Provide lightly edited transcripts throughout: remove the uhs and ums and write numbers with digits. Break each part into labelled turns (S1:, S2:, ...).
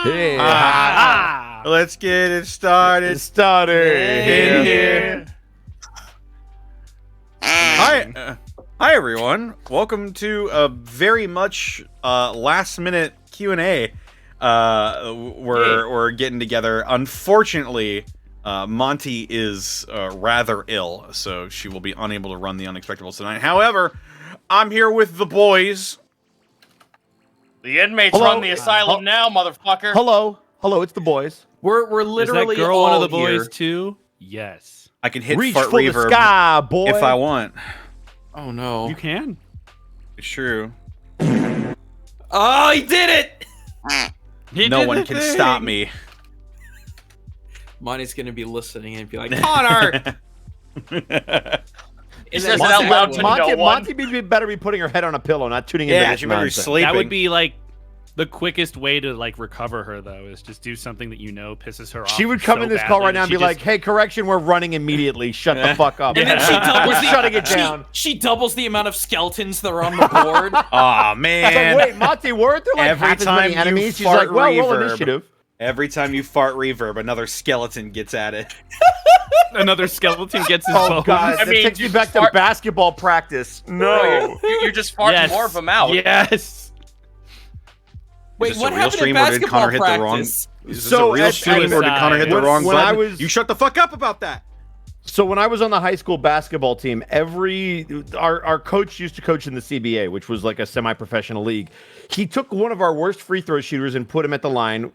S1: Yeah.
S2: Let's get it started.
S1: In here.
S2: Hi everyone. Welcome to a very much last minute Q&A. We're getting together. Unfortunately, Monty is rather ill, so she will be unable to run the Unexpectables tonight. However, I'm here with the boys.
S3: The inmates run the asylum now, motherfucker.
S1: Hello, it's the boys.
S4: We're literally
S5: Is that girl
S4: all
S5: one of the boys
S4: here.
S5: too? Yes.
S2: I can hit
S1: Reach
S2: fart
S1: for
S2: reverb
S1: the sky, boy.
S2: if I want.
S4: Oh no!
S5: You can.
S2: It's true.
S4: Oh, he did it!
S2: No one can stop me.
S4: Monty's gonna be listening and be like, Connor.
S3: He says it out loud to no one.
S1: Monty better be putting her head on a pillow, not tuning into
S2: Yeah,
S1: this
S2: she better be
S1: nonsense.
S2: sleeping.
S5: That would be like the quickest way to like recover her, though, is just do something that you know pisses her off.
S1: She would come
S5: so
S1: in this call
S5: badly
S1: right now and be like, "Hey, correction, we're running immediately. Shut the fuck up."
S4: And then she doubles
S1: We're shutting it down.
S4: She doubles the amount of skeletons that are on the board.
S2: Aw,
S1: It's
S2: man.
S1: like, wait, Monty, weren't there like
S2: Every
S1: half as
S2: time
S1: many
S2: you
S1: enemies? She's
S2: fart
S1: like, well, roll
S2: reverb.
S1: initiative.
S2: Every time you fart reverb, another skeleton gets at it.
S5: another skeleton gets his
S1: Oh
S5: bones.
S1: god,
S3: I
S1: that
S3: mean,
S1: takes me
S3: you
S1: back to
S3: fart-
S1: basketball practice. No.
S3: You're just farting
S5: Yes.
S3: more of them out.
S5: Yes.
S4: Wait,
S2: Is this
S4: what
S2: a real
S4: happened
S2: stream
S4: in
S2: or did Connor hit
S4: basketball
S2: the wrong?
S4: practice?
S2: Is this
S1: So
S2: a real
S1: at-
S2: stream or did Connor hit the
S1: when-
S2: wrong
S1: when I
S2: button?
S1: was-
S2: You shut the fuck up about that.
S1: So when I was on the high school basketball team, our coach used to coach in the CBA, which was like a semi-professional league. He took one of our worst free throw shooters and put him at the line.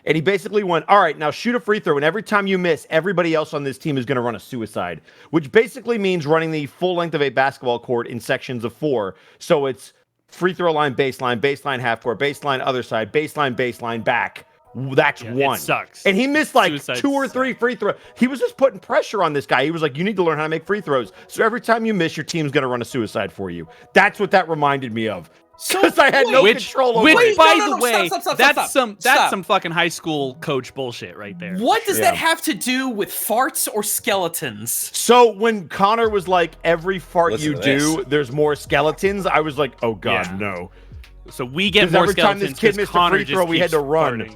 S1: And he basically went, all right, now shoot a free throw. And every time you miss, everybody else on this team is going to run a suicide, which basically means running the full length of a basketball court in sections of 4. So it's free throw line, baseline, half court, baseline, other side, baseline, back. That's one.
S5: It sucks.
S1: And he missed like
S5: Suicides
S1: 2 or 3 free throws. He was just putting pressure on this guy. He was like, you need to learn how to make free throws. So every time you miss, your team's going to run a suicide for you. That's what that reminded me of. Because I had no control over it.
S5: By
S4: no,
S5: the way,
S4: stop,
S5: that's
S4: stop.
S5: some fucking high school coach bullshit right there.
S4: What does
S1: Yeah.
S4: that have to do with farts or skeletons?
S1: So when Connor was like, every fart
S2: Listen
S1: you
S2: to
S1: do,
S2: this.
S1: there's more skeletons, I was like, oh God,
S5: Yeah.
S1: no.
S5: So we get
S1: 'Cause
S5: more
S1: every time
S5: skeletons
S1: this kid
S5: 'cause
S1: missed a
S5: Connor
S1: free throw,
S5: just
S1: we had
S5: keeps
S1: to run.
S5: farting.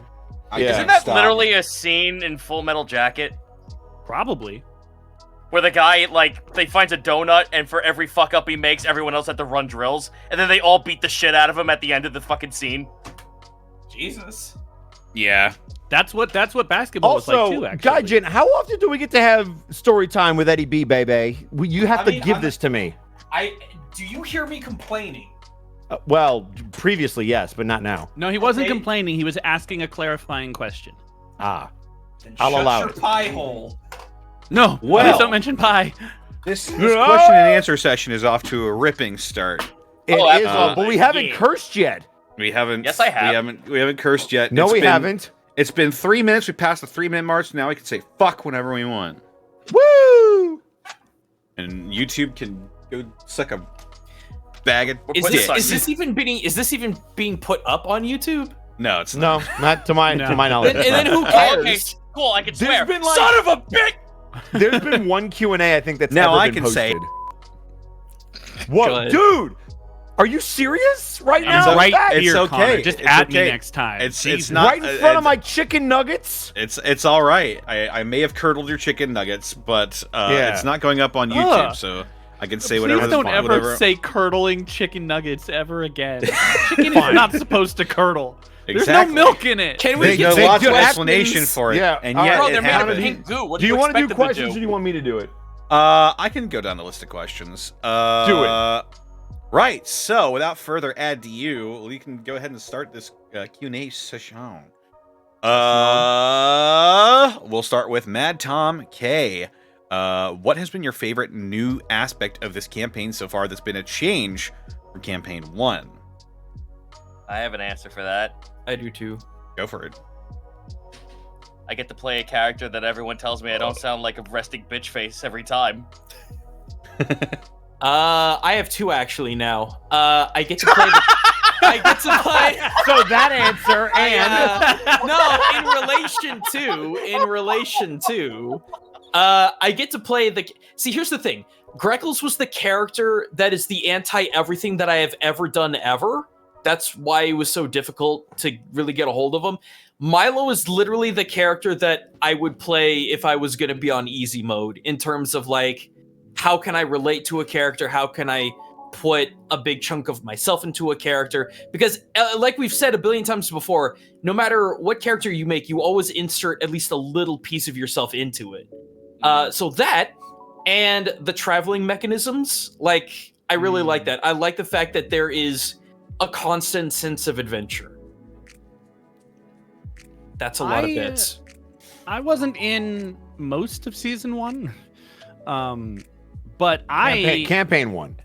S1: Yeah.
S3: Isn't that literally a scene in Full Metal Jacket
S5: Probably.
S3: where the guy, like, they finds a donut and for every fuck up he makes, everyone else had to run drills, and then they all beat the shit out of him at the end of the fucking scene?
S4: Jesus.
S2: Yeah.
S5: That's what basketball was like
S1: Also,
S5: too, actually.
S1: Gaijin, how often do we get to have story time with Eddie B, baby? You have to give this to me.
S4: Do you hear me complaining?
S1: Well, previously, yes, but not now.
S5: No, he wasn't
S4: Okay.
S5: complaining. He was asking a clarifying question.
S1: Ah.
S4: Then
S1: I'll
S4: shut
S1: allow
S4: your
S1: it.
S4: pie hole.
S5: No,
S1: Well-
S5: please don't mention pie.
S2: This question and answer session is off to a ripping start.
S1: It is,
S3: absolutely.
S1: but we haven't
S3: Yeah. cursed
S1: cursed yet.
S2: We haven't.
S3: Yes, I have.
S2: We haven't cursed yet.
S1: No,
S2: It's
S1: we
S2: been-
S1: haven't.
S2: It's been 3 minutes. We passed the 3-minute mark. So now we can say fuck whenever we want,
S1: Woo!
S2: and YouTube can go suck a bag of
S4: Is
S2: dick.
S4: this even being put up on YouTube?
S2: No, it's not.
S1: No, not to my
S5: No.
S1: knowledge.
S4: And then who
S3: Oh,
S4: cares?
S3: okay, cool, I can
S1: There's
S3: swear.
S1: been, like-
S3: Son of a bitch!
S1: There's been one Q&A I think that's
S2: Now
S1: ever
S2: I
S1: been
S2: can say-
S1: posted. What,
S4: Good.
S1: dude? Are you serious right
S5: I'm
S1: now?
S5: right
S1: That-
S2: It's
S5: here,
S2: okay.
S5: Connor. Just
S2: It's
S5: add
S2: okay.
S5: me next time.
S2: It's
S5: Jesus.
S2: not
S1: right in front of my chicken nuggets?
S2: It's all right. I may have curdled your chicken nuggets, but
S1: Yeah.
S2: it's not going up on YouTube,
S5: Ugh.
S2: so I can say
S5: Please
S2: whatever.
S5: don't ever
S2: whatever.
S5: say curdling chicken nuggets ever again. Chicken is not supposed to curdle. There's no
S2: Exactly.
S5: milk in it.
S4: Can we
S2: There's
S4: get
S2: no lots of
S1: do
S2: explanation
S1: acronyms.
S2: for it,
S1: Yeah,
S2: and
S1: all
S2: yet
S1: right.
S3: Bro,
S2: it
S3: they're made out of
S2: happened.
S3: pink goo. What
S1: Do you
S3: want to
S1: do questions or do you want me to do it?
S2: I can go down the list of questions.
S1: Do it.
S2: Right. So, without further ado, we can go ahead and start this Q&A session. We'll start with Mad Tom K. What has been your favorite new aspect of this campaign so far that's been a change from campaign 1?
S3: I have an answer for that.
S4: I do too.
S2: Go for it.
S3: I get to play a character that everyone tells me I don't sound like a resting bitch face every time.
S4: I have 2 actually now. I get to play. I get to play.
S1: So that answer and
S4: In relation to, I get to play the. See, here's the thing. Greckles was the character that is the anti-everything that I have ever done ever. that's why it was so difficult to really get a hold of him. Milo is literally the character that I would play if I was going to be on easy mode, in terms of like, how can I relate to a character? How can I put a big chunk of myself into a character? Because like we've said a billion times before, no matter what character you make, you always insert at least a little piece of yourself into it. So that, and the traveling mechanisms, like, I really like that. I like the fact that there is a constant sense of adventure. That's a lot of bits.
S5: I wasn't in most of season 1, but
S1: campaign 1.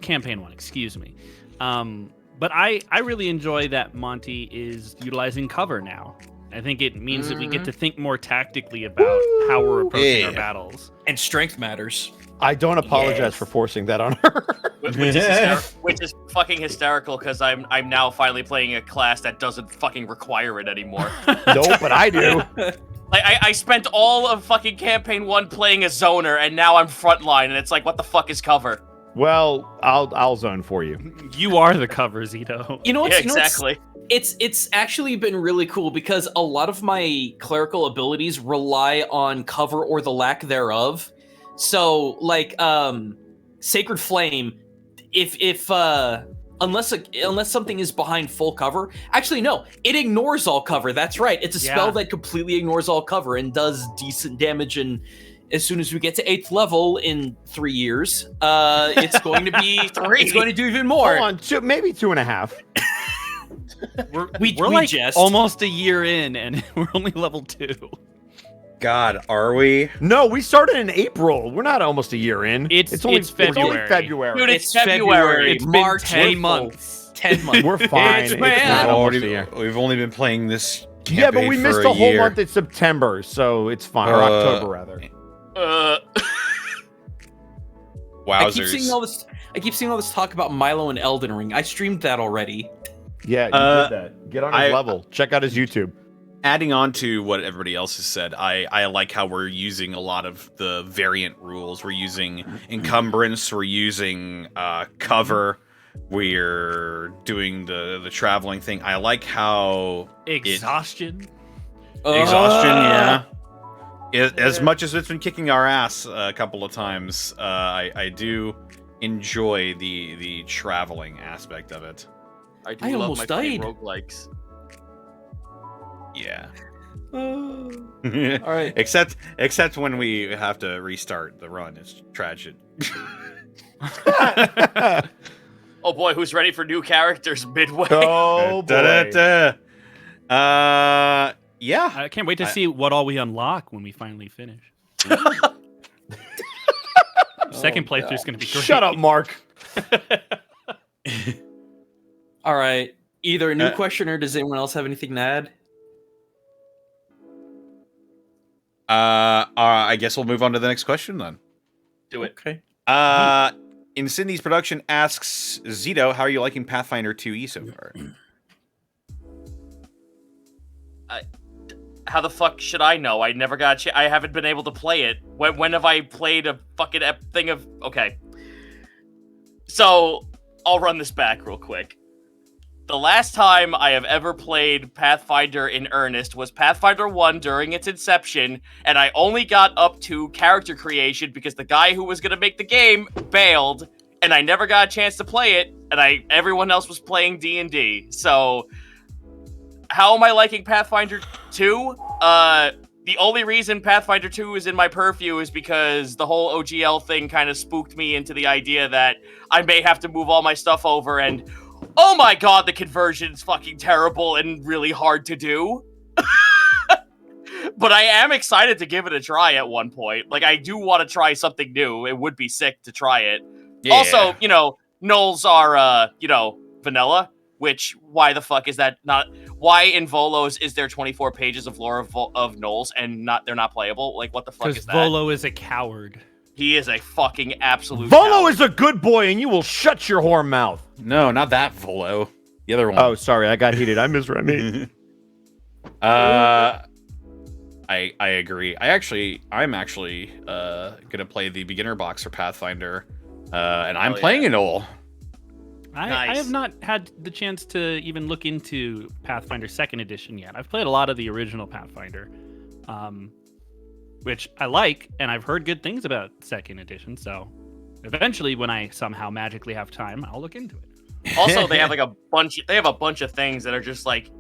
S5: Campaign 1, excuse me. But I really enjoy that Monty is utilizing cover now. I think it means that we get to think more tactically about how we're approaching our battles.
S4: And strength matters.
S1: I don't apologize for forcing that on her.
S3: which is fucking hysterical, because I'm now finally playing a class that doesn't fucking require it anymore.
S1: No, but I do.
S3: Like I spent all of fucking campaign 1 playing a zoner, and now I'm frontline, and it's like, what the fuck is cover?
S1: Well, I'll zone for you.
S5: You are the cover, Zito.
S4: You know what's,
S3: exactly.
S4: It's actually been really cool, because a lot of my clerical abilities rely on cover or the lack thereof. So, like, Sacred Flame, if unless something is behind full cover, actually no, it ignores all cover. That's right. It's a spell that completely ignores all cover and does decent damage. And as soon as we get to 8th level in 3 years, it's going to be 3. It's going to do even more.
S1: Hold on, maybe 2.5.
S5: We're like
S4: jest.
S5: almost a year in, and we're only level 2.
S2: God, are we?
S1: No, we started in April. We're not almost a year in.
S5: It's February.
S1: February.
S3: Dude, it's February.
S5: It's
S4: March,
S5: been 10 months.
S4: 10 months.
S1: We're fine. It's not almost a year.
S2: We've only been playing this campaign
S1: Yeah, but we missed
S2: for
S1: a whole
S2: year.
S1: month in September, so it's fine. Or October, rather.
S2: Wowzers.
S4: I keep seeing all this talk about Milo and Elden Ring. I streamed that already.
S1: Yeah, you did that. Get on his level. Check out his YouTube.
S2: Adding on to what everybody else has said, I like how we're using a lot of the variant rules. We're using encumbrance, we're using cover, we're doing the traveling thing. I like how
S5: Exhaustion.
S2: Exhaustion, yeah. As much as it's been kicking our ass a couple of times, I do enjoy the traveling aspect of it.
S3: I love
S4: almost
S3: my fucking
S4: died.
S3: roguelikes.
S2: Yeah.
S4: All right.
S2: Except when we have to restart the run. It's tragic.
S3: Oh boy, who's ready for new characters midway?
S1: Oh, boy.
S2: Yeah.
S5: I can't wait to see what all we unlock when we finally finish. Second playthrough is going to be great.
S1: Shut up, Mark.
S4: All right. Either a new question, or does anyone else have anything to add?
S2: I guess we'll move on to the next question then.
S3: Do it.
S4: Okay.
S2: In Cindy's production asks Zito, how are you liking Pathfinder 2E so far?
S3: How the fuck should I know? I never got I haven't been able to play it. When have I played a fucking thing of... Okay. So, I'll run this back real quick. The last time I have ever played Pathfinder in earnest was Pathfinder 1 during its inception, and I only got up to character creation because the guy who was going to make the game bailed, and I never got a chance to play it, and everyone else was playing D&D. So, how am I liking Pathfinder 2? The only reason Pathfinder 2 is in my purview is because the whole OGL thing kind of spooked me into the idea that I may have to move all my stuff over, and oh my god, the conversion's fucking terrible and really hard to do. But I am excited to give it a try at one point. Like, I do want to try something new. It would be sick to try it.
S2: Yeah.
S3: Also, Gnolls are, vanilla, which, why the fuck is that not... Why in Volos is there 24 pages of lore of Gnolls and they're not playable? Like, what the fuck is
S5: Because
S3: that?
S5: Volo is a coward.
S3: He is a fucking absolute
S1: Volo
S3: coward.
S1: is a good boy, and you will shut your whore mouth.
S2: No, not that Volo. The other one.
S1: Oh, sorry, I got heated. I misread me.
S2: I agree. I'm actually gonna play the beginner box for Pathfinder, and I'm
S3: Hell
S2: playing
S3: yeah.
S2: an Ol.
S5: I
S3: Nice.
S5: have not had the chance to even look into Pathfinder 2nd Edition yet. I've played a lot of the original Pathfinder, which I like, and I've heard good things about 2nd Edition. So eventually, when I somehow magically have time, I'll look into it.
S3: Also, they have like a bunch. They have a bunch of things that are just like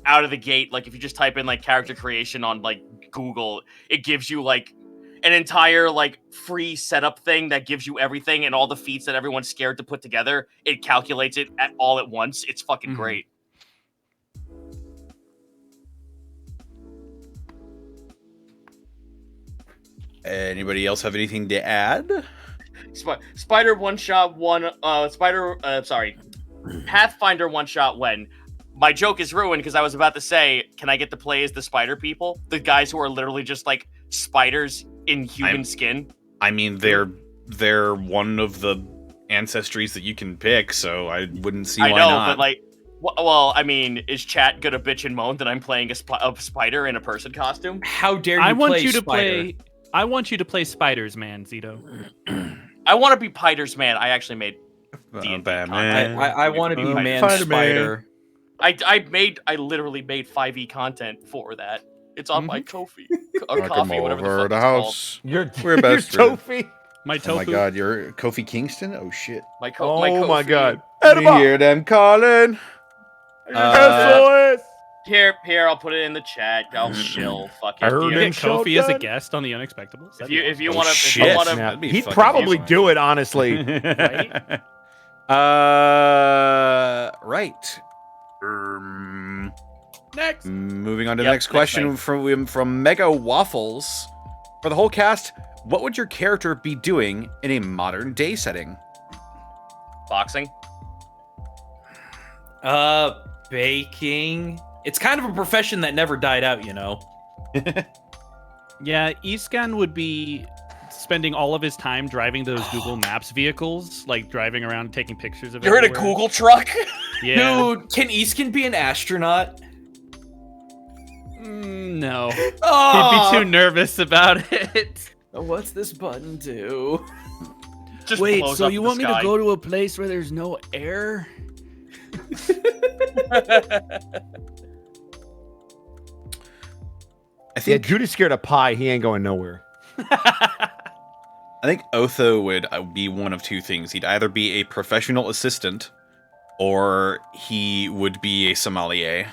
S3: out of the gate. Like if you just type in like character creation on like Google, it gives you like an entire like free setup thing that gives you everything and all the feats that everyone's scared to put together. It calculates it all at once. It's fucking great.
S2: Anybody else have anything to add?
S3: Spider one shot one. Pathfinder one shot when. My joke is ruined because I was about to say, can I get to play as the spider people? The guys who are literally just like spiders in human skin.
S2: I mean, they're one of the ancestries that you can pick, so I wouldn't see why
S3: I know,
S2: not.
S3: but like, well, I mean, is chat gonna bitch and moan that I'm playing a spider in a person costume?
S4: How dare you
S5: I want
S4: play
S5: you to
S4: Spider?
S5: play. I want you to play Spiders, man, Zito.
S3: I want to be Piters, man. I actually made D&D
S2: Batman.
S4: I want to be
S3: Spider.
S4: Man
S2: Spider-Man.
S4: Spider.
S3: I literally made 5e content for that. It's on my Ko-fi. Or coffee, whatever the fuck it's called.
S1: We're
S2: best
S1: your
S2: friends.
S1: Tofi.
S5: My
S2: Oh
S5: tofu.
S2: my god, you're Kofi Kingston? Oh shit.
S3: My
S1: My God.
S2: You hear them calling?
S1: SOS.
S3: Here, I'll put it in the chat. I'll chill. Fuck
S1: I
S3: it.
S1: heard
S5: You
S3: Here.
S1: him.
S5: get Kofi as a
S1: Shotgun?
S5: guest on the Unexpectables.
S3: If you
S2: Oh,
S3: want to,
S2: shit.
S3: if you want to,
S1: Yeah.
S2: That'd be
S1: He'd
S2: fucking
S1: probably
S2: awesome.
S1: do it, honestly.
S2: Right.
S5: Next.
S2: Moving on to
S3: Yep,
S2: the next
S3: next
S2: question
S3: thing.
S2: from Mega Waffles. For the whole cast, what would your character be doing in a modern day setting?
S3: boxing.
S4: Baking. It's kind of a profession that never died out, you know.
S5: Yeah, Iskan would be spending all of his time driving those Google Maps vehicles, like driving around taking pictures of
S3: You're in a
S5: everywhere.
S3: Google truck.
S5: Yeah.
S4: Dude, can Iskin be an astronaut?
S5: No.
S4: Oh,
S5: He'd be too nervous about it.
S4: what's this button do?
S3: Just
S6: Wait,
S3: blows
S6: so
S3: up
S6: you
S3: the
S6: want me to
S3: sky.
S6: go to a place where there's no air?
S2: I
S1: Yeah,
S2: think
S1: Judy's scared of pie. He ain't going nowhere.
S2: I think Otho would be one of two things. He'd either be a professional assistant, or he would be a sommelier.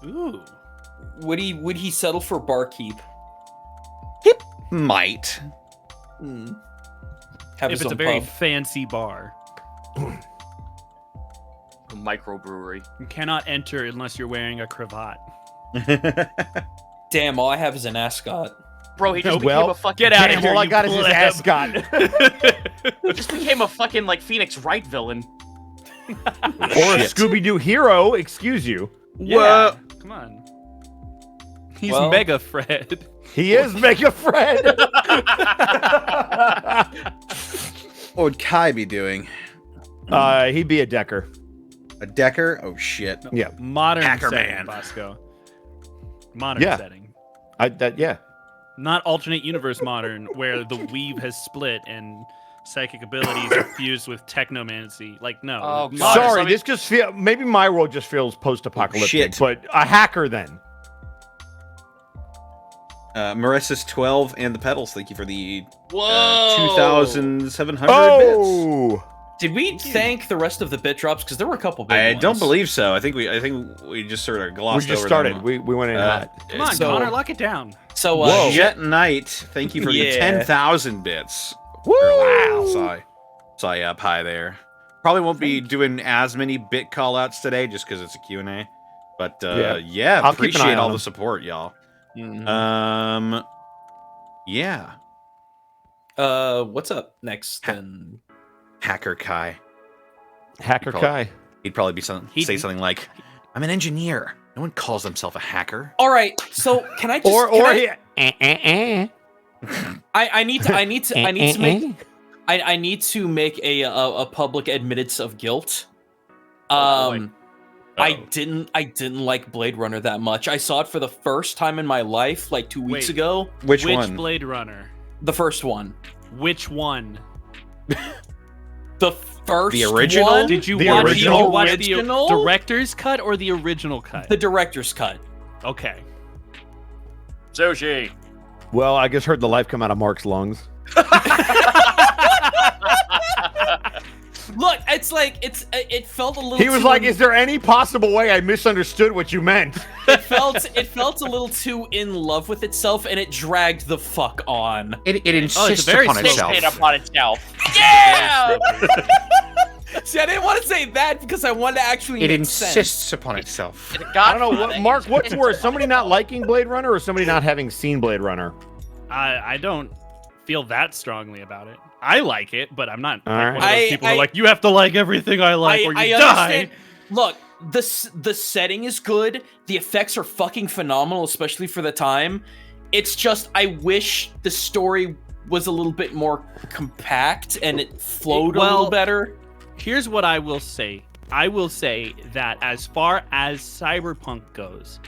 S5: Ooh.
S4: Would he settle for barkeep?
S2: Might.
S4: Have
S5: If
S4: his
S5: it's a
S4: own
S5: very
S4: pub.
S5: fancy bar.
S3: A microbrewery.
S5: You cannot enter unless you're wearing a cravat.
S4: Damn, all I have is an ascot.
S3: Bro, he just
S1: Well,
S3: became a fucking.
S5: get out of
S1: Damn,
S5: here,
S1: all I
S5: you
S1: got is his
S5: pleb.
S1: ascot.
S3: He just became a fucking like Phoenix Wright villain.
S1: Or a Scooby-Doo hero, excuse you.
S5: Yeah. Come on. He's
S4: Well-
S5: Mega Fred.
S1: He is Mega Fred.
S2: What would Kai be doing?
S1: He'd be a Decker.
S2: A Decker? Oh shit.
S1: Yeah.
S5: Modern
S2: Hacker
S5: setting,
S2: Man.
S5: Bosco. Modern
S1: Yeah.
S5: setting.
S1: Yeah.
S5: Not alternate universe modern, where the weave has split and psychic abilities are fused with technomancy. Like, no.
S3: Oh,
S5: modern-
S3: God.
S1: Sorry,
S3: so
S1: this just feel maybe my world just feels post-apocalyptic,
S2: shit.
S1: but a hacker then.
S2: Marissa's 12 and the pedals. Thank you for the
S3: Whoa.
S2: 2,700 bits.
S1: Oh,
S4: Did we thank the rest of the bit drops? Because there were a couple big
S2: I
S4: ones.
S2: don't believe so. I think we just sort of
S1: we
S2: glossed
S1: just
S2: over
S1: started.
S2: them.
S1: We went in
S2: Uh,
S1: hot.
S5: Come on,
S4: So-
S5: Connor, lock it down.
S4: So,
S1: Whoa.
S2: Jet Knight, thank you for the
S4: Yeah.
S2: 10,000 bits.
S1: Woo!
S2: Wow. Saw you up high there. Probably won't be doing as many bit callouts today just because it's a Q&A. But yeah,
S1: I'll keep an eye
S2: appreciate
S1: on
S2: all
S1: them.
S2: the support, y'all.
S4: Mhm.
S2: Yeah.
S4: What's up next then?
S2: Hacker Kai.
S1: Hacker
S2: Probably-
S1: Kai.
S2: He'd probably be
S5: He'd-
S2: say something like, "I'm an engineer. No one calls themselves a hacker."
S4: All right, so can I just?
S1: Or
S4: can
S1: he.
S4: I need to make a public admittance of guilt.
S3: Oh, boy.
S4: I didn't like Blade Runner that much. I saw it for the first time in my life like 2 weeks
S5: Wait.
S4: ago.
S2: Which
S5: Which
S2: one?
S5: Blade Runner?
S4: The first one.
S5: Which one?
S4: The first
S2: The original?
S4: one?
S5: Did you
S1: The
S5: watch,
S1: original?
S5: did you watch
S4: Original?
S5: the director's cut or the original cut?
S4: The director's cut.
S5: Okay.
S3: Sushi.
S1: Well, I just heard the life come out of Mark's lungs.
S4: Look, it's like it felt a little.
S1: He was
S4: too
S1: like, "Is there any possible way I misunderstood what you meant?"
S4: It felt a little too in love with itself, and it dragged the fuck on.
S7: It insists
S5: very
S7: upon
S5: slow
S7: itself.
S3: Fixate upon itself.
S4: Yeah. See, I didn't want to say that because I wanted to actually.
S7: It
S4: make
S7: insists
S4: sense.
S7: upon itself.
S1: I don't know what Mark. What's worse, somebody not liking Blade Runner or somebody not having seen Blade Runner?
S5: I don't feel that strongly about it. I like it, but I'm not
S1: All
S5: like
S1: right.
S5: one of those people who
S4: I-
S5: are like, you have to like everything I like or you
S4: I
S5: die.
S4: understand. Look, the setting is good. The effects are fucking phenomenal, especially for the time. It's just I wish the story was a little bit more compact and it flowed a little better.
S5: Here's what I will say. I will say that as far as Cyberpunk goes,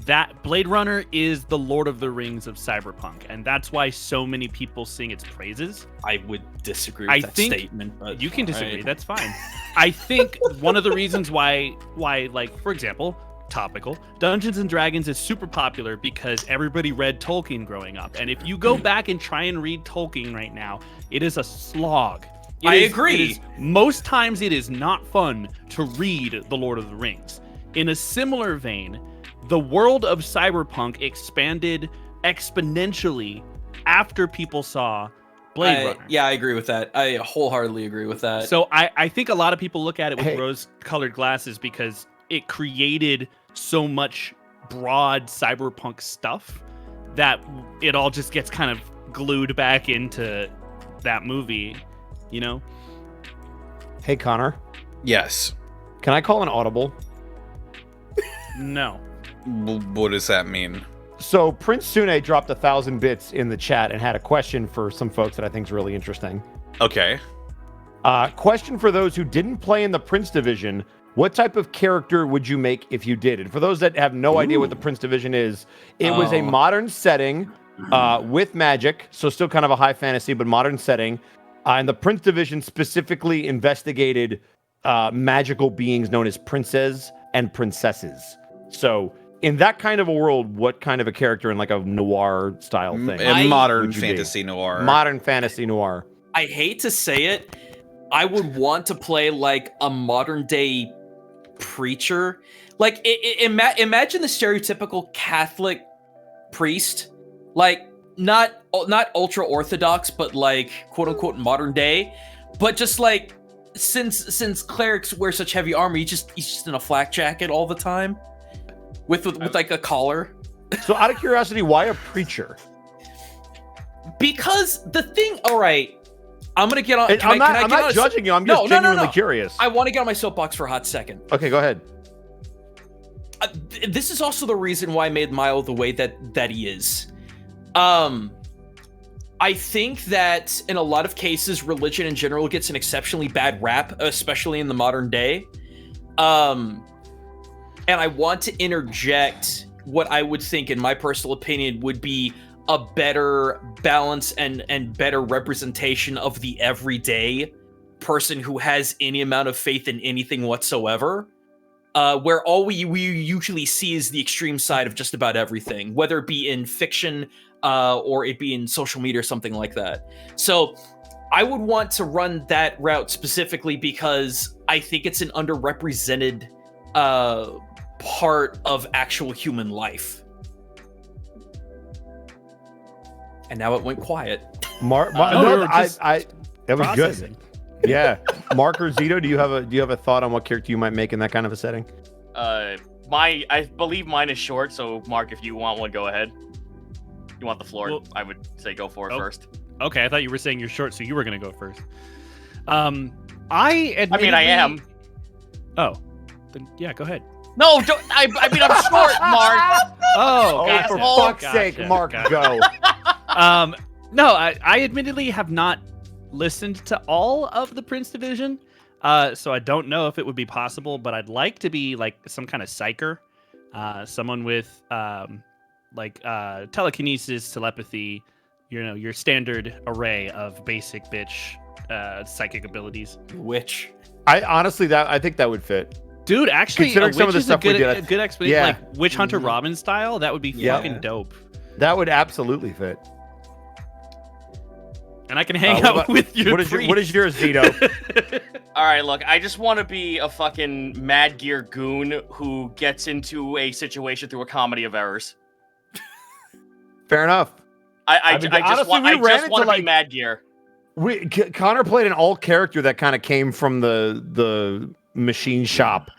S5: that Blade Runner is the Lord of the Rings of Cyberpunk, and that's why so many people sing its praises.
S4: I would disagree with that statement. But
S5: You can disagree.
S4: alright.
S5: That's fine. I think one of the reasons why, like, for example, topical, Dungeons and Dragons is super popular because everybody read Tolkien growing up. And if you go back and try and read Tolkien right now, it is a slog.
S4: I agree.
S5: Most times it is not fun to read The Lord of the Rings. In a similar vein, the world of Cyberpunk expanded exponentially after people saw Blade Runner.
S4: Yeah, I agree with that. I wholeheartedly agree with that.
S5: So I think a lot of people look at it with
S1: Hey.
S5: rose-colored glasses because it created so much broad cyberpunk stuff that it all just gets kind of glued back into that movie, you know?
S1: Hey, Connor,
S2: Yes.
S1: can I call an audible?
S5: No.
S2: What does that mean?
S1: So Prince Sune dropped 1,000 bits in the chat and had a question for some folks that I think is really interesting.
S2: Okay.
S1: Question for those who didn't play in the Prince Division: what type of character would you make if you did? And for those that have no idea what the Prince Division is, it was a modern setting with magic, so still kind of a high fantasy but modern setting. And the Prince Division specifically investigated magical beings known as princes and princesses. So in that kind of a world, what kind of a character in like a noir style thing?
S2: In modern
S1: would you be?
S2: fantasy noir.
S1: Modern fantasy noir.
S4: I hate to say it, I would want to play like a modern day preacher. Like, imagine the stereotypical Catholic priest, like not ultra orthodox, but like quote unquote modern day, but just like since clerics wear such heavy armor, he's just in a flak jacket all the time, with like a collar.
S1: So out of curiosity, why a preacher?
S4: Because the thing, all right, I'm gonna get on.
S1: I'm not judging you. I'm just genuinely curious.
S4: I want to get on my soapbox for a hot second.
S1: Okay, go ahead.
S4: This is also the reason why I made Milo the way that he is. I think that in a lot of cases, religion in general gets an exceptionally bad rap, especially in the modern day. And I want to interject what I would think, in my personal opinion, would be a better balance and better representation of the everyday person who has any amount of faith in anything whatsoever. Where all we usually see is the extreme side of just about everything, whether it be in fiction or it be in social media or something like that. So I would want to run that route specifically because I think it's an underrepresented part of actual human life. And now it went quiet.
S1: That was
S5: Processing.
S1: good. Yeah, Mark or Zito, do you have a thought on what character you might make in that kind of a setting?
S3: I believe mine is short, so Mark, if you want one, go ahead. You want the floor?
S5: Well,
S3: I would say go for it first.
S5: Okay, I thought you were saying you're short, so you were going to go first. I
S3: mean, I am.
S5: Oh, then yeah, go ahead.
S3: No, don't, I mean, I'm short, Mark.
S5: Oh,
S1: Oh, for fuck's sake, Mark, go.
S5: No, I admittedly have not listened to all of the Prince Division, so I don't know if it would be possible, but I'd like to be like some kind of psyker, someone with telekinesis, telepathy, your standard array of basic bitch psychic abilities.
S4: Which
S1: I honestly I think that would fit.
S5: Dude, actually,
S1: Considering some of the
S5: is
S1: stuff we
S5: a
S1: did,
S5: good explanation.
S1: yeah.
S5: Like Witch Hunter Robin style, that would be
S1: Yeah.
S5: fucking dope.
S1: That would absolutely fit.
S5: And I can hang
S1: what
S5: out
S1: about-
S5: with your
S1: what is yours, Zito?
S3: All right, look, I just want to be a fucking Mad Gear goon who gets into a situation through a comedy of errors.
S1: Fair enough.
S3: I
S1: mean,
S3: just
S1: honestly,
S3: want
S1: we ran
S3: to
S1: into,
S3: be
S1: like-
S3: Mad Gear.
S1: Connor played an alt character that kind of came from the machine shop.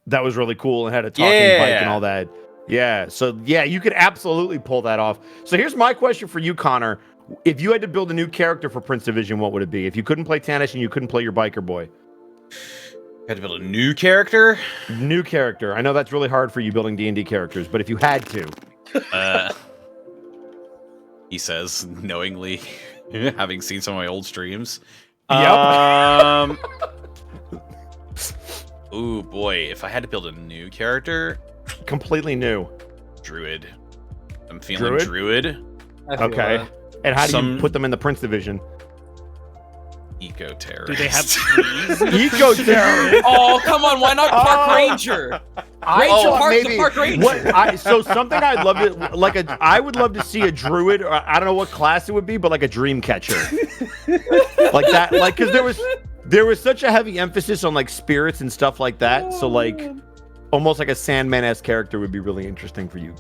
S1: That was really cool and had a talking bike and all that. Yeah. So yeah, you could absolutely pull that off. So here's my question for you, Connor. If you had to build a new character for Prince Division, what would it be? If you couldn't play Tannish and you couldn't play your biker boy.
S2: Had to build a new character?
S1: New character. I know that's really hard for you building D&D characters, but if you had to.
S2: He says, knowingly, having seen some of my old streams.
S1: Yep.
S2: Ooh, boy. If I had to build a new character,
S1: Completely new.
S2: Druid. I'm feeling Druid.
S4: I feel
S1: Okay.
S4: that.
S1: And how do you
S2: Some-
S1: put them in the Prince Division?
S2: Eco-terrorist.
S5: Do they have trees?
S1: Eco terrorist.
S4: Oh, come on, why not Park
S1: Oh.
S4: Ranger?
S1: I
S4: Ranger
S1: thought
S4: Park,
S1: maybe
S4: the Park Ranger.
S1: so something I'd love to I would love to see a druid, or I don't know what class it would be, but like a dream catcher, like that, like because there was such a heavy emphasis on like spirits and stuff like that. So like almost like a Sandman-esque character would be really interesting for you.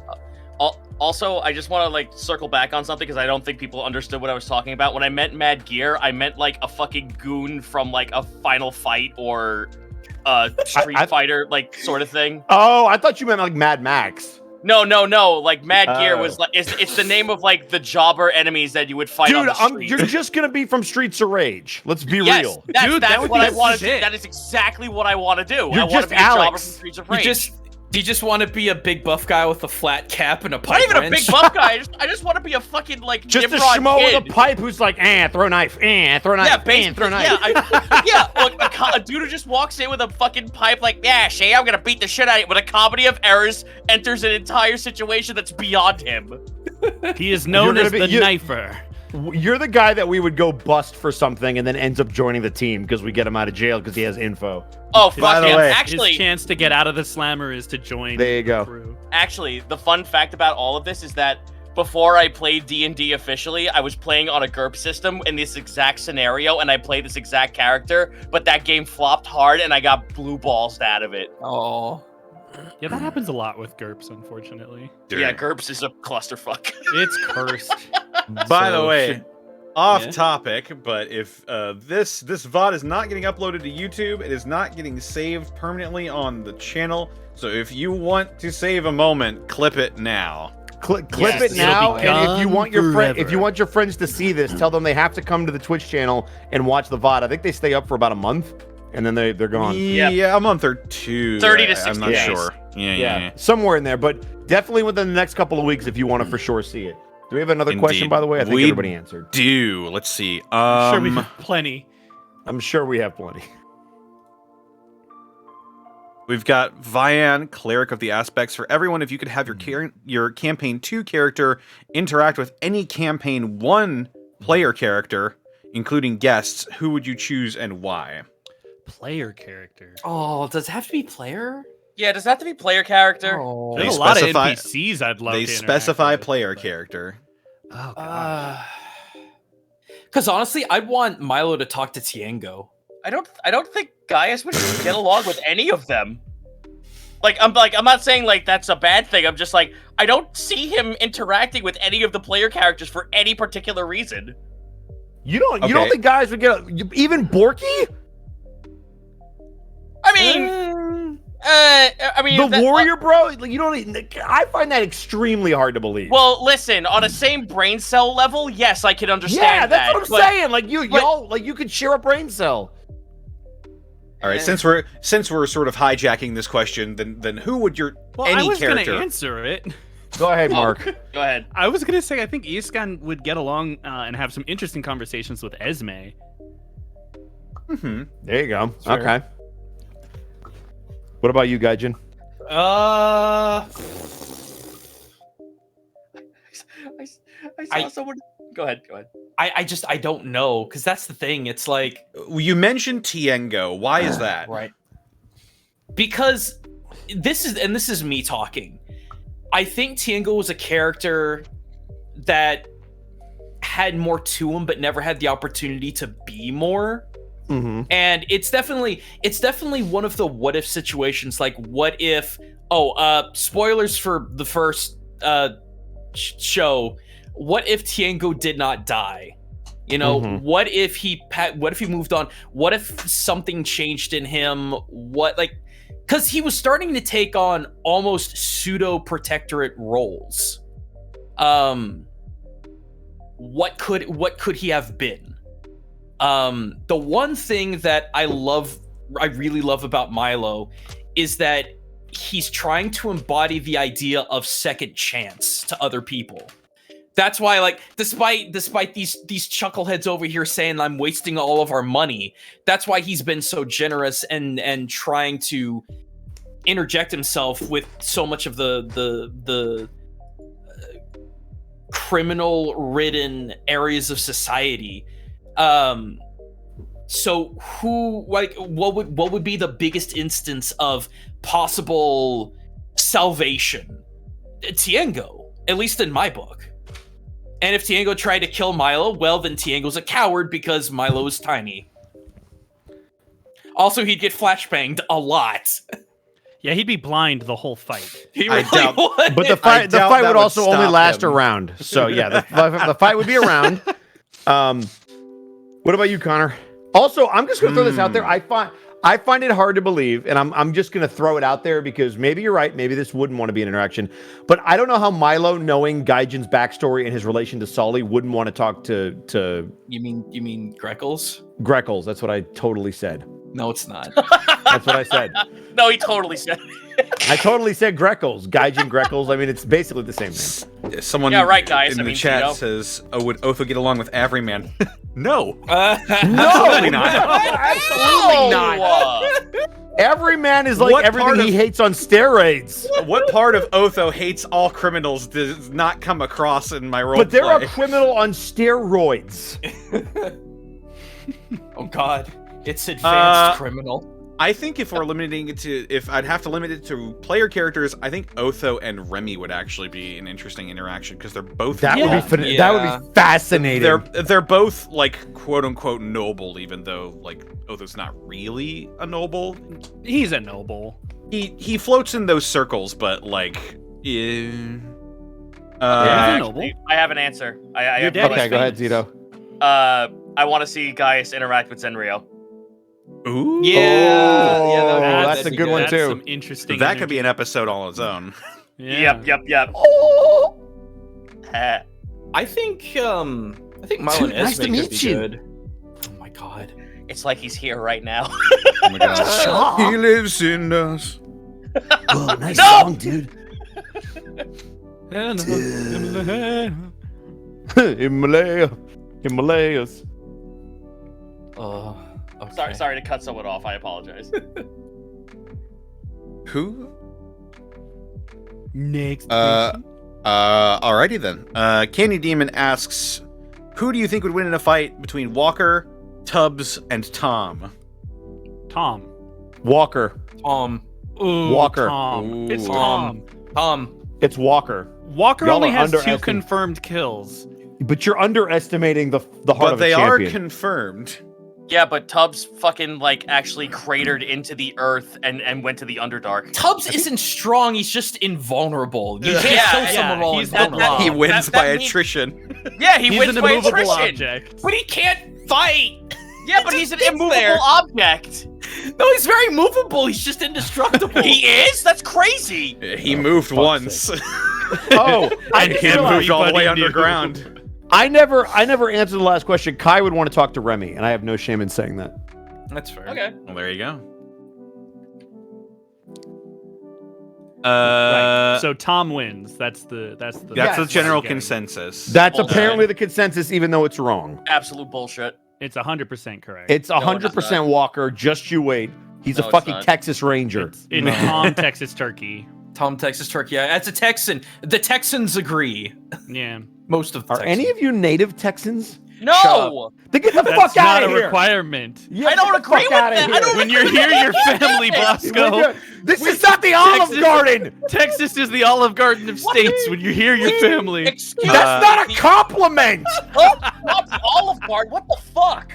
S3: Also, I just want to like circle back on something because I don't think people understood what I was talking about. When I meant Mad Gear, I meant like a fucking goon from like a Final Fight or Street Fighter like sort of thing.
S1: Oh, I thought you meant like Mad Max.
S3: No. Like Mad Gear
S1: Oh.
S3: was like it's the name of like the jobber enemies that you would fight on
S1: Dude,
S3: the street.
S1: you're just gonna be from Streets of Rage. Let's be
S3: Yes,
S1: real.
S3: that's
S5: Dude,
S3: what I
S5: be
S3: want to do.
S5: shit.
S3: That is exactly what I want to do.
S1: You're
S3: I want
S1: just
S3: to be a jobber
S1: Alex.
S3: from Streets of
S4: You
S3: Rage.
S4: do you just want to be a big buff guy with a flat cap and a pipe
S3: Not even a
S4: wrench?
S3: big buff guy. I just want to be a fucking like
S1: Just a
S3: Nimrod
S1: schmo
S3: kid.
S1: with a pipe who's like, throw knife, throw knife,
S3: Yeah, basically.
S1: throw knife.
S3: Yeah, like a dude who just walks in with a fucking pipe, like, yeah, Shay, I'm gonna beat the shit out of you. With a comedy of errors, enters an entire situation that's beyond him.
S5: He is known
S1: You're
S5: as
S1: gonna
S5: the
S1: be-
S5: knifer.
S1: You're the guy that we would go bust for something and then ends up joining the team because we get him out of jail because he has info.
S3: Oh,
S1: By
S3: fuck
S1: the
S3: yeah.
S1: way-
S5: His
S3: Actually,
S5: chance to get out of the slammer is to join
S1: There you go.
S5: the crew.
S3: the fun fact about all of this is that before I played D&D officially, I was playing on a GURP system in this exact scenario, and I played this exact character, but that game flopped hard, and I got blue balls out of it.
S4: Oh.
S5: Yeah, that happens a lot with GURPS, unfortunately.
S3: Yeah, GURPS is a clusterfuck.
S5: It's cursed.
S2: By the
S4: So
S2: way,
S4: should-
S2: off
S4: Yeah.
S2: topic, but if this VOD is not getting uploaded to YouTube, it is not getting saved permanently on the channel. So if you want to save a moment, clip it now.
S1: Clip
S3: Yes,
S1: it now,
S5: it'll be
S1: and if you
S5: gone
S1: want your
S5: forever.
S1: if you want your friends to see this, tell them they have to come to the Twitch channel and watch the VOD. I think they stay up for about a month, and then they're gone.
S2: Yeah, a month or two.
S3: 30 to
S2: I'm
S3: 60
S2: not
S3: days.
S2: sure. Yeah.
S1: somewhere in there, but definitely within the next couple of weeks if you want to for sure see it. Do we have another question,
S2: Indeed.
S1: by the way? I think
S2: We
S1: everybody answered.
S2: Do let's see.
S5: Sure, we have plenty.
S1: I'm sure we have plenty.
S2: We've got Vian, Cleric of the Aspects. For everyone, if you could have your Campaign 2 character interact with any Campaign 1 player character, including guests, who would you choose and why?
S5: Player character.
S4: Oh, does it have to be player?
S3: Yeah, does that have to be player character?
S4: Oh.
S5: There's
S2: They
S5: a lot
S2: specify-
S5: of NPCs I'd love
S2: They
S5: to interact
S2: specify
S5: with,
S2: player
S5: but-
S2: character.
S5: Oh, God.
S4: Because honestly, I'd want Milo to talk to Tiengo.
S3: I don't think Gaius would get along with any of them. I'm not saying like that's a bad thing. I'm just like I don't see him interacting with any of the player characters for any particular reason.
S1: You don't
S2: Okay.
S1: think guys would get even Borky?
S3: I mean,
S1: The
S3: that-
S1: warrior, bro? Like, you don't even, I find that extremely hard to believe.
S3: Well, listen, on a same brain cell level, yes, I can understand
S1: yeah, that's
S3: that.
S1: what I'm
S3: but-
S1: saying. Like y'all like you could share a brain cell.
S2: All right, since we're sort of hijacking this question, then who would your
S5: Well,
S2: any
S5: I was
S2: character?
S5: gonna answer it.
S1: Go ahead, Mark.
S3: Go ahead.
S5: I was gonna say I think Iskan would get along and have some interesting conversations with Esme.
S2: Mhm.
S1: There you go.
S4: Sure.
S1: Okay. What about you, Gaijin?
S3: I saw someone. Go ahead.
S4: I don't know, because that's the thing. It's like,
S2: You mentioned Tiengo. Why is that?
S4: right? Because this is me talking. I think Tiengo was a character that had more to him, but never had the opportunity to be more.
S1: Mm-hmm.
S4: And it's definitely one of the what if situations. Like, what if? Spoilers for the first show. What if Tiengo did not die? You know, what if he moved on? What if something changed in him? Because he was starting to take on almost pseudo protectorate roles. What could he have been? The one thing that I really love about Milo is that he's trying to embody the idea of second chance to other people. That's why, like, despite these chuckleheads over here saying I'm wasting all of our money, that's why he's been so generous and trying to interject himself with so much of the criminal-ridden areas of society. So what would be the biggest instance of possible salvation? Tiengo, at least in my book. And if Tiengo tried to kill Milo, well, then Tiengo's a coward because Milo is tiny. Also, he'd get flashbanged a lot.
S5: Yeah, he'd be blind the whole fight.
S4: He really would.
S1: But the fight would also only last a round. So yeah, the fight would be around. What about you, Connor? Also, I'm just gonna throw this out there. I find it hard to believe, and I'm just gonna throw it out there because maybe you're right. Maybe this wouldn't want to be an interaction, but I don't know how Milo, knowing Gaijin's backstory and his relation to Sully, wouldn't want to talk to. You
S4: mean Greckles?
S1: Greckles. That's what I totally said.
S4: No, it's not.
S1: That's what I said.
S3: No, he totally said.
S1: I totally said Greckles. Gaijin Greckles. I mean, it's basically the same name.
S2: Someone
S3: guys.
S2: in the chat says, "Oh, would Otho get along with Everyman?" No.
S1: No,
S2: absolutely not.
S1: Absolutely not. Every man is like everything he hates on steroids.
S2: What part of Otho hates all criminals does not come across in my role?
S1: But they're a criminal on steroids.
S4: Oh God, it's advanced criminal.
S2: I think if we're limiting it to, if I'd have to limit it to player characters, I think Otho and Remy would actually be an interesting interaction because they're both
S1: that would be fascinating.
S2: They're both like quote unquote noble, even though like Otho's not really a noble.
S5: He's a noble.
S2: He floats in those circles, but like,
S3: he's a noble. I have an answer.
S1: Okay, go ahead, Zito.
S3: I want to see Gaius interact with Zenrio.
S2: Ooh.
S1: Yeah, that's a good one too.
S5: Some interesting.
S2: That could be an episode all on its own.
S5: Yeah.
S3: Yep. Oh.
S4: I think Milo and Esme could be good. Oh my God.
S3: It's like he's here right now.
S2: Oh my God. He lives in us.
S1: Whoa, nice song, dude. Himalayas.
S3: Okay. Sorry to cut someone off. I apologize.
S2: Who?
S5: Next.
S2: Alrighty then. Candy Demon asks, who do you think would win in a fight between Walker, Tubbs, and Tom?
S5: Tom.
S1: Walker.
S4: Tom.
S5: Ooh,
S1: Walker.
S5: Tom.
S2: Ooh.
S5: It's Tom.
S1: It's Walker.
S5: Walker only has 2 confirmed kills.
S1: But you're underestimating the heart of a champion.
S2: But they are confirmed.
S3: Yeah, but Tubbs fucking like actually cratered into the earth and went to the Underdark.
S4: Tubbs isn't strong, he's just invulnerable. You can't kill someone while invulnerable.
S2: He wins by attrition.
S3: Yeah, he wins by
S5: immovable
S3: attrition.
S5: Object.
S4: But he can't fight.
S3: Yeah, but he's an immovable object.
S4: No, he's very movable. He's just indestructible.
S3: He is? That's crazy.
S2: He moved once.
S1: Oh,
S2: and he moved all the way underground.
S1: I never answered the last question. Kai would want to talk to Remy, and I have no shame in saying that.
S4: That's fair.
S3: Okay.
S2: Well, there you go.
S5: Right. So Tom wins. That's the
S2: general consensus.
S1: That's apparently the consensus, even though it's wrong.
S3: Absolute bullshit.
S5: It's 100% correct.
S1: It's 100% Walker. Just you wait. He's a fucking Texas Ranger.
S5: It's Tom, Texas Turkey.
S4: Tom, Texas Turkey. Yeah, that's a Texan. The Texans agree.
S5: Yeah.
S4: Most of the
S1: Are any of you native Texans?
S3: No,
S1: Then get the
S5: That's
S1: fuck
S5: not
S1: out
S5: a
S1: of here.
S5: requirement.
S1: Yeah,
S3: I don't
S1: get the
S3: agree
S1: fuck
S3: with
S1: outta
S3: that. I
S1: here.
S3: don't
S5: When you're here, your family, Bosco.
S1: This is not the Olive
S5: Texas-
S1: Garden.
S5: Texas is the Olive Garden of states. When you're here, your family.
S3: excuse
S1: That's
S3: me.
S1: not a compliment.
S3: Not the Olive Garden. What the fuck?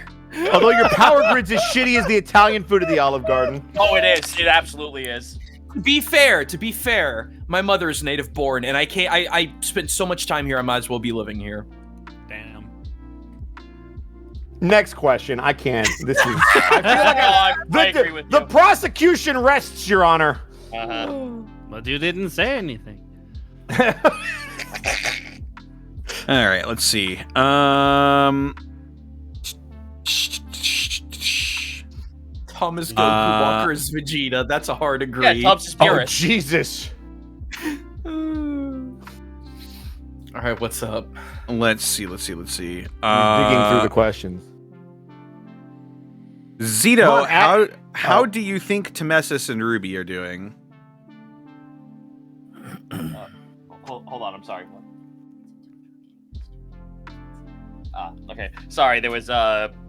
S1: Although your power grid's as shitty as the Italian food at the Olive Garden.
S3: Oh, it is. It absolutely is.
S4: To be fair, my mother is native born, and I spent so much time here, I might as well be living here.
S5: Damn.
S1: Next question. I can't. This is. I feel like
S3: I agree with
S1: the
S3: you.
S1: prosecution rests, Your Honor.
S3: Uh-huh.
S5: Well, dude didn't say anything.
S2: All right, let's see.
S4: Thomas Goku Walker is Vegeta. That's a hard agree.
S3: Yeah, Tubbs is
S1: Oh
S3: purist.
S1: Jesus.
S4: All right, what's up?
S2: Let's see.
S1: Digging through the questions.
S2: Zito,
S1: Come on,
S2: how
S1: Oh.
S2: do you think Temesis and Ruby are doing?
S3: Hold on, I'm sorry. Okay. Sorry, there was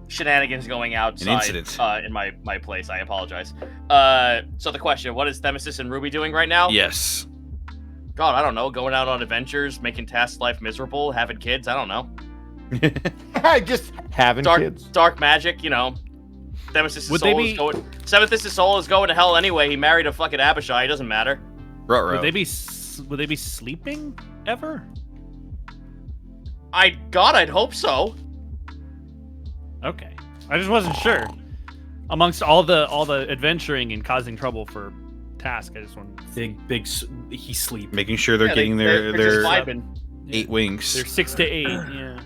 S3: shenanigans going outside
S2: incident.
S3: In my place. I apologize. So the question, what is Nemesis and Ruby doing right now?
S2: Yes.
S3: God, I don't know. Going out on adventures, making Task's life miserable, having kids, I don't know.
S1: Just having
S3: Dark
S1: kids.
S3: dark magic, you know. Nemesis'
S5: Would they
S3: soul
S5: be-
S3: is going Seventh's soul is going to hell anyway. He married a fucking Abishai, it doesn't matter.
S2: Ruh-roh.
S5: Would they be sleeping ever?
S3: I'd hope so.
S5: Okay. I just wasn't sure. Amongst all the adventuring and causing trouble for Task, I just wanted
S4: Big. He sleep.
S2: Making sure they're
S3: Yeah,
S2: getting
S3: they're
S2: their
S3: just vibing.
S2: 8 wings.
S5: They're 6 to 8. Yeah.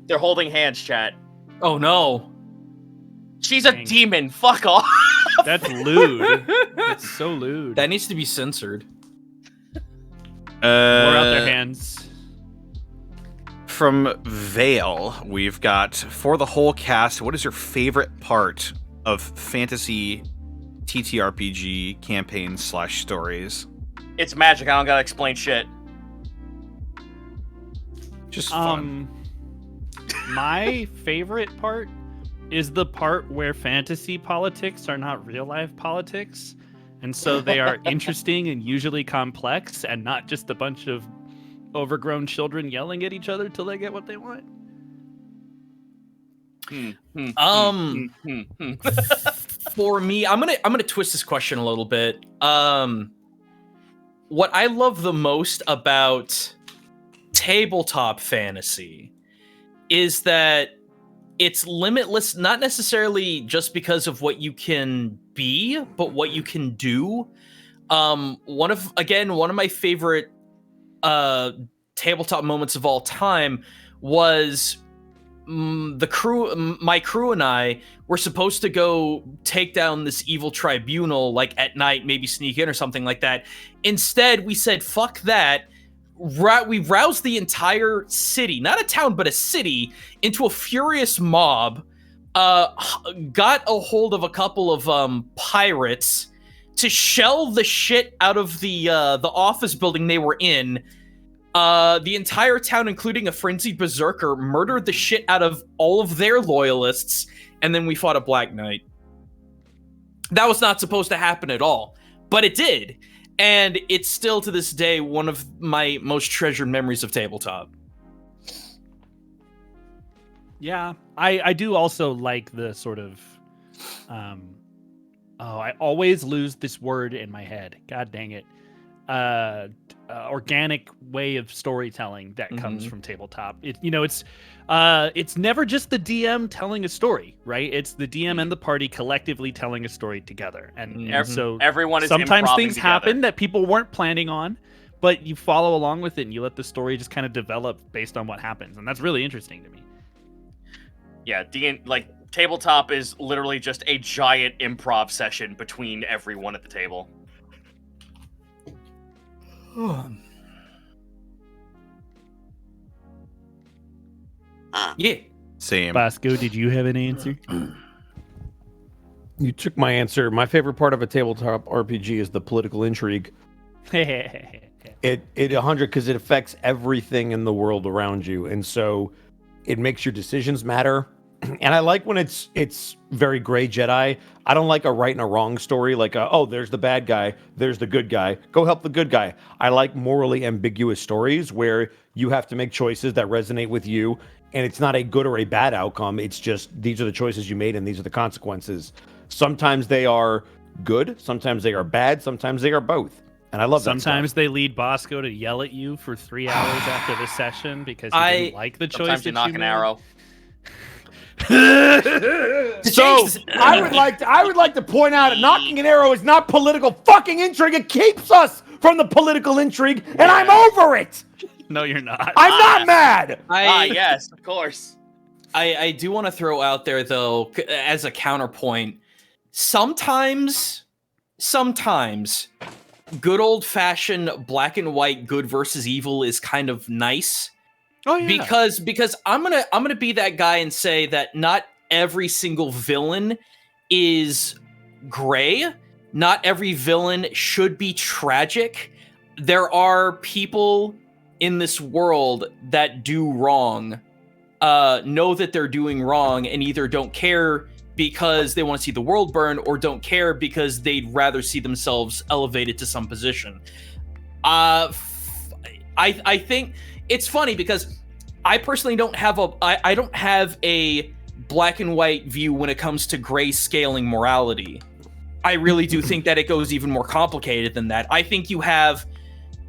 S3: They're holding hands, chat.
S4: Oh no.
S3: She's a
S5: Dang.
S3: demon. Fuck off.
S5: That's lewd. That's so lewd.
S4: That needs to be censored.
S5: More out their hands.
S2: From Vale, we've got, for the whole cast, what is your favorite part of fantasy TTRPG campaigns / stories?
S3: It's magic. I don't gotta explain shit.
S2: Just fun.
S5: My favorite part is the part where fantasy politics are not real life politics. And so they are interesting and usually complex and not just a bunch of overgrown children yelling at each other till they get what they want.
S4: For me, I'm gonna twist this question a little bit. What I love the most about tabletop fantasy is that it's limitless, not necessarily just because of what you can be, but what you can do. One of my favorite tabletop moments of all time was my crew and I were supposed to go take down this evil tribunal like at night, maybe sneak in or something like that. Instead, we said, fuck that. We roused the entire city, not a town, but a city, into a furious mob, got a hold of a couple of pirates to shell the shit out of the office building they were in. The entire town, including a frenzied berserker, murdered the shit out of all of their loyalists, and then we fought a Black Knight. That was not supposed to happen at all, but it did. And it's still, to this day, one of my most treasured memories of tabletop.
S5: Yeah, I do also like the sort of I always lose this word in my head. God dang it. Organic way of storytelling that comes from tabletop. It's never just the DM telling a story, right? It's the DM and the party collectively telling a story together. And so
S3: everyone is
S5: sometimes
S3: improving
S5: things
S3: together.
S5: happen that people weren't planning on, but you follow along with it and you let the story just kind of develop based on what happens. And that's really interesting to me.
S3: Yeah, tabletop is literally just a giant improv session between everyone at the table.
S4: Yeah.
S2: Same.
S5: Bosco, did you have an answer?
S1: You took my answer. My favorite part of a tabletop RPG is the political intrigue. It 100 because it affects everything in the world around you, and so it makes your decisions matter. And I like when it's very gray Jedi. I don't like a right and a wrong story, like oh, there's the bad guy, there's the good guy, go help the good guy. I like morally ambiguous stories where you have to make choices that resonate with you, and it's not a good or a bad outcome. It's just these are the choices you made and these are the consequences. Sometimes they are good, sometimes they are bad, sometimes they are both. And I love that.
S5: Sometimes they lead Bosco to yell at you for 3 hours after the session because he didn't like the choice
S3: Sometimes you
S5: that
S3: knock
S5: you
S3: an
S5: made.
S3: arrow.
S1: So I would like to point out that knocking an arrow is not political fucking intrigue. It keeps us from the political intrigue, and I'm over it.
S5: No, you're not.
S1: I'm not mad.
S3: Yes, of course.
S4: I do want to throw out there though, as a counterpoint, sometimes good old fashioned black and white good versus evil is kind of nice.
S5: Oh yeah.
S4: Because I'm gonna be that guy and say that not every single villain is gray. Not every villain should be tragic. There are people in this world that do wrong, know that they're doing wrong, and either don't care because they want to see the world burn, or don't care because they'd rather see themselves elevated to some position. I think it's funny because I personally don't have I don't have a black and white view when it comes to grayscaling morality. I really do think that it goes even more complicated than that. I think you have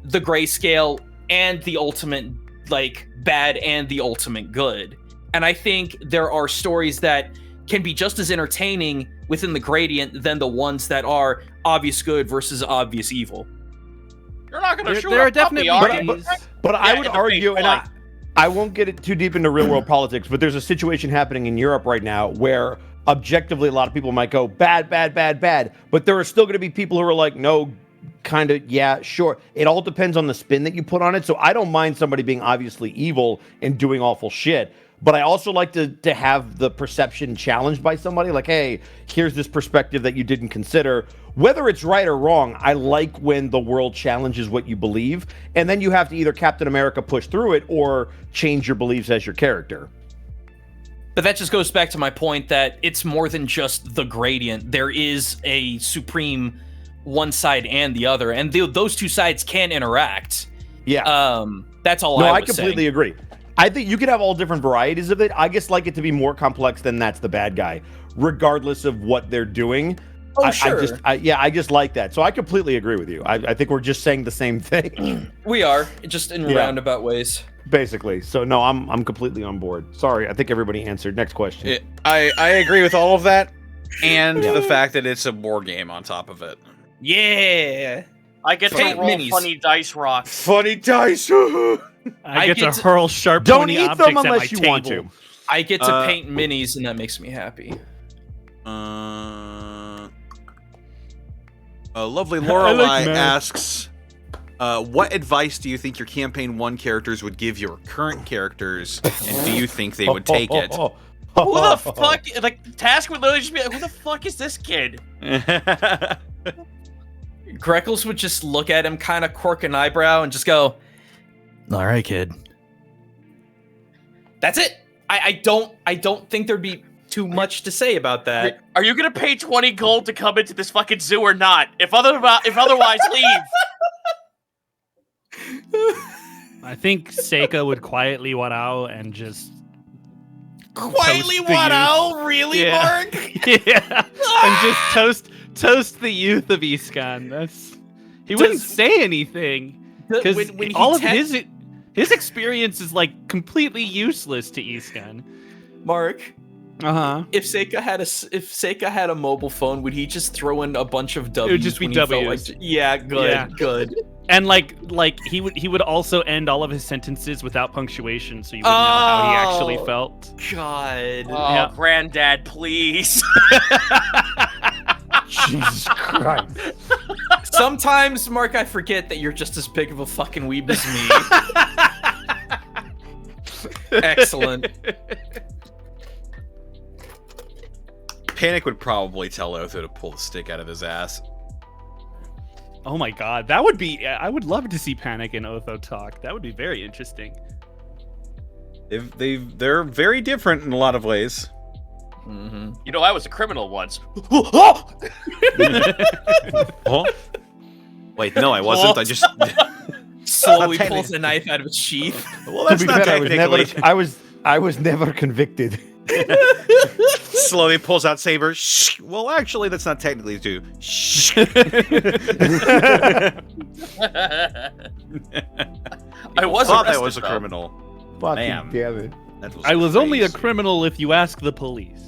S4: the grayscale and the ultimate like bad and the ultimate good. And I think there are stories that can be just as entertaining within the gradient than the ones that are obvious good versus obvious evil.
S3: You're not going to shoot
S5: there are
S3: a puppy,
S5: definitely
S3: are you?
S1: But I would
S3: in the
S1: argue,
S3: big
S1: and I won't get it too deep into real world politics, but there's a situation happening in Europe right now where objectively a lot of people might go bad, bad, bad, bad, but there are still going to be people who are like, no, kind of, yeah, sure. It all depends on the spin that you put on it. So I don't mind somebody being obviously evil and doing awful shit. But I also like to have the perception challenged by somebody like, hey, here's this perspective that you didn't consider. Whether it's right or wrong, I like when the world challenges what you believe. And then you have to either Captain America push through it or change your beliefs as your character.
S4: But that just goes back to my point that it's more than just the gradient. There is a supreme one side and the other. And those two sides can interact.
S1: Yeah.
S4: That's all
S1: no,
S4: I was
S1: I completely
S4: saying.
S1: agree. I think you could have all different varieties of it. I just like it to be more complex than that's the bad guy, regardless of what they're doing.
S4: Oh, sure.
S1: I just like that. So I completely agree with you. I think we're just saying the same thing.
S4: We are, just in roundabout ways.
S1: Basically. So no, I'm completely on board. Sorry, I think everybody answered. Next question.
S2: I agree with all of that, and the fact that it's a war game on top of it.
S4: Yeah.
S3: I get to
S4: Paint
S3: roll
S4: minis.
S3: funny dice rocks.
S2: Funny dice.
S5: I get to
S4: to-
S5: hurl sharp
S1: Don't
S5: pointy
S1: eat
S5: objects
S1: them
S5: at my
S1: unless you want
S5: table.
S1: to.
S4: I get to paint minis, and that makes me happy.
S2: Lovely
S5: I
S2: Lorelei
S5: like math.
S2: asks, what advice do you think your campaign 1 characters would give your current characters, and do you think they would take it?
S3: Who the fuck? Like, the task would literally just be like, who the fuck is this kid?
S4: Greckles would just look at him, kind of quirk an eyebrow, and just go, "All right, kid." That's it. I don't think there'd be too much to say about that.
S3: Are you gonna pay 20 gold to come into this fucking zoo or not? If otherwise, leave.
S5: I think Seika would quietly want out and just
S2: Quietly
S5: toast the
S2: what
S5: youth.
S2: out? Really,
S5: Yeah.
S2: Mark?
S5: Yeah, and just toast the youth of Iskan. He wouldn't say anything because
S4: when he
S5: all of
S4: te-
S5: his experience is like completely useless to Iskan.
S4: Mark,
S5: If
S4: if Seika had a mobile phone, would he just throw in a bunch of W's?
S5: It would just be
S4: when he felt
S5: Ws.
S4: like- yeah, good,
S5: Yeah.
S4: good.
S5: And like he would also end all of his sentences without punctuation, so you wouldn't know how he actually
S4: Oh.
S5: felt.
S4: God.
S3: Oh,
S5: Yeah.
S3: granddad, please.
S1: Jesus Christ.
S4: Sometimes, Mark, I forget that you're just as big of a fucking weeb as me. Excellent.
S2: Panic would probably tell Otho to pull the stick out of his ass.
S5: Oh my god, that would be. I would love to see Panic and Otho talk. That would be very interesting.
S2: They're very different in a lot of ways.
S4: Mm-hmm.
S3: You know, I was a criminal once.
S2: Oh. Wait, no, I wasn't. I just
S4: Slowly
S2: Not
S4: pulls a knife out of its sheath.
S2: well,
S1: To
S2: that's
S1: be
S2: not
S1: fair,
S2: technically.
S1: I was never convicted.
S2: Slowly pulls out saber. Shh. Well, actually, that's not technically true. Shh.
S3: I was
S2: thought
S3: arrested,
S2: I was a
S3: though.
S2: criminal.
S1: Fucking
S2: Damn.
S1: damn it.
S2: That was
S5: I was only a
S2: crazy.
S5: criminal if you ask the police.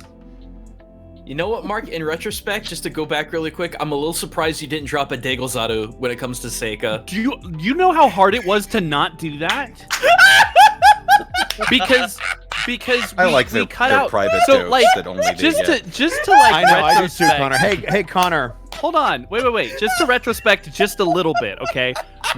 S4: You know what, Mark? In retrospect, just to go back really quick, I'm a little surprised you didn't drop a Daigozado when it comes to Seika.
S5: Do you know how hard it was to not do that? because
S2: I
S5: we,
S2: like
S5: we
S2: their,
S5: cut
S2: their
S5: out
S2: private
S5: so
S2: jokes
S5: like
S2: that only they
S5: just
S2: get.
S5: to like
S1: I know, I do too,
S5: retrospect-
S1: Connor. Hey, Connor.
S5: Hold on, wait. Just to retrospect just a little bit, okay?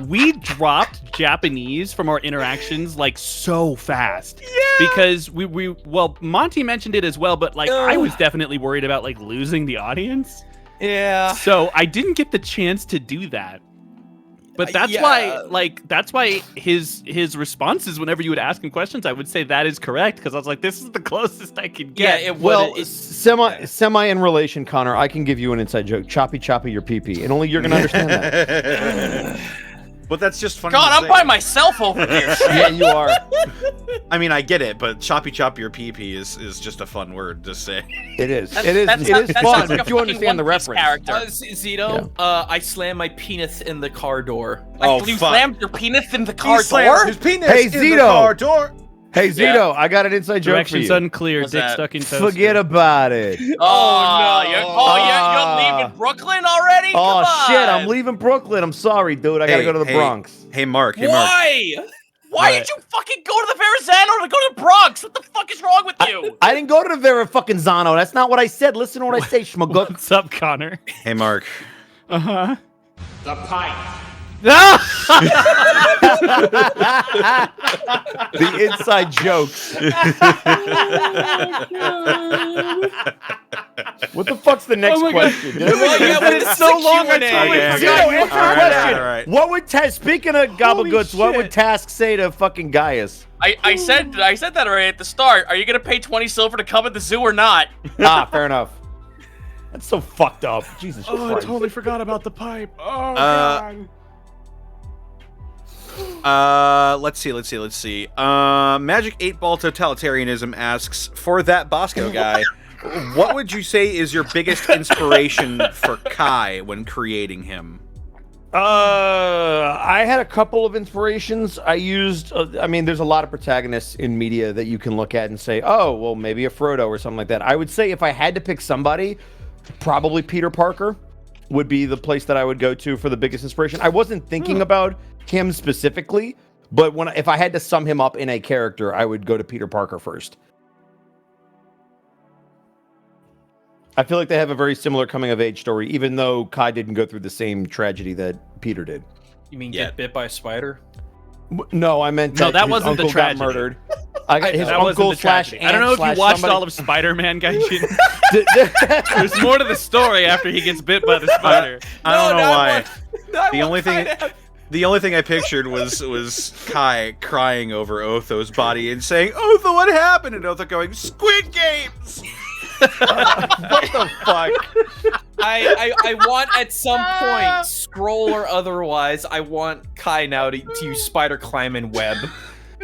S5: We dropped Japanese from our interactions like so fast. Yeah. Because well, Monty mentioned it as well, but like I was definitely worried about like losing the audience.
S4: Yeah.
S5: So I didn't get the chance to do that. But that's
S4: Yeah.
S5: why his responses whenever you would ask him questions, I would say that is correct because I was like, this is the closest I could
S4: Yeah,
S5: get.
S4: it
S1: Well,
S4: was.
S1: semi in relation, Connor. I can give you an inside joke. Choppy your pee-pee, and only you're gonna understand that.
S2: But that's just funny.
S3: God,
S2: to
S3: I'm
S2: say.
S3: by myself over here.
S1: Yeah, you are.
S2: I mean, I get it, but choppy your pee is just a fun word to say.
S1: It is.
S3: That
S1: It is
S3: sounds
S1: fun
S3: like a
S1: if you
S3: fucking
S1: understand the
S3: One Piece
S1: reference.
S3: character.
S4: Zito, I slammed my penis in the car door.
S2: Oh,
S3: you
S2: fuck.
S3: slammed your penis in the car
S2: Slammed
S3: door?
S2: his penis
S1: Hey,
S2: in the
S1: Zito.
S2: car door.
S1: Hey, Zito, I got an inside joke for
S5: Directions
S1: you.
S5: unclear,
S3: What's
S5: dick
S3: that?
S5: stuck in toaster.
S1: Forget about it.
S3: Oh, no.
S1: Ah.
S3: You're leaving Brooklyn already?
S1: Oh
S3: Come
S1: shit,
S3: on.
S1: I'm leaving Brooklyn. I'm sorry, dude. I gotta go to the Bronx.
S2: Hey, Mark. Hey, Mark.
S4: Why?
S3: Why did you fucking go to the Verrazano to go to the Bronx? What the fuck is wrong with you?
S1: I didn't go to the Vera fucking Zano. That's not what I said. Listen to what I say, schmagook.
S5: What's up, Connor?
S2: Hey, Mark.
S5: Uh-huh.
S7: The pipe.
S1: The inside jokes. What the fuck's the next question?
S4: Well, yeah, but it's
S5: so long, I
S4: Q&A.
S5: totally
S2: Okay,
S5: forgot.
S1: Zito, answer
S2: All
S1: the
S2: right,
S1: question.
S2: all right.
S1: What would speaking of gobblegoods, what would Task say to fucking Gaius?
S3: I said that already at the start. Are you gonna pay 20 silver to come at the zoo or not?
S1: Fair enough. That's so fucked up. Jesus
S5: Oh, I
S1: Christ.
S5: totally forgot about the pipe. Oh, God.
S2: Let's see. Magic 8-Ball Totalitarianism asks, for that Bosco guy, what would you say is your biggest inspiration for Kai when creating him?
S1: I had a couple of inspirations. I used, I mean, there's a lot of protagonists in media that you can look at and say, oh, well, maybe a Frodo or something like that. I would say if I had to pick somebody, probably Peter Parker would be the place that I would go to for the biggest inspiration. I wasn't thinking about him specifically, but if I had to sum him up in a character, I would go to Peter Parker first. I feel like they have a very similar coming of age story, even though Kai didn't go through the same tragedy that Peter did.
S4: You mean
S2: Yeah.
S4: get bit by a spider?
S1: No, I meant
S5: No, that
S1: his
S5: wasn't the
S1: uncle
S5: tragedy.
S1: got murdered. I got his
S5: That wasn't
S1: uncle
S5: the
S1: slash
S5: tragedy. I don't know if you watched all of Spider-Man, Gaijin. There's more to the story after he gets bit by the spider.
S2: I don't know why.
S4: Not
S2: The
S4: what
S2: only thing-
S4: kind of-
S2: The only thing I pictured was Kai crying over Otho's body and saying, "Otho, what happened?" and Otho going, "Squid Games."
S1: What the fuck?
S4: I want at some point, scroll or otherwise, I want Kai now to use spider climb and web.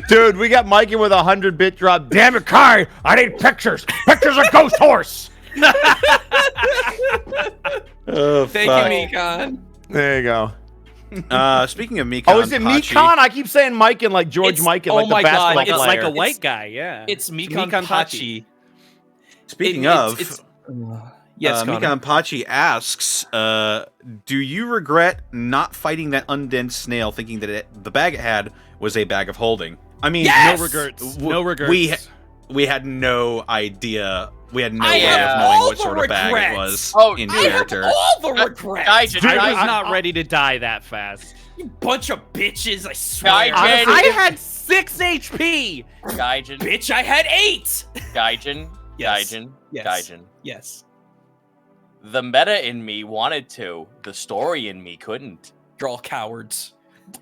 S1: Dude, we got Mike in with 100-bit drop. Damn it, Kai! I need pictures. Pictures of Ghost Horse.
S2: Oh,
S4: Thank you, Mikon.
S1: There you go.
S2: Speaking of Mikon,
S1: Oh, is it
S2: Pachi,
S1: Mikon? I keep saying Mike and like George
S4: It's-
S1: Mike and
S4: oh
S1: like the
S4: my God,
S1: basketball
S5: It's
S1: player.
S5: like a
S4: It's-
S5: white guy, yeah.
S4: It's Mikon
S5: Mikon
S4: Pachi.
S2: Speaking of,
S4: Yes, Connor.
S2: Mikon Pachi asks, "Do you regret not fighting that undead snail, thinking that the bag it had was a bag of holding?" I mean,
S4: Yes!
S5: No regrets.
S2: w-
S5: No regrets.
S2: we had no idea. We had no
S4: I
S2: way
S4: have
S2: of knowing
S4: all
S2: what
S4: the
S2: sort of bag it
S4: regrets.
S2: was
S3: Oh,
S2: in
S3: I
S4: I have
S2: character.
S4: all the regrets.
S3: Gaijin,
S5: I was
S3: Gaijin,
S5: not ready to die that fast.
S4: You bunch of bitches, I swear.
S3: Gaijin,
S5: I had 6 HP.
S3: Gaijin,
S4: Bitch, I had 8!
S3: Gaijin,
S4: Yes.
S3: Gaijin,
S4: Yes.
S3: Gaijin.
S4: Yes.
S3: The meta in me wanted to. The story in me couldn't.
S4: You're all cowards.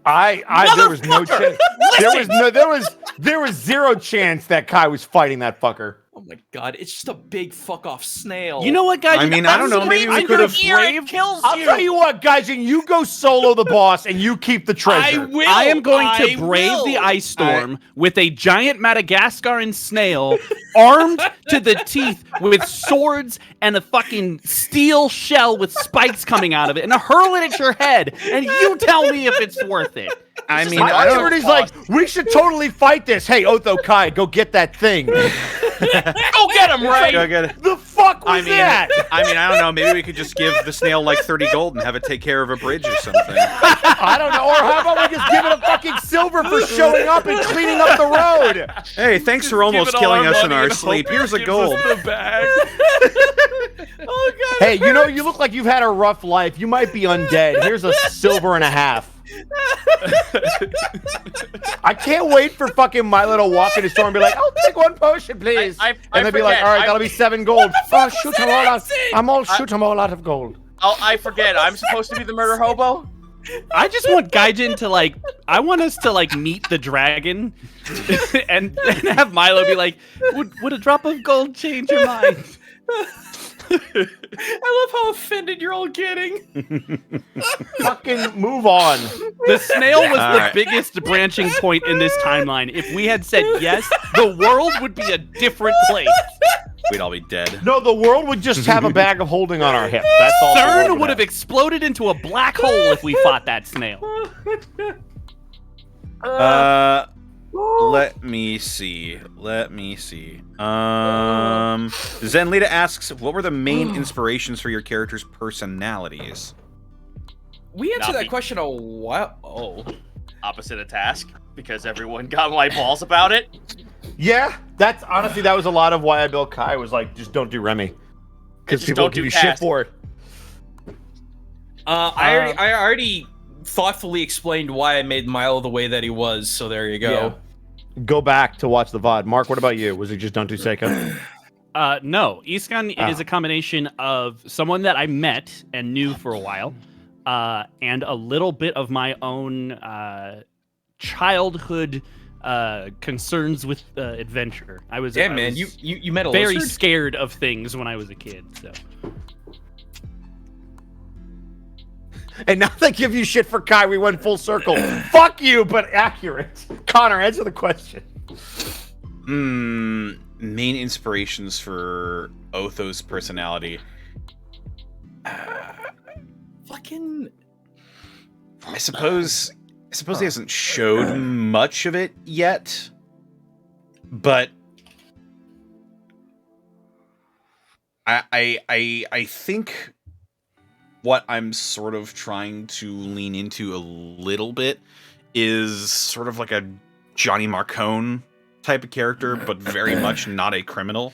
S1: There was no chance.
S3: Listen!
S1: There was zero chance that Kai was fighting that fucker.
S4: Oh my god, it's just a big fuck off snail.
S5: You know what, guys?
S2: I mean, I don't know. Maybe we could have.
S3: It kills
S1: I'll
S3: you.
S1: tell you what, guys, and you go solo the boss and you keep the treasure.
S5: I am going to brave the ice storm with a giant Madagascaran snail armed to the teeth with swords and a fucking steel shell with spikes coming out of it and hurl it at your head. And you tell me if it's worth it.
S2: I mean,
S1: My
S2: I don't.
S1: Everybody's like, we should totally fight this. Hey, Otho Kai, go get that thing.
S3: Go get him, Ray!
S2: Go get it.
S1: The fuck was that?
S2: I mean, I don't know. Maybe we could just give the snail like 30 gold and have it take care of a bridge or something.
S1: I don't know. Or how about we just give it a fucking silver for showing up and cleaning up the road?
S2: Hey, thanks for almost killing us in our sleep. Here's a gold.
S4: Oh god.
S1: Hey, you know, you look like you've had a rough life. You might be undead. Here's a silver and a half. I can't wait for fucking Milo to walk in the store and be like, "I'll take one potion, please."
S3: I
S1: And they'll be like,
S3: forget.
S1: "All right, that'll be 7 gold." Oh, shoot them all out. Shoot them all out of gold.
S3: Oh, I forget. I'm supposed to be the murder hobo?
S5: I just want Gaijin to I want us to meet the dragon and have Milo be like, would a drop of gold change your mind?
S4: I love how offended you're all getting.
S1: Fucking move on.
S5: The snail was the
S2: right.
S5: biggest branching point in this timeline. If we had said yes, the world would be a different place.
S2: We'd all be dead.
S1: No, the world would just have a bag of holding on our hip. That's all. the world
S5: CERN would have exploded into a black hole if we fought that snail.
S2: Let me see. Zenlita asks, what were the main inspirations for your characters' personalities?
S4: We answered
S3: Nothing.
S4: that question a while. Oh.
S3: Opposite of task, because everyone got my balls about it.
S1: Yeah, that's honestly that was a lot of why I built Kai. Was like, just don't do Remy, because
S3: Just
S1: people
S3: don't
S1: give
S3: do
S1: you shit
S3: task.
S1: for it.
S4: I already thoughtfully explained why I made Milo the way that he was, so there you go.
S1: Yeah. Go back to watch the VOD. Mark, what about you? Was it just don't do Seiko?
S5: No, Iskan is a combination of someone that I met and knew for a while, and a little bit of my own childhood concerns with adventure. I was
S4: Man, you met a
S5: very
S4: lizard?
S5: scared of things when I was a kid. So
S1: And now they give you shit for Kai. We went full circle. Fuck you, but accurate. Connor, answer the question.
S2: Main inspirations for Otho's personality.
S4: Fucking.
S2: I suppose he hasn't showed much of it yet, but I think what I'm sort of trying to lean into a little bit is sort of like a Johnny Marcone type of character, but very much not a criminal.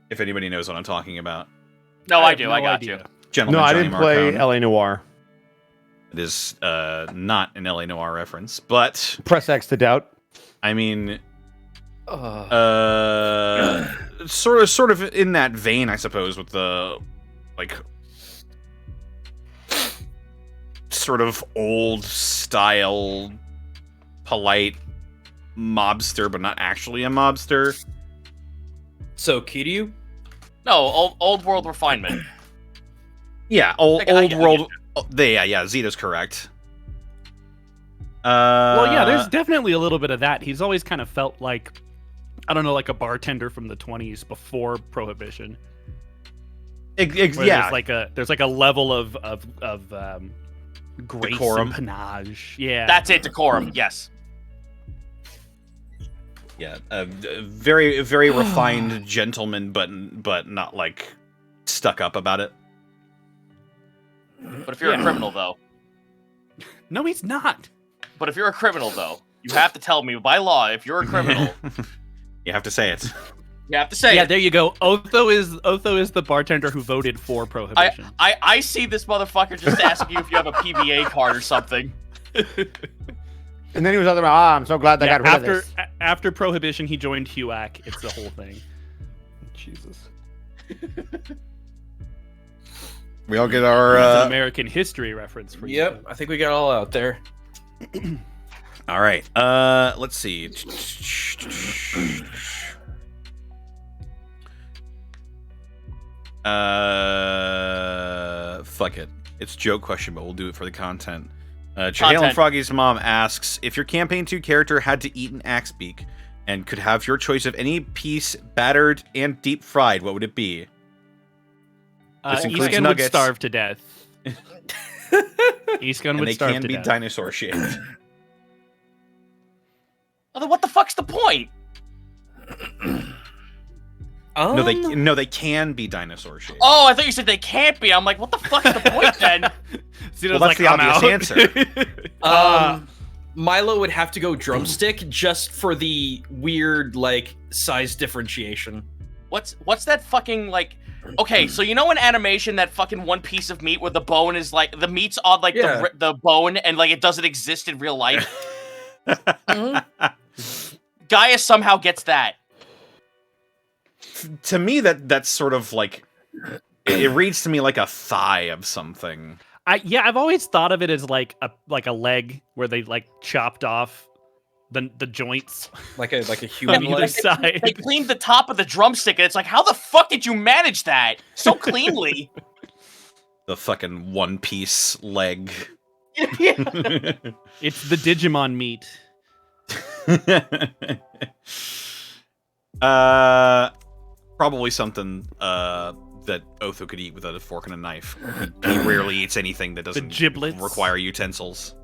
S2: If anybody knows what I'm talking about.
S3: No, I
S5: have
S3: do.
S5: no
S3: I got
S5: idea.
S3: you.
S2: Gentleman
S1: No, I
S2: Johnny
S1: didn't play
S2: Marcone.
S1: LA Noire.
S2: It is not an LA Noire reference, but
S1: Press X to doubt.
S2: I mean, sort of in that vein, I suppose, with the like sort of old style, polite mobster, but not actually a mobster.
S4: So, Kiryu?
S3: No, old world refinement.
S2: Yeah,
S3: I
S2: old
S3: get
S2: world. Yeah, Zeta's correct.
S5: well, yeah, there's definitely a little bit of that. He's always kind of felt like, I don't know, like a bartender from the 20s before Prohibition. Where
S2: yeah,
S5: there's like a level of grace
S2: Decorum.
S5: and panache. Yeah,
S3: That's it, decorum. Yes.
S2: yeah, very very refined gentleman, but not like stuck up about it.
S3: But if you're a criminal, though.
S5: no, he's not.
S3: But if you're a criminal, though, you have to tell me by law. If you're a criminal,
S2: You have to say it.
S3: you have to say
S5: Yeah,
S3: it.
S5: there you go. Otho is the bartender who voted for Prohibition.
S3: I see this motherfucker just asking you if you have a PBA card or something.
S1: And then he was other. I'm so glad they got rid of this.
S5: After Prohibition, he joined HUAC. It's the whole thing.
S1: Jesus.
S2: We all get
S5: That's
S2: our.
S5: an American history reference for you.
S4: Yep, I think we got it all out there.
S2: All right. Let's see. Fuck it. It's a joke question, but we'll do it for the content. Chahale and Froggy's mom asks, if your campaign 2 character had to eat an axe beak and could have your choice of any piece battered and deep fried, what would it be? This includes
S5: Eastgun would
S2: nuggets.
S5: starve to death. Eastgun
S2: And
S5: would
S2: they
S5: starve
S2: can
S5: to
S2: be
S5: death.
S2: dinosaur shaped.
S3: Oh, then what the fuck's the point?
S2: No, they can be dinosaur shaped.
S3: Oh, I thought you said they can't be. I'm like, what the fuck's the point then?
S5: Zeno's
S2: Well, that's the
S5: I'm
S2: obvious
S5: out.
S2: answer.
S4: Milo would have to go drumstick just for the weird like size differentiation.
S3: What's that fucking like? Okay, so you know in animation that fucking one piece of meat where the bone is like the meat's on like
S4: Yeah.
S3: the bone and like it doesn't exist in real life. Gaia somehow gets that.
S2: To me, that's sort of like it reads to me like a thigh of something.
S5: I've always thought of it as like a leg where they like chopped off the joints
S4: Like a
S5: on
S4: human
S5: either
S4: leg.
S5: side.
S3: They cleaned the top of the drumstick and it's like, how the fuck did you manage that so cleanly?
S2: The fucking one piece leg.
S5: It's the Digimon meat.
S2: Probably something that Otho could eat without a fork and a knife. He rarely eats anything that doesn't
S5: giblets.
S2: require utensils.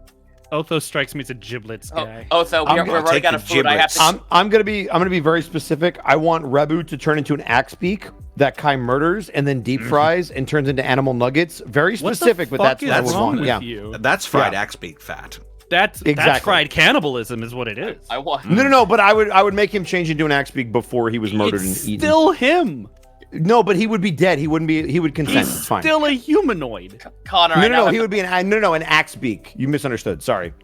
S5: Otho strikes me as a giblets guy.
S3: So
S1: I'm
S3: we're
S1: gonna
S3: running
S2: take
S3: out
S2: the
S3: of food. I have to.
S1: I'm gonna be very specific. I want Rebu to turn into an axe beak that Kai murders and then deep fries and turns into animal nuggets. Very
S5: What the
S1: specific, but
S5: fuck
S1: that's what I
S5: is
S1: would
S5: wrong
S1: want.
S5: with
S1: Yeah.
S5: you?
S2: That's fried
S1: Yeah.
S2: axe beak fat.
S5: That's
S1: Exactly.
S5: fried cannibalism is what it is.
S3: I want.
S1: No, but I would make him change into an axe beak before he was murdered
S5: It's
S1: and eaten.
S5: still him.
S1: No, but he would be dead. He wouldn't be. He would consent.
S5: He's
S1: It's fine.
S5: still a humanoid.
S3: Connor.
S1: No,
S3: I
S1: no,
S3: now
S1: no.
S3: have
S1: He
S3: to-
S1: would be an axe beak. You misunderstood. Sorry.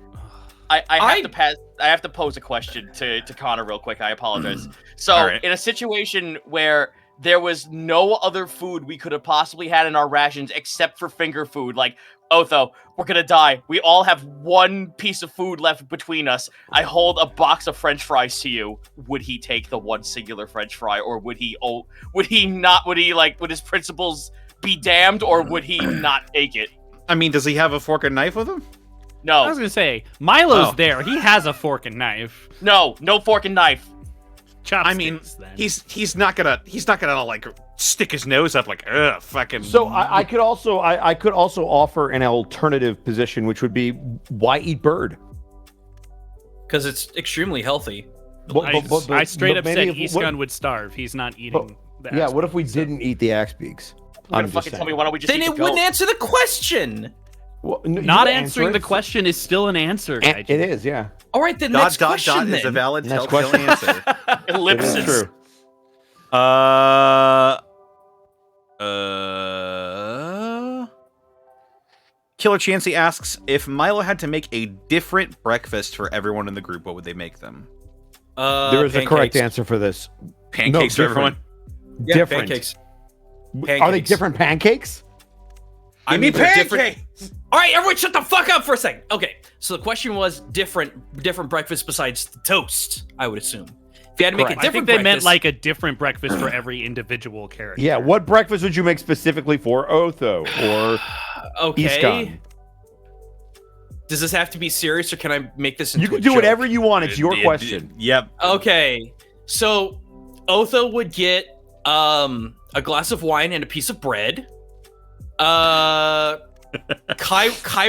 S3: I have to pass. I have to pose a question to Connor real quick. I apologize. So,
S2: All right.
S3: in a situation where there was no other food we could have possibly had in our rations except for finger food, like Otho, we're gonna die. We all have one piece of food left between us. I hold a box of French fries to you. Would he take the one singular French fry, or would he? Oh, would he not? Would he like? Would his principles be damned, or would he not take it?
S2: I mean, does he have a fork and knife with him?
S5: I was
S3: No,
S5: gonna say Milo's
S2: Oh.
S5: there. He has a fork and knife.
S3: no fork and knife.
S5: Chopsticks.
S2: I mean,
S5: then.
S2: he's not gonna like stick his nose up like ugh fucking.
S1: So I could also offer an alternative position, which would be why eat bird?
S4: Because it's extremely healthy.
S5: I straight up said
S1: maybe if-
S5: Eastgun would starve. He's not eating. the
S1: Yeah,
S5: axe
S1: what if we
S5: beak, so-
S1: didn't eat the axe beaks?
S3: You're gonna
S1: I'm just
S3: fucking tell me
S1: saying.
S3: why don't we just
S4: Then
S3: eat
S4: it
S3: the
S4: wouldn't
S3: goat?
S4: answer the question.
S1: Well, no, you
S5: Not
S1: can
S5: answering
S1: answer
S5: the
S1: it.
S5: question is still an answer.
S1: It
S5: Gaijin.
S1: is, yeah.
S4: All right, then
S2: dot
S4: next
S2: dot
S4: question
S2: dot
S4: then.
S2: is a valid
S1: Next
S2: telltale
S1: question.
S2: answer.
S1: It is
S3: Ellipsis.
S1: true.
S2: Killer Chansey asks, if Milo had to make a different breakfast for everyone in the group, what would they make them?
S1: There is a correct
S4: pancakes.
S1: answer for this.
S2: Pancakes for
S1: different.
S2: everyone?
S4: Yeah,
S1: Different.
S4: pancakes.
S1: Are they
S4: Pancakes.
S1: different pancakes?
S4: I
S2: Give me
S4: mean, they're different-
S2: pancakes!
S4: All right, everyone, shut the fuck up for a second. Okay, so the question was different breakfast besides the toast. I would assume. If you had to make a
S1: Correct.
S5: I
S4: different
S5: think they meant
S4: breakfast-
S5: like a different breakfast for every individual character.
S1: Yeah. What breakfast would you make specifically for Otho or
S4: Okay.
S1: Eastgun?
S4: Does this have to be serious, or can I make this? Into
S1: You can
S4: a
S1: do
S4: joke?
S1: whatever you want. It's your question.
S2: Yep.
S4: Okay, so Otho would get a glass of wine and a piece of bread. Kai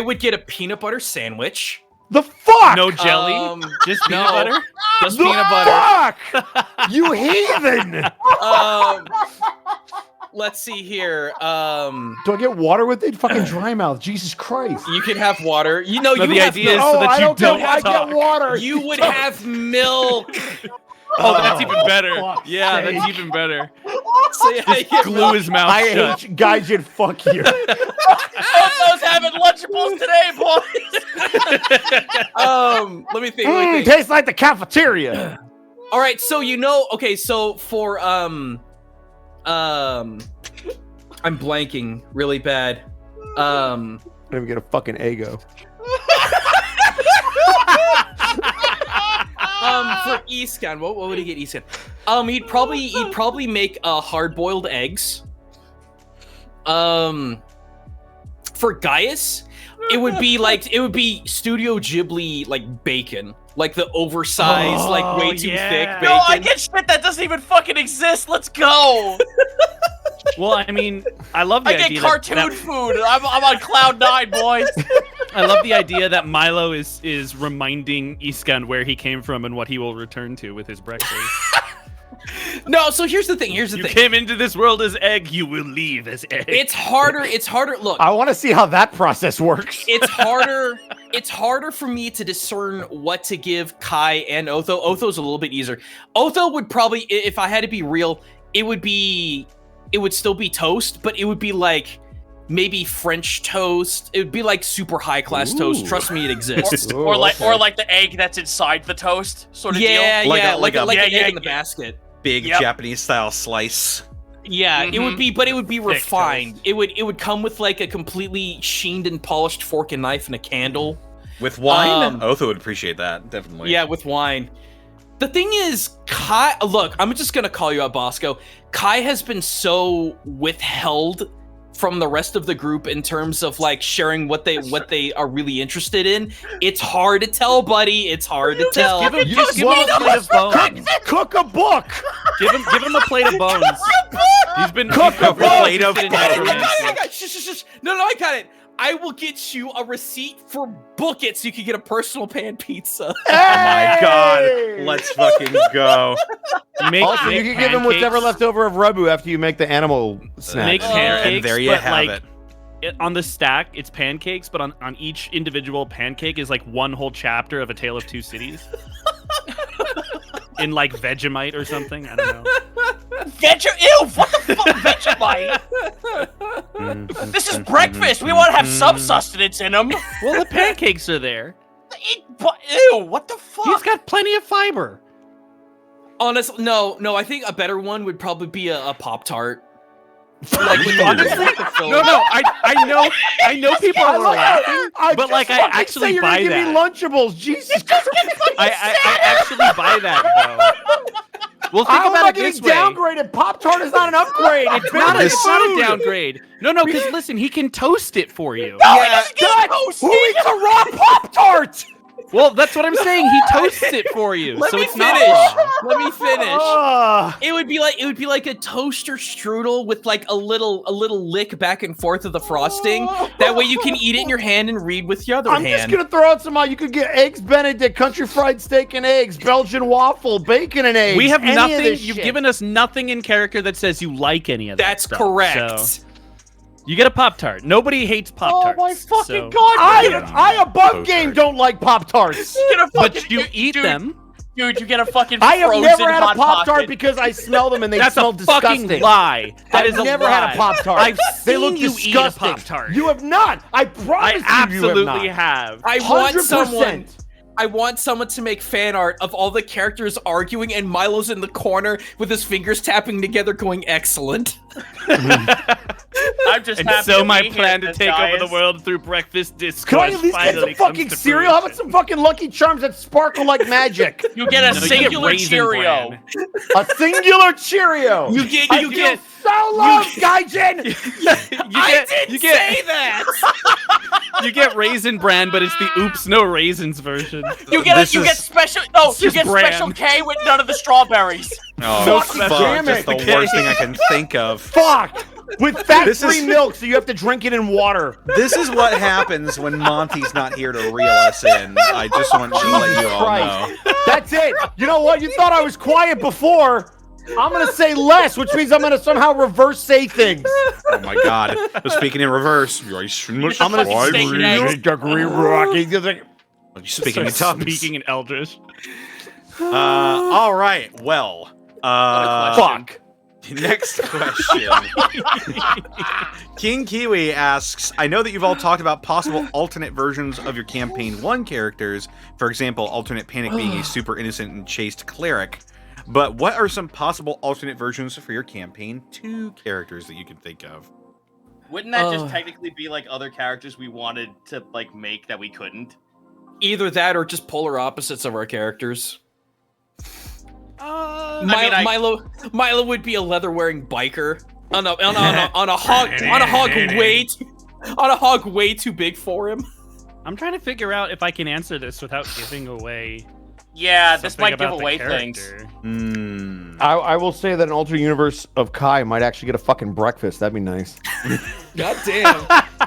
S4: would get a peanut butter sandwich.
S1: The fuck?
S5: No jelly, just peanut
S4: no.
S5: butter.
S4: Just
S1: The
S4: peanut butter.
S1: fuck? You heathen!
S4: Let's see here.
S1: Do I get water with it? Fucking dry mouth. Jesus Christ.
S4: You can have water. You know,
S5: No,
S4: you
S5: the
S4: have
S5: idea is
S4: milk.
S5: so that
S1: I
S5: you
S1: don't
S5: don't
S1: I
S5: talk.
S1: get water.
S4: You would have milk.
S5: Oh, that's even better.
S1: fuck's
S5: Yeah, that's
S1: sake.
S5: even better.
S4: So yeah, you get
S5: Glue his mouth
S1: I
S5: shut.
S1: hate you. Guys, you'd fuck you.
S3: Otho's having Lunchables today, boys.
S4: let me think. Let me think.
S1: Tastes like the cafeteria.
S4: All right, so okay, so for I'm blanking really bad.
S1: I don't even get a fucking ego.
S4: For Escan, what would he get Escan? He'd probably make hard-boiled eggs. For Gaius, it would be Studio Ghibli like bacon. Like the oversized, like way too thick bacon.
S3: No, I get shit that doesn't even fucking exist. Let's go.
S5: Well, I mean, I love the
S3: I
S5: idea
S3: get cartoon
S5: that
S3: food. I'm on cloud 9, boys.
S5: I love the idea that Milo is reminding Iskan where he came from and what he will return to with his breakfast.
S4: No, so here's the thing.
S5: You came into this world as egg, you will leave as egg.
S4: It's harder. Look,
S1: I want to see how that process works.
S4: it's harder for me to discern what to give Kai and Otho. Otho's a little bit easier. Otho would probably, if I had to be real, it would still be toast, but it would be like maybe French toast. It would be like super high class toast. Trust me, it exists.
S3: Or like the egg that's inside the toast sort of deal.
S2: Like
S4: like
S2: a-
S4: an egg
S3: yeah,
S4: in the basket.
S2: Big Japanese style slice.
S4: Yeah, it would be, but it would be
S5: Thick
S4: refined. It would come with like a completely sheened and polished fork and knife and a candle.
S2: With wine? Otho would appreciate that, definitely.
S4: Yeah, with wine. The thing is, Kai, look, I'm just gonna call you out, Bosco. Kai has been so withheld from the rest of the group in terms of like sharing what they are really interested in. It's hard to tell, buddy. It's hard to tell.
S5: Give him a plate of bones.
S1: Cook a book.
S5: Give him a plate of bones. He's been
S1: Cook a
S2: plate of
S5: interested in
S2: bones.
S5: necromancy.
S4: Shh. No, I got it. I will get you a receipt for Book It so you can get a personal pan pizza.
S2: Oh my god. Let's fucking go.
S1: Also, you can give him whatever left over of Rebu after you make the animal snack.
S5: Make pancakes,
S2: And there you
S5: but
S2: have
S5: like,
S2: it.
S5: on the stack, it's pancakes, but on each individual pancake is like one whole chapter of A Tale of Two Cities. In like Vegemite or something. I don't know.
S3: Ew, what the fuck, Vegemite? This is breakfast. We want to have some sustenance in them.
S5: Well, the pancakes are there.
S3: Ew, what the fuck?
S5: He's got plenty of fiber.
S4: Honestly, no. I think a better one would probably be a Pop-Tart. Like with the
S5: No, I know people are laughing, but like I actually
S1: you're
S5: buy
S1: gonna
S5: that.
S1: give me Lunchables, Jesus Christ!
S5: I actually buy that though. Well, think
S1: How am
S5: about
S1: I
S5: it this
S1: getting
S5: way.
S1: downgraded? Pop-Tart is not an upgrade.
S5: It's not a downgrade. No, because listen, he can toast it for you.
S1: God, who eats a raw Pop-Tart?
S5: Well, that's what I'm saying. He toasts it for you,
S4: Let
S5: so
S4: me
S5: it's not
S4: finish.
S5: raw.
S4: Let me finish.
S1: Ah.
S4: It would be like a toaster strudel with like a little lick back and forth of the frosting. That way you can eat it in your hand and read with your other
S1: I'm
S4: hand.
S1: just gonna throw out some. You could get eggs Benedict, country fried steak and eggs, Belgian waffle, bacon and eggs.
S5: We have
S1: any of
S5: nothing.
S1: this
S5: You've
S1: shit.
S5: given us nothing in character that says you like any of that.
S4: That's
S5: stuff,
S4: correct.
S5: so you get a Pop-Tart. Nobody hates Pop-Tarts.
S1: Oh my fucking
S5: so-
S1: god! I above game don't like Pop-Tarts.
S5: But you eat them.
S3: Dude, you get a fucking
S1: I have
S3: frozen
S1: never had a
S3: Hot
S1: Pop-Tart
S3: Pocket.
S1: because I smell them and they
S5: That's
S1: smell
S5: a
S1: disgusting.
S5: fucking lie. That is
S1: I've
S5: a
S1: never
S5: lie.
S1: had a Pop-Tart.
S5: I've
S1: They
S5: seen
S1: look
S5: you
S1: disgusting.
S5: eat a Pop-Tart.
S1: You have not. I promise
S5: I
S1: you have
S5: absolutely
S1: not.
S5: have.
S4: I want someone to make fan art of all the characters arguing and Milo's in the corner with his fingers tapping together going excellent.
S3: I'm just
S5: And
S3: happy
S5: so
S3: to
S5: my
S3: be
S5: plan
S3: here,
S5: to take over the
S3: guys.
S5: world through breakfast
S1: Could I
S5: discourse
S1: at least get
S5: finally
S1: some fucking
S5: comes to
S1: cereal? How about
S5: fruition.
S1: some fucking Lucky Charms that sparkle like magic?
S3: You get a
S5: No, you get
S3: singular
S5: Raisin
S3: Cheerio.
S5: Bran.
S1: A singular Cheerio.
S4: You get
S1: I feel so loved, Gaijin.
S5: You get you get Raisin Bran, but it's the Oops No Raisins version.
S3: You get special. No, you
S5: just
S3: get
S5: bran.
S3: special K with none of the strawberries.
S2: Oh,
S1: Fuck,
S2: fuck.
S1: damn
S2: That's
S1: it.
S2: the worst thing I can think of.
S1: Fuck. With
S2: This
S1: fat-free
S2: is-
S1: milk, so you have to drink it in water.
S2: This is what happens when Monty's not here to reel us in. I just want to let you all know.
S1: That's it. You know what? You thought I was quiet before. I'm gonna say less, which means I'm gonna somehow reverse say things.
S2: Oh my god. Speaking in reverse. I'm
S1: I'm
S2: gonna speaking in tongues.
S5: Speaking in Eldritch.
S2: All right. Well.
S1: Fuck.
S2: Next question. King Kiwi asks, I know that you've all talked about possible alternate versions of your Campaign 1 characters. For example, alternate Panic being a super innocent and chaste cleric. But what are some possible alternate versions for your campaign 2 characters that you can think of?
S3: Wouldn't that just technically be like other characters we wanted to like make that we couldn't?
S4: Either that or just polar opposites of our characters. Milo would be a leather-wearing biker on a hog way too big for him.
S5: I'm trying to figure out if I can answer this without giving away.
S3: Yeah, this
S5: something
S3: might give
S5: about the
S3: away things.
S5: character.
S1: I will say that an alternate universe of Kai might actually get a fucking breakfast. That'd be nice.
S4: God damn.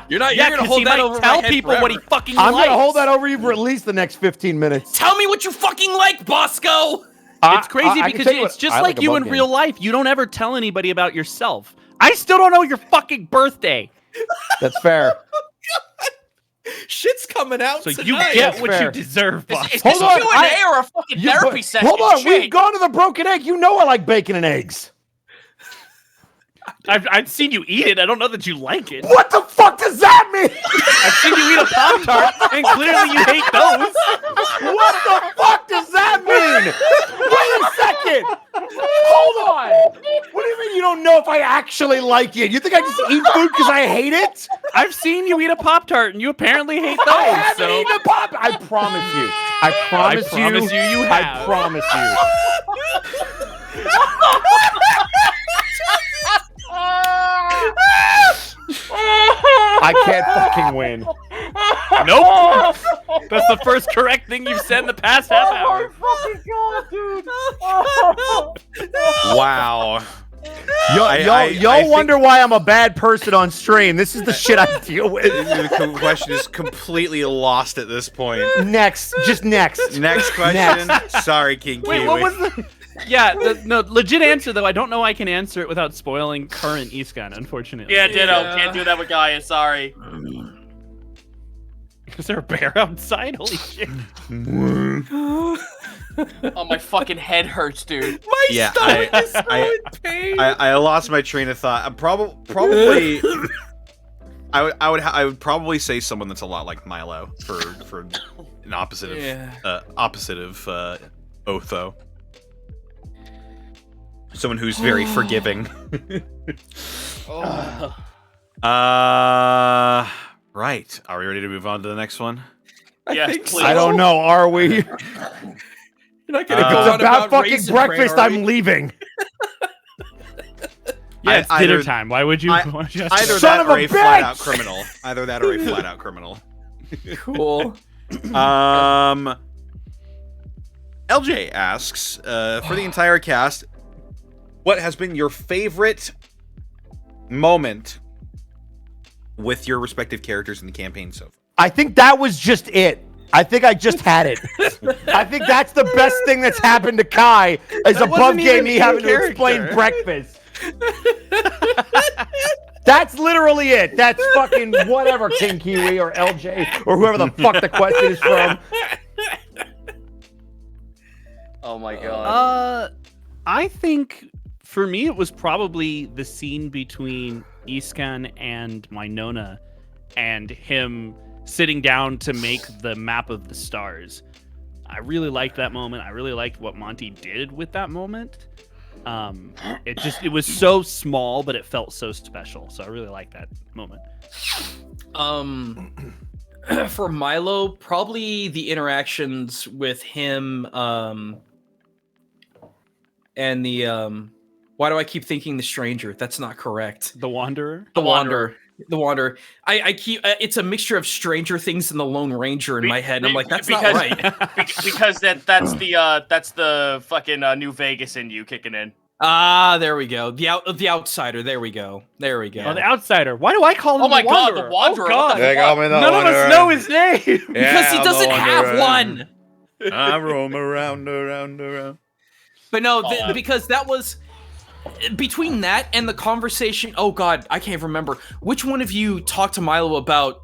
S4: You're gonna
S5: 'cause
S4: hold
S5: he
S4: that
S5: might
S4: over
S5: tell
S4: my head
S5: people
S4: forever.
S5: what he fucking
S1: I'm
S5: likes.
S1: gonna hold that over you for at least the next 15 minutes.
S4: Tell me what you fucking like, Bosco!
S5: It's crazy
S1: I can
S5: because
S1: tell you
S5: it's
S1: what,
S5: just
S1: I
S5: like
S1: a
S5: you
S1: bug
S5: in
S1: game.
S5: real life. You don't ever tell anybody about yourself. I still don't know your fucking birthday.
S1: That's fair.
S4: Shit's coming out
S5: So
S4: tonight.
S5: you get
S1: That's
S5: what
S1: fair.
S5: you deserve, boss.
S3: Is
S1: Hold
S3: this
S1: on,
S3: Q&A or a fucking therapy session?
S1: Hold on,
S3: Shit.
S1: we've gone to the broken egg. You know I like bacon and eggs.
S5: I've seen you eat it. I don't know that you like it.
S1: What the fuck does that mean?
S5: I've seen you eat a Pop-Tart, and clearly you hate those.
S1: What the fuck does that mean? Wait a second. Hold on. What do you mean you don't know if I actually like it? You think I just eat food because I hate it?
S5: I've seen you eat a Pop-Tart, and you apparently hate those.
S1: I haven't
S5: so
S1: eaten a pop. I promise you. I promise you.
S5: you
S1: I
S5: have.
S1: promise you. I can't fucking win.
S5: Nope. That's the first correct thing you've said in the past half hour.
S2: Wow.
S1: Y'all wonder why I'm a bad person on stream. This is the shit I deal with.
S2: The question is completely lost at this point.
S1: Next. Just next.
S2: Next question. Sorry, King
S5: Wait,
S2: Kiwi.
S5: what was the... Yeah, no, legit answer, though. I don't know I can answer it without spoiling current Iskan, unfortunately.
S3: Yeah, ditto. Can't do that with Gaia. Sorry.
S5: Is there a bear outside? Holy shit.
S3: Oh, my fucking head hurts, dude.
S2: Yeah, I lost my train of thought. I'm probably I would probably say someone that's a lot like Milo for an opposite of Otho. Someone who's very forgiving. Right. Are we ready to move on to the next one?
S3: Yes,
S4: think
S3: please.
S1: I don't know. Are we?
S4: You're not gonna go
S1: It's
S4: on
S1: about fucking
S4: Raisin Bran,
S1: breakfast.
S4: are we?
S1: I'm leaving.
S5: Yeah, it's dinner time. Why would you...
S2: Either
S1: Son
S2: that
S1: of
S2: or
S1: a
S2: a flat out
S1: bitch!
S2: criminal. Either that or a flat out criminal.
S4: Cool.
S2: LJ asks, for the entire cast, what has been your favorite moment with your respective characters in the campaign so far?
S1: I think that was just it. I think I just had it. I think that's the best thing that's happened to Kai is
S5: That
S1: above
S5: wasn't
S1: game
S5: even
S1: me
S5: in
S1: having to
S5: character.
S1: explain breakfast. That's literally it. That's fucking whatever, King Kiwi or LJ or whoever the fuck the question is from.
S3: Oh my god.
S5: I think for me it was probably the scene between Iskan and Minona and him sitting down to make the map of the stars. I really liked that moment. I really liked what Monty did with that moment. It was so small, but it felt so special. So I really liked that moment.
S4: For Milo, probably the interactions with him, and the why do I keep thinking the stranger? That's not correct.
S5: The Wanderer?
S4: The Wanderer. The Wanderer. I keep it's a mixture of Stranger Things and the Lone Ranger in my head. And I'm like, that's not right.
S3: Because that's the fucking New Vegas in you kicking in.
S4: Ah, there we go. The outsider. There we go. There we go.
S5: Oh, the Outsider. Why do I call him
S3: Oh my
S5: the
S3: god,
S5: Wanderer?
S3: the Wanderer.
S5: Oh, God.
S3: What the fuck?
S5: None of us know his name.
S4: Because he doesn't have one.
S2: I roam around.
S4: But no, because that was between that and the conversation. Oh God, I can't remember which one of you talked to Milo about.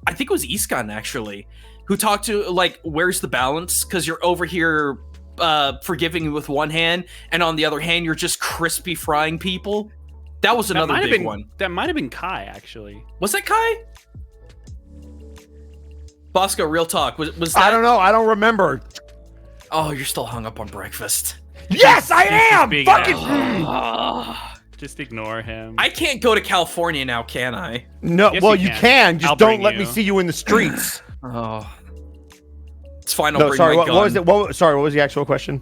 S4: I think it was Iskan actually, who talked to like, where's the balance? Because you're over here forgiving with one hand, and on the other hand, you're just crispy frying people. That was another big one.
S5: That might have been Kai, actually.
S4: Was that Kai? Bosco, real talk. Was that?
S1: I don't know. I don't remember.
S4: Oh, you're still hung up on breakfast.
S1: Yes, I
S5: He's just
S1: am.
S5: being
S1: Fucking.
S5: an asshole. Just ignore him.
S4: I can't go to California now, can I?
S1: No,
S5: Yes,
S1: well,
S5: you
S1: you
S5: can.
S1: can. Just
S5: I'll
S1: don't
S5: bring
S1: let me
S5: you.
S1: see you in the streets.
S4: Oh, it's fine. I'll
S1: No,
S4: bring
S1: sorry.
S4: my
S1: What
S4: gun.
S1: was it? Sorry, what was the actual question?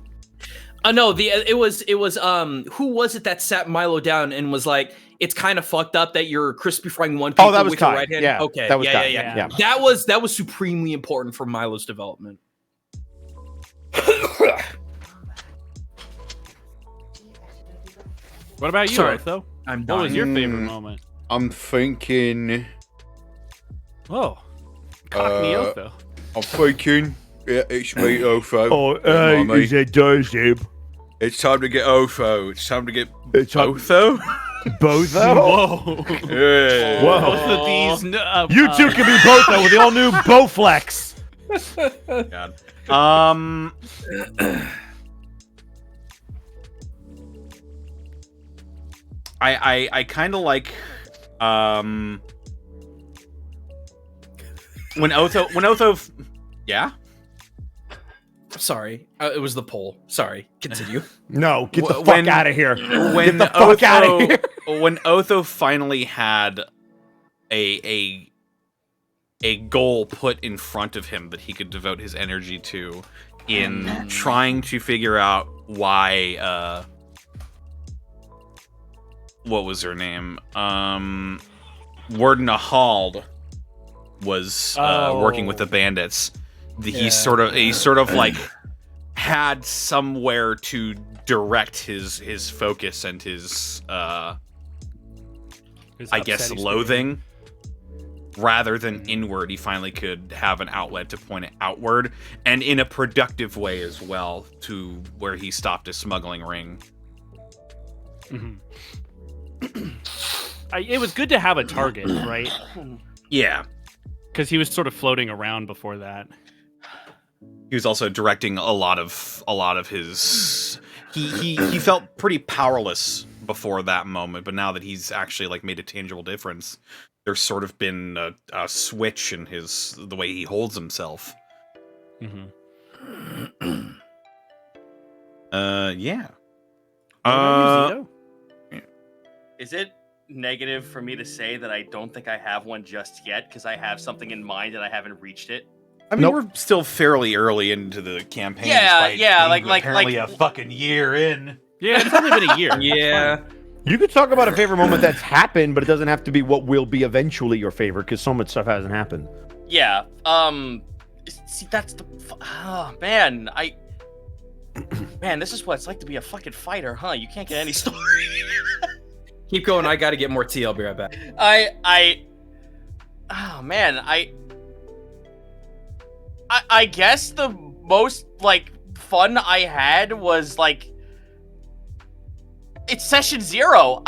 S4: No, it was who was it that sat Milo down and was like, it's kind of fucked up that you're crispy frying one people
S1: Oh, that was
S4: with your
S1: Kai.
S4: right hand.
S1: Yeah,
S4: Okay,
S1: that was Kai.
S4: yeah.
S1: Yeah.
S4: That was supremely important for Milo's development.
S5: What about you,
S4: Sorry.
S5: Otho?
S4: I'm
S5: What was
S4: dying.
S5: your favorite moment?
S7: I'm thinking.
S5: Oh, Cockney Otho.
S7: I'm thinking. Yeah, it's me, Otho.
S1: Oh,
S7: Mommy.
S1: is it Dozib?
S7: It's time to get Otho. It's time to get
S1: It's time-
S7: Otho.
S1: Both
S5: Whoa.
S7: Yeah.
S1: Whoa.
S5: Both of these.
S1: You two can be both though with the all new Bowflex.
S2: God. I kind of like when Otho yeah.
S4: Sorry, it was the poll. Sorry, continue.
S1: No, get the fuck
S2: When-
S1: out of here.
S2: When
S1: Get the fuck outta
S2: Otho
S1: here.
S2: when Otho finally had a goal put in front of him that he could devote his energy to in trying to figure out why what was her name? Warden Ahald was working with the bandits. He sort of like had somewhere to direct his focus and his I guess loathing rather than inward. He finally could have an outlet to point it outward and in a productive way as well, to where he stopped a smuggling ring.
S5: It was good to have a target, right?
S2: Yeah.
S5: Because he was sort of floating around before that.
S2: He was also directing a lot of his. He felt pretty powerless before that moment, but now that he's actually like made a tangible difference, there's sort of been a switch in the way he holds himself.
S5: Mm-hmm.
S2: Yeah.
S3: Is it negative for me to say that I don't think I have one just yet because I have something in mind and I haven't reached it?
S2: I mean, we're still fairly early into the campaign.
S3: Yeah,
S2: despite
S3: yeah,
S2: being
S3: like
S2: apparently a fucking year in.
S5: Yeah, it's only been a year.
S4: Yeah.
S1: You could talk about a favorite moment that's happened, but it doesn't have to be what will be eventually your favorite because so much stuff hasn't happened.
S3: Yeah. See, that's the. Oh man, Man, this is what it's like to be a fucking fighter, huh? You can't get any story.
S4: Keep going. I got to get more tea. I'll be right back.
S3: Oh man, I guess the most like fun I had was like it's session 0.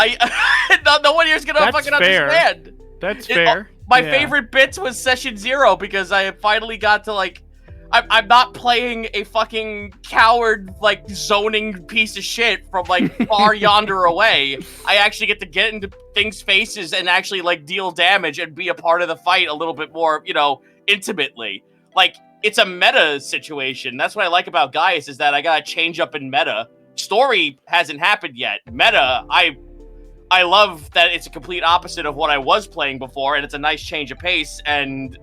S3: No one here's gonna
S5: That's
S3: fucking
S5: fair.
S3: understand.
S5: That's fair.
S3: My
S5: Yeah.
S3: favorite bits was session 0 because I finally got to like I'm not playing a fucking coward like zoning piece of shit from like far yonder away. I actually get to get into things' faces and actually like deal damage and be a part of the fight a little bit more, intimately. Like it's a meta situation. That's what I like about Gaius is that I gotta change up in meta. Story hasn't happened yet. Meta, I love that it's a complete opposite of what I was playing before, and it's a nice change of pace, and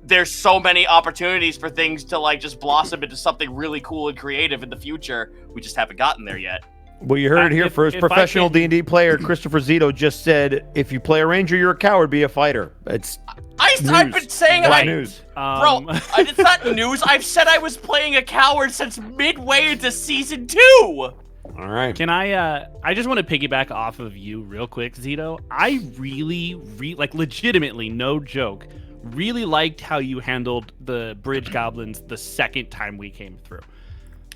S3: there's so many opportunities for things to like just blossom into something really cool and creative in the future. We just haven't gotten there yet.
S1: Well, you heard it here
S5: If-
S1: first.
S5: if I
S1: Professional
S5: can-
S1: D&D player Christopher Zito just said, "If you play a ranger, you're a coward. Be a fighter." It's
S3: I've been saying
S1: Black
S3: I
S1: news.
S3: Bro, it's not news. I've said I was playing a coward since midway into season 2.
S1: All right.
S5: Can I just want to piggyback off of you real quick, Zito. I really, like legitimately, no joke, really liked how you handled the bridge goblins the second time we came through.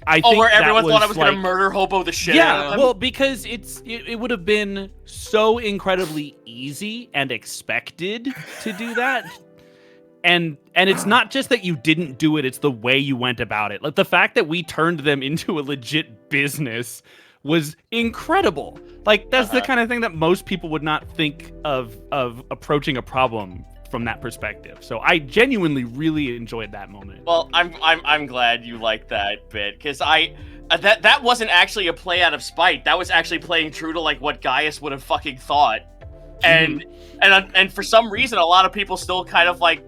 S5: I think
S3: Where
S5: that
S3: everyone thought I was
S5: like,
S3: gonna murder hobo the shit out of
S5: Yeah,
S3: them?
S5: well, because it would have been so incredibly easy and expected to do that. And it's not just that you didn't do it, it's the way you went about it. Like the fact that we turned them into a legit business was incredible. Like that's the kind of thing that most people would not think of approaching a problem from that perspective. So I genuinely really enjoyed that moment.
S3: Well, I'm glad you liked that bit because I that wasn't actually a play out of spite. That was actually playing true to like what Gaius would have fucking thought. And for some reason, a lot of people still kind of like,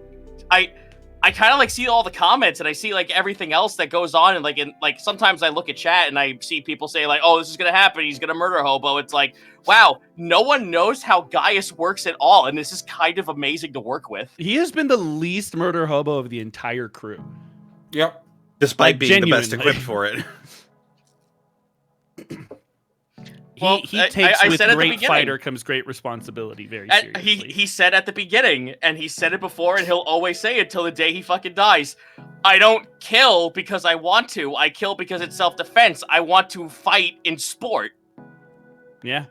S3: I kind of like see all the comments and I see like everything else that goes on, and like sometimes I look at chat and I see people say like, oh, this is gonna happen, he's gonna murder Hobo. It's like, wow, no one knows how Gaius works at all, and this is kind of amazing to work with.
S5: He has been the least murder hobo of the entire crew.
S8: Yep.
S2: Despite
S5: Like,
S2: being the best
S5: genuinely.
S2: equipped for it.
S3: Well,
S5: He
S3: I
S5: takes
S3: said
S5: with
S3: at the
S5: great
S3: beginning.
S5: fighter comes great responsibility. Very
S3: And
S5: seriously.
S3: he said at the beginning, and he said it before, and he'll always say it till the day he fucking dies. I don't kill because I want to. I kill because it's self-defense. I want to fight in sport.
S5: Yeah.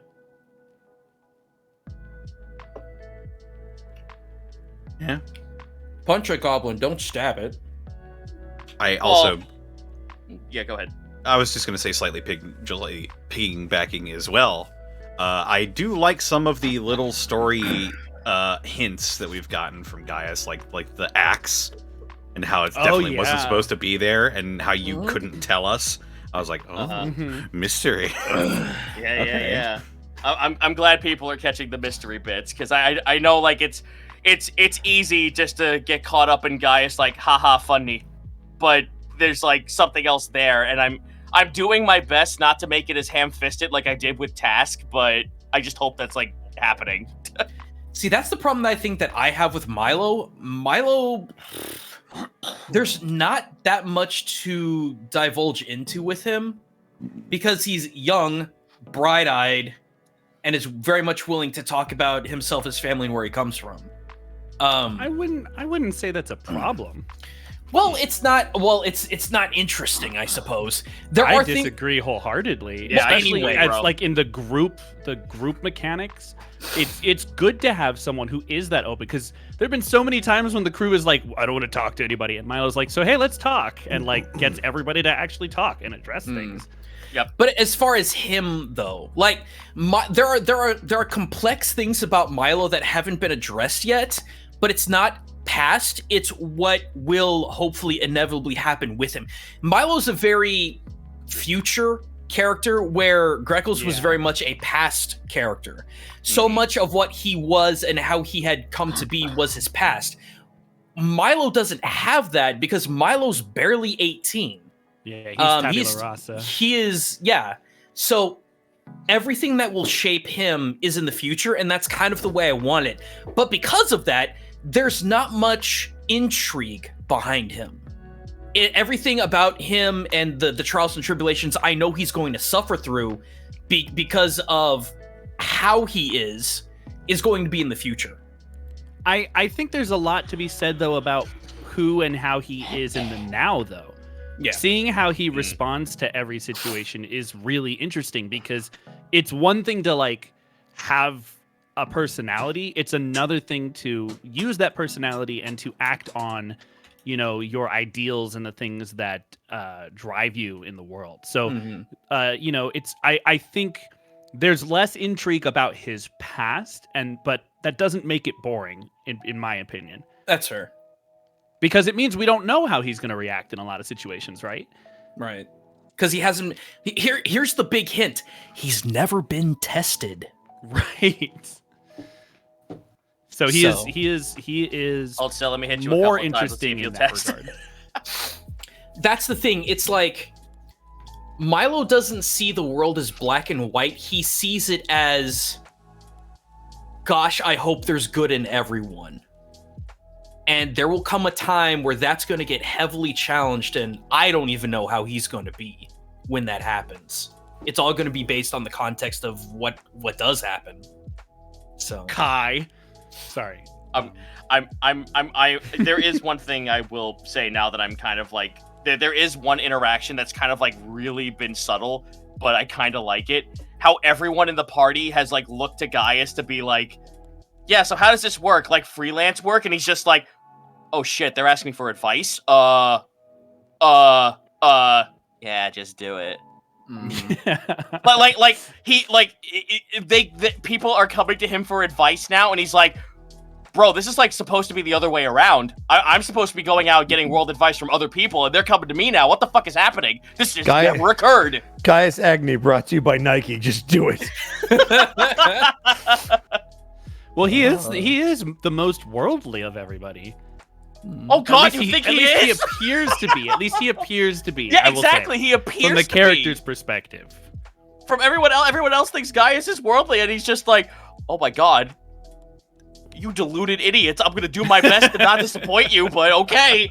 S2: Yeah.
S8: Punch a goblin, don't stab it.
S2: I also,
S3: Yeah, go ahead.
S2: I was just going to say slightly piggybacking as well. I do like some of the little story hints that we've gotten from Gaius, like the axe, and how it definitely wasn't
S5: yeah.
S2: supposed to be there, and how you couldn't tell us. I was like, oh,
S5: Mhm.
S2: mystery.
S3: Yeah. I'm glad people are catching the mystery bits, because I know like it's easy just to get caught up in Gaius like haha funny, but there's like something else there, and I'm doing my best not to make it as ham-fisted like I did with Task, but I just hope that's like happening.
S8: See, that's the problem that I think that I have with Milo. Milo, there's not that much to divulge into with him because he's young, bright-eyed, and is very much willing to talk about himself, his family, and where he comes from.
S5: I wouldn't say that's a problem.
S8: Well, it's not. Well, it's not interesting, I suppose. There
S5: I
S8: are things.
S5: disagree wholeheartedly.
S3: Yeah,
S5: especially
S3: anyway,
S5: as
S3: bro.
S5: like in the group mechanics. It's good to have someone who is that open, because there've been so many times when the crew is like, I don't want to talk to anybody, and Milo's like, so hey, let's talk, and like gets everybody to actually talk and address things.
S8: But as far as him, though, like there are complex things about Milo that haven't been addressed yet. But it's not past. It's what will hopefully inevitably happen with him. Milo's a very future character, where Greckles was very much a past character. So much of what he was and how he had come to be was his past. Milo doesn't have that because Milo's barely 18.
S5: Yeah, he's tabula rasa.
S8: He is, yeah. So everything that will shape him is in the future, and that's kind of the way I want it. But because of that, there's not much intrigue behind him. Everything about him and the trials and tribulations I know he's going to suffer through because of how he is going to be in the future.
S5: I think there's a lot to be said, though, about who and how he is in the now, though.
S8: Yeah.
S5: Seeing how he responds to every situation is really interesting, because it's one thing to like have a personality. It's another thing to use that personality and to act on, you know, your ideals and the things that drive you in the world. So, you know, I think there's less intrigue about his past, but that doesn't make it boring, in my opinion.
S8: That's fair.
S5: Because it means we don't know how he's going to react in a lot of situations, right?
S8: Right. Because he hasn't. Here's the big hint. He's never been tested.
S5: Right. So he is
S3: Hold still, let me hit you
S5: more
S3: a couple times. Let's see if
S5: interesting
S3: you'll
S5: in that
S3: test.
S5: regard.
S8: That's the thing. It's like Milo doesn't see the world as black and white. He sees it as, gosh, I hope there's good in everyone. And there will come a time where that's going to get heavily challenged, and I don't even know how he's going to be when that happens. It's all going to be based on the context of what does happen. So
S5: Kai. Sorry.
S3: There is one thing I will say now that I'm kind of like, there is one interaction that's kind of like really been subtle, but I kind of like it. How everyone in the party has like looked to Gaius to be like, yeah, so how does this work? Like freelance work? And he's just like, oh shit, they're asking for advice? Yeah, just do it. People are coming to him for advice now, and he's like, bro, this is like supposed to be the other way around. I'm supposed to be going out and getting world advice from other people, and they're coming to me now. What the fuck is happening? This just never occurred.
S1: Gaius Agni brought to you by Nike. Just do it.
S5: Well, he is the most worldly of everybody.
S3: Oh God, you think he is?
S5: He appears to be. At least he appears to be.
S3: Yeah,
S5: I will
S3: exactly.
S5: say,
S3: He appears
S5: from the
S3: to
S5: character's
S3: be.
S5: perspective.
S3: From everyone else thinks Gaius is worldly, and he's just like, oh my God, you deluded idiots. I'm gonna do my best to not disappoint you, but okay.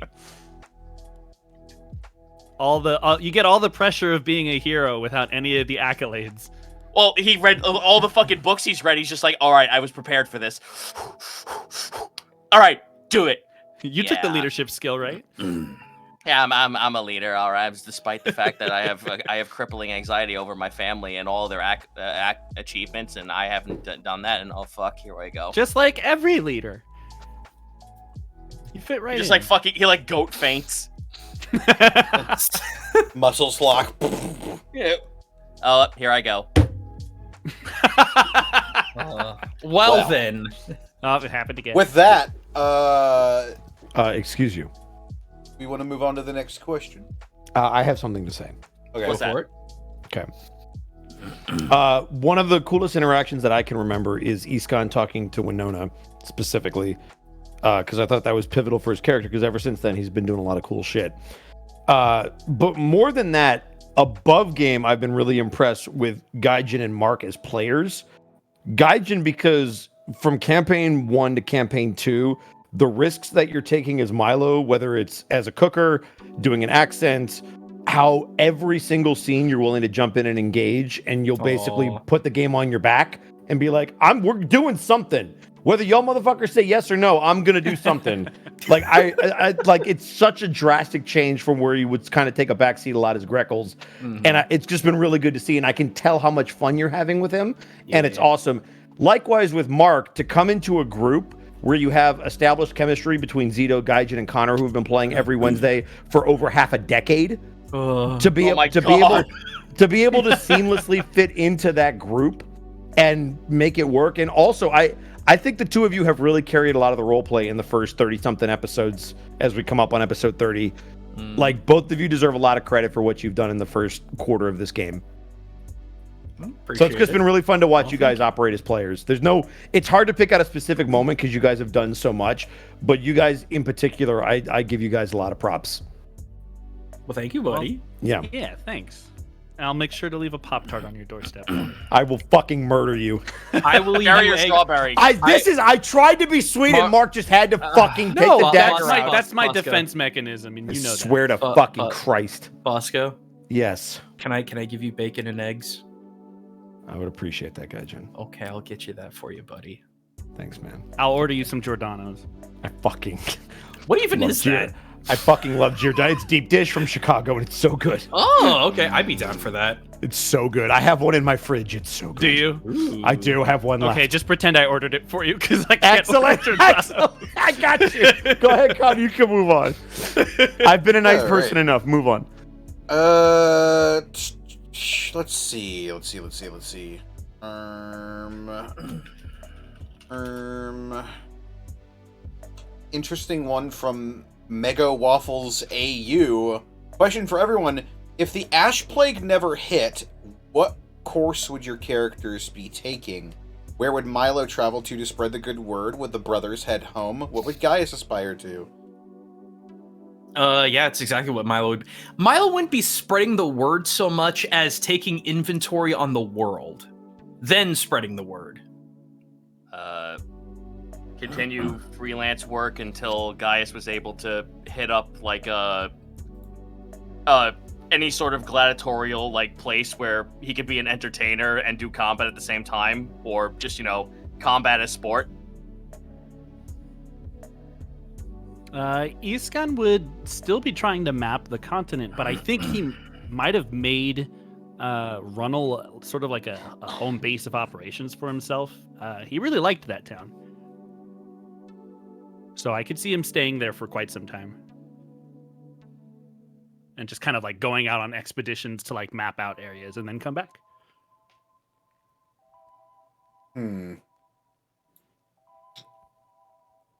S5: You get all the pressure of being a hero without any of the accolades.
S3: Well, he read all the fucking books he's read. He's just like, all right, I was prepared for this. All right, do it.
S5: You took the leadership skill, right?
S3: Yeah, I'm a leader, all right. Despite the fact that I have crippling anxiety over my family and all their achievements, and I haven't done that. And oh fuck, here I go.
S5: Just like every leader, you fit right.
S3: Just
S5: in.
S3: like fucking, he like goat faints.
S9: Muscles lock.
S3: Yeah. Oh, here I go.
S8: Well then.
S5: Oh, it happened again.
S9: With that,
S1: Excuse you.
S9: we want to move on to the next question.
S1: I have something to say.
S9: Okay.
S3: What's that?
S1: Okay. One of the coolest interactions that I can remember is Iskon talking to Winona specifically, because I thought that was pivotal for his character, because ever since then he's been doing a lot of cool shit. But more than that, above game, I've been really impressed with Gaijin and Mark as players. Gaijin, because from campaign 1 to campaign 2, the risks that you're taking as Milo, whether it's as a cooker, doing an accent, how every single scene you're willing to jump in and engage, and you'll basically put the game on your back and be like, we're doing something. Whether y'all motherfuckers say yes or no, I'm gonna do something. Like I like, it's such a drastic change from where you would kind of take a backseat a lot as Greckles, and it's just been really good to see. And I can tell how much fun you're having with him, and it's awesome. Likewise with Mark, to come into a group where you have established chemistry between Zito, Gaijin, and Connor, who have been playing every Wednesday for over half a decade, to be able to seamlessly fit into that group and make it work. And also, I think the two of you have really carried a lot of the role play in the first 30-something episodes as we come up on episode 30. Like, both of you deserve a lot of credit for what you've done in the first quarter of this game. So it's just been really fun to watch you guys operate as players. It's hard to pick out a specific moment because you guys have done so much, but you guys in particular, I give you guys a lot of props.
S8: Well, thank you, buddy.
S1: Yeah.
S5: Yeah, thanks. I'll make sure to leave a Pop-Tart on your doorstep.
S1: I will fucking murder you.
S8: I will leave
S3: Berry
S8: you
S3: or strawberry?
S1: I tried to be sweet, and Mark just had to fucking take the dagger out.
S5: That's my
S8: Bosco.
S5: defense mechanism, and
S1: I
S5: you know that.
S1: swear to fucking Christ.
S8: Bosco,
S1: Yes.
S8: can I give you bacon and eggs?
S1: I would appreciate that, Gaijin.
S8: Okay, I'll get you that for you, buddy.
S1: Thanks, man.
S5: I'll order you some Giordano's.
S1: I fucking
S8: What even
S1: love
S8: is that?
S1: I fucking love Giordano. It's deep dish from Chicago, and it's so good.
S8: Oh, okay. I'd be down for that.
S1: It's so good. I have one in my fridge. It's so good.
S5: Do you?
S8: Ooh.
S1: I do have one left.
S5: Okay, just pretend I ordered it for you because I can't order
S1: Excellent.
S5: Giordano's.
S1: Excellent. I got you. Go ahead, Con. You can move on. I've been a nice
S9: All
S1: person
S9: right.
S1: enough. Move on.
S9: Let's see. Interesting one from Mega Waffles AU. Question for everyone: if the Ash Plague never hit, what course would your characters be taking? Where would Milo travel to spread the good word? Would the brothers head home? What would Gaius aspire to?
S8: Yeah, it's exactly what Milo would. Milo wouldn't be spreading the word so much as taking inventory on the world, then spreading the word.
S3: Continue freelance work until Gaius was able to hit up like any sort of gladiatorial like place where he could be an entertainer and do combat at the same time, or just combat as sport.
S5: Iskan would still be trying to map the continent, but I think he might have made Runnel sort of like a home base of operations for himself. He really liked that town. So I could see him staying there for quite some time. And just kind of like going out on expeditions to like map out areas and then come back.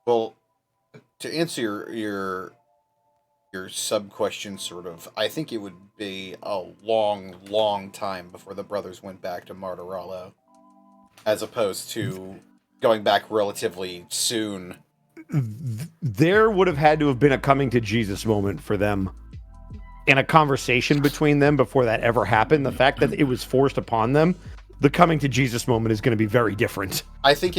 S9: Well, to answer your sub question, sort of, I think it would be a long time before the brothers went back to Martirallo, as opposed to going back relatively soon.
S1: There would have had to have been a coming to Jesus moment for them and a conversation between them before that ever happened. The fact that it was forced upon them, the coming to Jesus moment is going to be very different.
S9: I think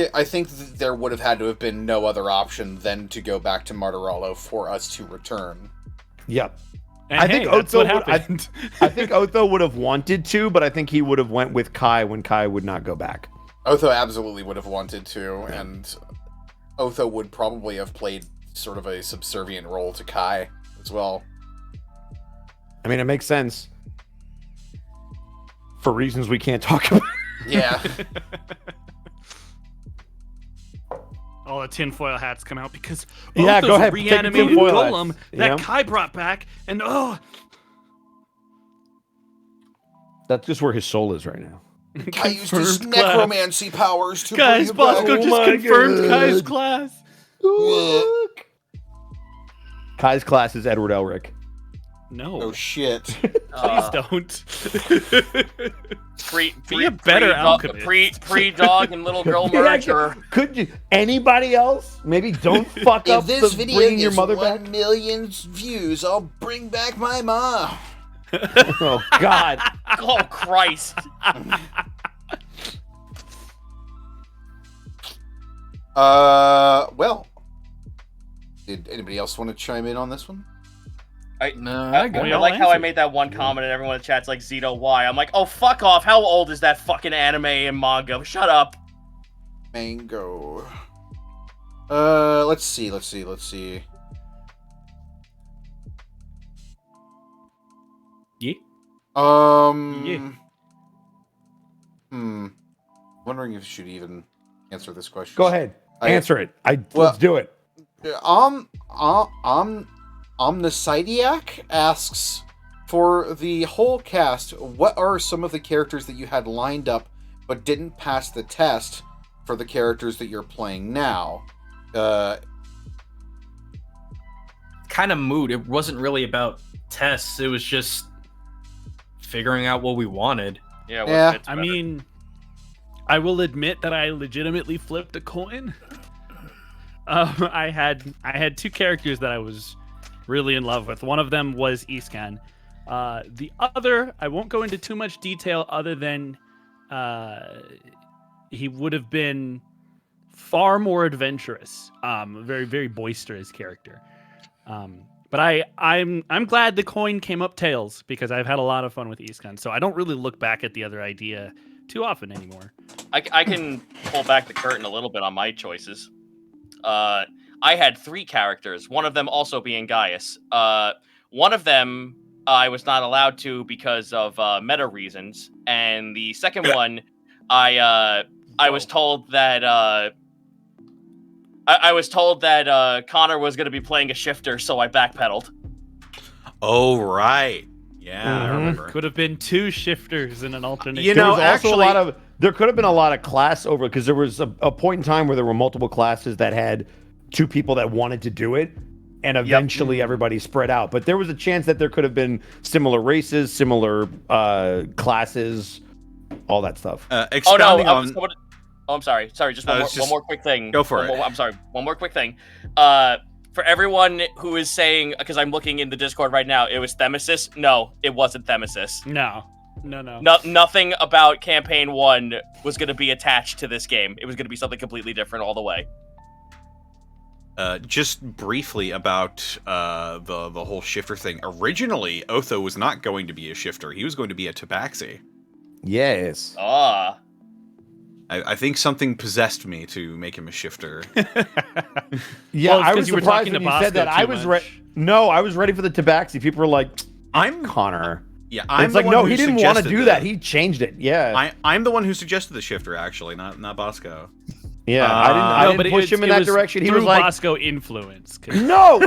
S9: there would have had to have been no other option than to go back to Martirallo for us to return.
S1: Yep.
S5: And
S1: I think
S5: that's what
S1: Otho would,
S5: happened.
S1: I think Otho would have wanted to, but I think he would have went with Kai when Kai would not go back.
S9: Otho absolutely would have wanted to, and Otho would probably have played sort of a subservient role to Kai as well.
S1: I mean, it makes sense for reasons we can't talk about.
S9: Yeah.
S5: All the tinfoil hats come out because
S1: Yeah,
S5: Otho's
S1: go ahead,
S5: a
S1: take
S5: reanimated
S1: tinfoil
S5: golem
S1: hats,
S5: that
S1: yeah.
S5: Kai brought back, and
S1: That's just where his soul is right now.
S9: Kai used his
S5: Confirmed class.
S9: necromancy powers to
S5: Guys,
S9: bring it back.
S5: Bosco
S1: Oh
S5: just
S1: my
S5: confirmed
S1: God.
S5: Kai's class.
S1: Look. Kai's class is Edward Elric.
S5: No,
S9: Oh shit.
S5: please don't. Be a better alchemist.
S3: Pre-dog and little girl
S1: Yeah,
S3: murderer.
S1: Could you? Anybody else? Maybe don't fuck
S9: If
S1: up
S9: this
S1: the
S9: video
S1: bringing your
S9: gets
S1: mother
S9: 1
S1: back.
S9: million views, I'll bring back my mom.
S1: Oh God.
S3: Oh Christ!
S9: Well, did anybody else want to chime in on this one?
S3: I
S5: We all
S3: like how I
S5: answered.
S3: made that one comment and everyone in the chat's like, Zito, why? I'm like, oh, fuck off. How old is that fucking anime and manga? Shut up.
S9: Mango. Let's see.
S4: Yeah.
S5: Yeah.
S9: Wondering if you should even answer this question.
S1: Go ahead. Answer it. Let's do it.
S9: Omnisidiac asks, for the whole cast, what are some of the characters that you had lined up but didn't pass the test for the characters that you're playing now?
S8: Kind of mood. It wasn't really about tests. It was just figuring out what we wanted.
S3: Yeah,
S9: Yeah.
S3: fits
S5: I
S3: better.
S5: mean, I will admit that I legitimately flipped a coin. I had two characters that I was really in love with. One of them was Iskan. The other, I won't go into too much detail other than he would have been far more adventurous. A very, very boisterous character. But I'm glad the coin came up tails because I've had a lot of fun with Iskan. So I don't really look back at the other idea too often anymore.
S3: I can pull back the curtain a little bit on my choices. I had 3 characters, one of them also being Gaius. One of them I was not allowed to because of meta reasons, and the second one, I was told that I was told that Connor was going to be playing a shifter, so I backpedaled.
S2: Oh, right. Yeah, I
S1: Mhm.
S2: remember.
S5: Could have been 2 shifters in an alternate.
S2: You
S1: There
S2: know,
S1: was also
S2: actually-
S1: a lot of. There could have been a lot of class over because there was a point in time where there were multiple classes that had 2 people that wanted to do it, and eventually everybody spread out. But there was a chance that there could have been similar races, similar classes, all that stuff.
S3: Oh no!
S2: Expounding on...
S3: I'm sorry. Just
S2: I
S3: one,
S2: was
S3: one more quick thing.
S2: Go for
S3: One
S2: it.
S3: more- I'm sorry. One more quick thing. For everyone who is saying, because I'm looking in the Discord right now, it was Themesis. No, it wasn't Themesis.
S5: No.
S3: Nothing about Campaign 1 was going to be attached to this game. It was going to be something completely different all the way.
S2: Just briefly about the whole shifter thing. Originally, Otho was not going to be a shifter. He was going to be a tabaxi.
S1: Yes.
S3: Ah.
S2: I think something possessed me to make him a shifter.
S1: Yeah,
S5: Well, it's
S1: I
S5: 'cause
S1: was
S5: you were
S1: surprised
S5: talking
S1: when
S5: to
S1: you said
S5: Bosco
S1: that. I
S5: too
S1: was
S5: much.
S1: No, I was ready for the tabaxi. People were like,
S2: I'm
S1: Connor.
S2: Yeah,
S1: And
S2: I'm
S1: it's
S2: the
S1: like,
S2: one
S1: no,
S2: who
S1: he didn't want to
S2: suggested
S1: do that. He changed it. Yeah.
S2: I'm the one who suggested the shifter, actually, not Bosco.
S1: Yeah. I didn't push him in that direction. He was
S5: through
S1: like,
S5: Bosco influence. 'Cause
S1: no,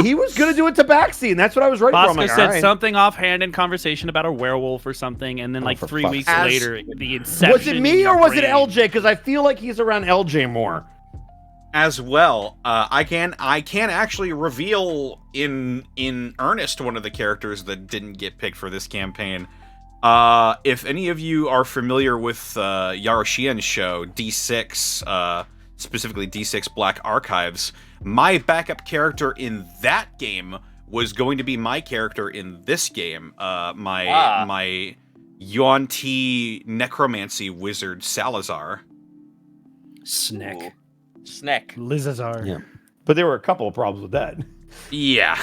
S1: he was gonna do a tabaxi, and that's what I was ready for. I'm
S5: Bosco
S1: like,
S5: said
S1: all right.
S5: something offhand in conversation about a werewolf or something, and then like
S1: for
S5: 3
S1: fuck's
S5: weeks
S2: sake.
S5: later, the inception.
S1: Was it me or was it
S5: brain-
S1: LJ? Because I feel like he's around LJ more.
S2: as well. I can actually reveal in earnest one of the characters that didn't get picked for this campaign. If any of you are familiar with Yaroshian's show D6, specifically D6 Black Archives, my backup character in that game was going to be my character in this game. My Yuan Ti necromancy wizard Salazar.
S8: Snack.
S3: Snack.
S5: Lizazar.
S1: Yeah. But there were a couple of problems with that.
S2: Yeah.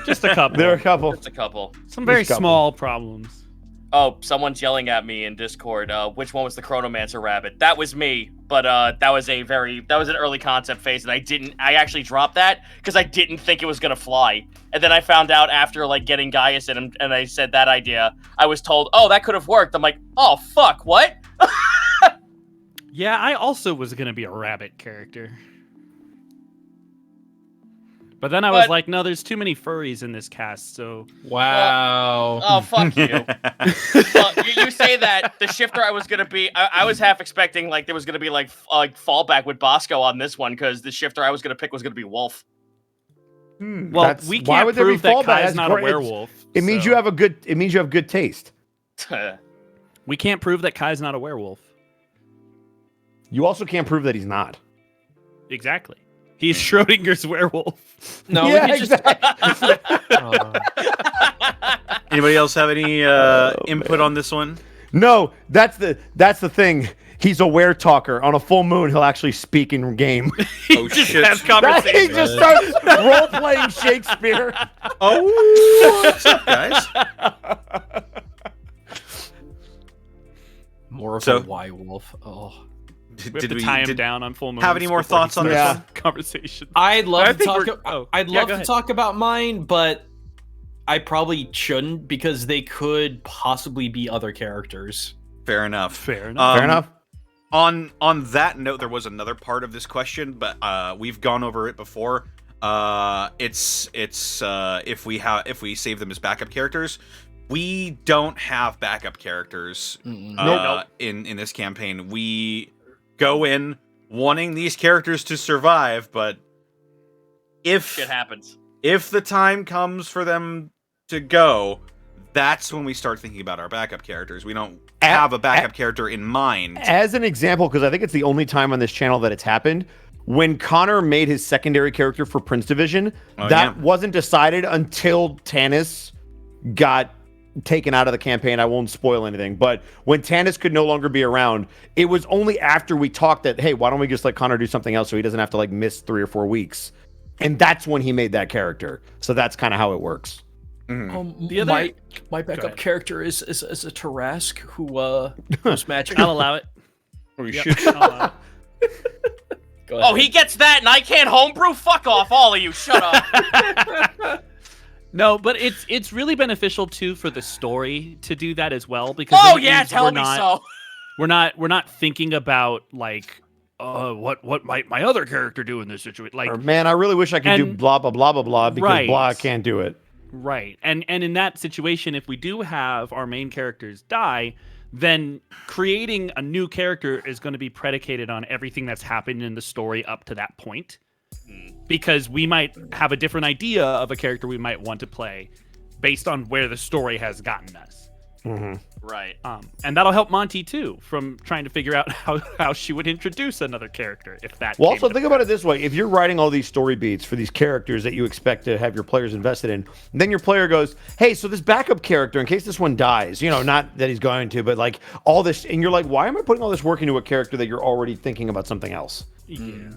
S5: Just a couple.
S1: There were a couple.
S3: Just a couple.
S5: Some very
S1: Just a couple.
S5: small problems.
S3: Oh, someone's yelling at me in Discord. Which one was the Chronomancer rabbit? That was me, but that was an early concept phase, and I actually dropped that because I didn't think it was gonna fly. And then I found out after like getting Gaius in, and I said that idea, I was told, oh, that could have worked. I'm like, oh fuck, what?
S5: Yeah, I also was gonna be a rabbit character. But then I was like, no, there's too many furries in this cast, so...
S8: Wow.
S3: Oh, fuck you. Well, you say that. The shifter I was going to be... I was half expecting like there was going to be like fallback with Bosco on this one, because the shifter I was going to pick was going to be Wolf.
S5: Well, we can't prove that Kai's not a werewolf.
S1: It means you have a good... It means you have good taste.
S5: We can't prove that Kai's not a werewolf.
S1: You also can't prove that he's not.
S5: Exactly. He's Schrodinger's werewolf.
S8: No,
S1: Yeah,
S8: we just...
S2: Anybody else have any input on this one?
S1: No, that's the thing. He's a were talker. On a full moon, he'll actually speak in game.
S2: Oh
S5: Just
S2: shit!
S5: have
S1: He
S5: conversations.
S1: just starts role playing Shakespeare.
S2: Oh, what's up, guys?
S8: More of
S2: So-
S8: a Y wolf. Oh.
S5: We have to tie him down on full moon.
S2: have any more thoughts on this one?
S5: Conversation.
S8: I'd love
S5: I
S8: to
S5: think
S8: talk.
S5: we're- oh,
S8: I'd
S5: yeah,
S8: love
S5: go
S8: to
S5: ahead.
S8: talk about mine, but I probably shouldn't because they could possibly be other characters.
S2: Fair enough.
S5: Fair enough.
S1: Fair enough.
S2: On that note, there was another part of this question, but we've gone over it before. It's if we save them as backup characters, we don't have backup characters in this campaign. We go in wanting these characters to survive, but if
S3: Shit happens.
S2: if the time comes for them to go, that's when we start thinking about our backup characters. We don't have a backup character in mind.
S1: As an example, because I think it's the only time on this channel that it's happened, when Connor made his secondary character for Prince Division, that wasn't decided until Tanis got taken out of the campaign. I won't spoil anything, but when Tanis could no longer be around, it was only after we talked that, hey, why don't we just let Connor do something else so he doesn't have to like miss 3 or 4 weeks, and that's when he made that character. So that's kind of how it works.
S5: The other-
S8: My backup character is a Tarrasque who's magic.
S5: I'll allow it.
S7: Holy
S5: Yep,
S7: shit.
S5: I'll allow it.
S8: Go ahead.
S3: Oh, he gets that, and I can't homebrew? Fuck off, all of you. Shut up.
S5: No, but it's really beneficial too for the story to do that as well, because
S3: Oh
S5: then it
S3: yeah,
S5: means
S3: tell me so.
S5: we're not thinking about like what might my other character do in this situation, like
S1: Or, man, I really wish I could do
S5: And-
S1: blah blah blah blah blah because
S5: Right.
S1: blah can't do it.
S5: right. And in that situation, if we do have our main characters die, then creating a new character is going to be predicated on everything that's happened in the story up to that point. Because we might have a different idea of a character we might want to play based on where the story has gotten us.
S3: Right.
S5: And that'll help Monty too from trying to figure out how she would introduce another character if that.
S1: Well,
S5: came
S1: also
S5: to
S1: think about it this way: if you're writing all these story beats for these characters that you expect to have your players invested in, then your player goes, "Hey, so this backup character, in case this one dies, not that he's going to, but like all this," and you're like, "Why am I putting all this work into a character that you're already thinking about something else?"
S5: Yeah.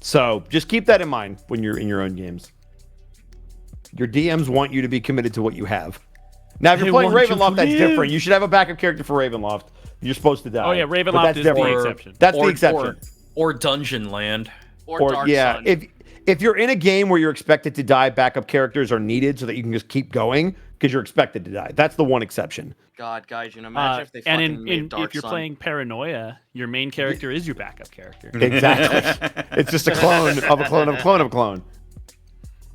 S1: So just keep that in mind when you're in your own games. Your DMs want you to be committed to what you have. Now, if you're
S5: They
S1: playing
S5: want you
S1: Ravenloft,
S5: to
S1: that's
S5: live.
S1: different. You should have a backup character for Ravenloft. You're supposed to die.
S5: Oh yeah,
S1: But
S5: Ravenloft
S1: that's
S5: is the
S1: different.
S5: exception.
S1: That's the exception.
S8: Or Dungeon Land.
S3: Or Dark Sun.
S1: if you're in a game where you're expected to die, backup characters are needed so that you can just keep going because you're expected to die. That's the one exception.
S3: God, guys, imagine if they
S5: and
S3: fucking made Dark
S5: if you're
S3: Sun.
S5: playing Paranoia, your main character is your backup character.
S1: Exactly. It's just a clone of a clone of a clone of a clone.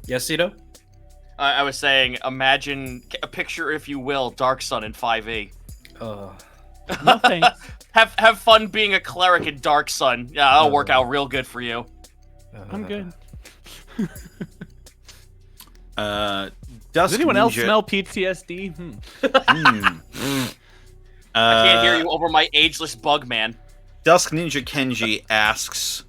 S8: Yes, Cito?
S3: I was saying, imagine a picture, if you will, Dark Sun in 5e.
S5: No thanks.
S3: Have fun being a cleric in Dark Sun. Yeah, that'll work out real good for you.
S5: I'm good.
S2: Dusk
S5: Does anyone else
S2: Ninja-
S5: smell PTSD?
S3: I can't hear you over my ageless bug man.
S2: Dusk Ninja Kenji asks,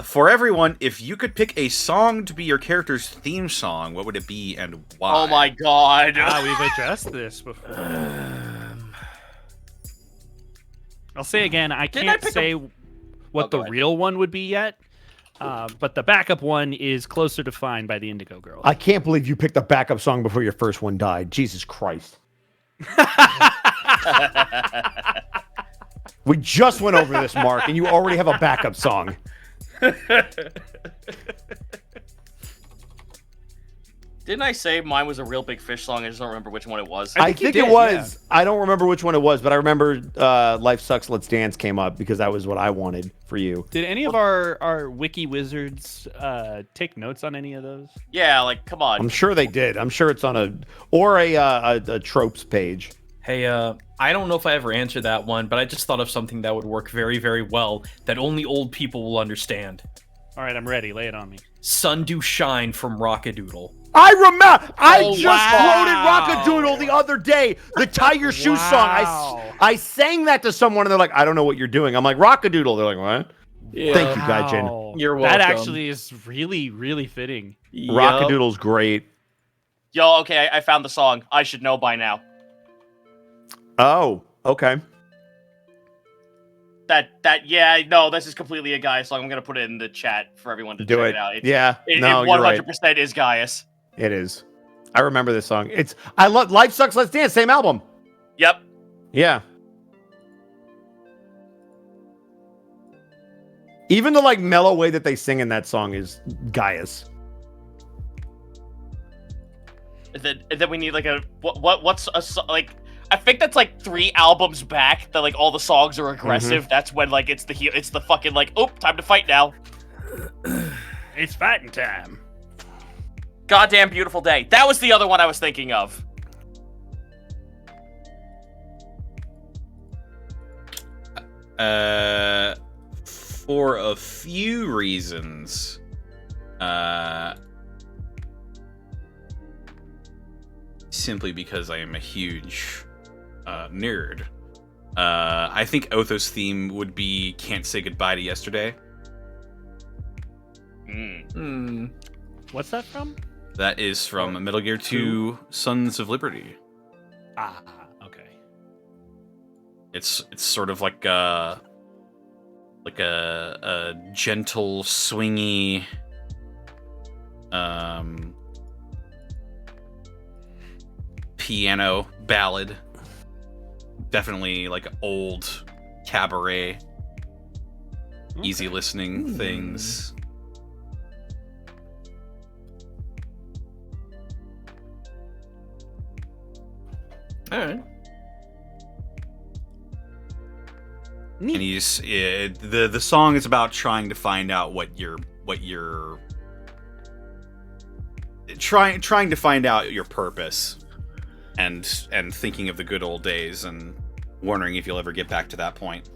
S2: for everyone, if you could pick a song to be your character's theme song, what would it be and why?
S3: Oh my god.
S5: We've addressed this before. I'll say again, I
S3: Didn't I
S5: can't
S3: pick
S5: say what the
S3: go ahead.
S5: real one would be yet, but the backup one is closer defined by the Indigo Girl.
S1: I can't believe you picked the backup song before your first one died. Jesus Christ. We just went over this, Mark, and you already have a backup song.
S3: Didn't I say mine was a Real Big Fish song? I just don't remember which one it was.
S1: I think it was. I don't remember which one it was, but I remember Life Sucks, Let's Dance came up because that was what I wanted for you.
S5: Did any of our wiki wizards take notes on any of those?
S3: Yeah, like, come on.
S1: I'm sure they did. I'm sure it's on a tropes page.
S8: Hey, I don't know if I ever answered that one, but I just thought of something that would work very, very well that only old people will understand.
S5: All right, I'm ready. Lay it on me.
S8: Sun Do Shine from Rockadoodle.
S1: I remember. I
S3: Oh,
S1: just
S3: wow.
S1: quoted Rockadoodle the other day. The Tie Your Shoes
S5: Wow.
S1: song. I sang that to someone, and they're like, "I don't know what you're doing." I'm like, "Rockadoodle." They're like, "What?"
S8: Yeah.
S1: Thank you, Gaijin.
S5: Wow.
S8: You're
S5: That
S8: welcome.
S5: actually is really, really fitting.
S8: Yup.
S1: Rockadoodle's great.
S3: Yo, okay, I found the song. I should know by now.
S1: Oh, okay.
S3: Yeah, no, this is completely a Gaius song. I'm gonna put it in the chat for everyone to
S1: Do
S3: check
S1: it.
S3: it out.
S1: Yeah.
S3: It
S1: No, you're right.
S3: 100% is Gaius.
S1: It is. I remember this song. I love Life Sucks, Let's Dance, same album.
S3: Yep.
S1: Yeah. Even the like mellow way that they sing in that song is Gaius.
S3: And then we need like a what's like I think that's like 3 albums back that like all the songs are aggressive. That's when like it's the fucking like, oh, time to fight now.
S5: It's fighting time.
S3: Goddamn beautiful day. That was the other one I was thinking of.
S2: For a few reasons, simply because I am a huge nerd. I think Otho's theme would be "Can't Say Goodbye to Yesterday."
S5: What's that from?
S2: That is from Metal Gear 2: Sons of Liberty.
S5: Ah, okay.
S2: It's sort of like a gentle, swingy, piano ballad. Definitely like old cabaret, easy listening things.
S8: All right.
S2: And he's the song is about trying to find out what you're trying to find out your purpose, and thinking of the good old days and wondering if you'll ever get back to that point.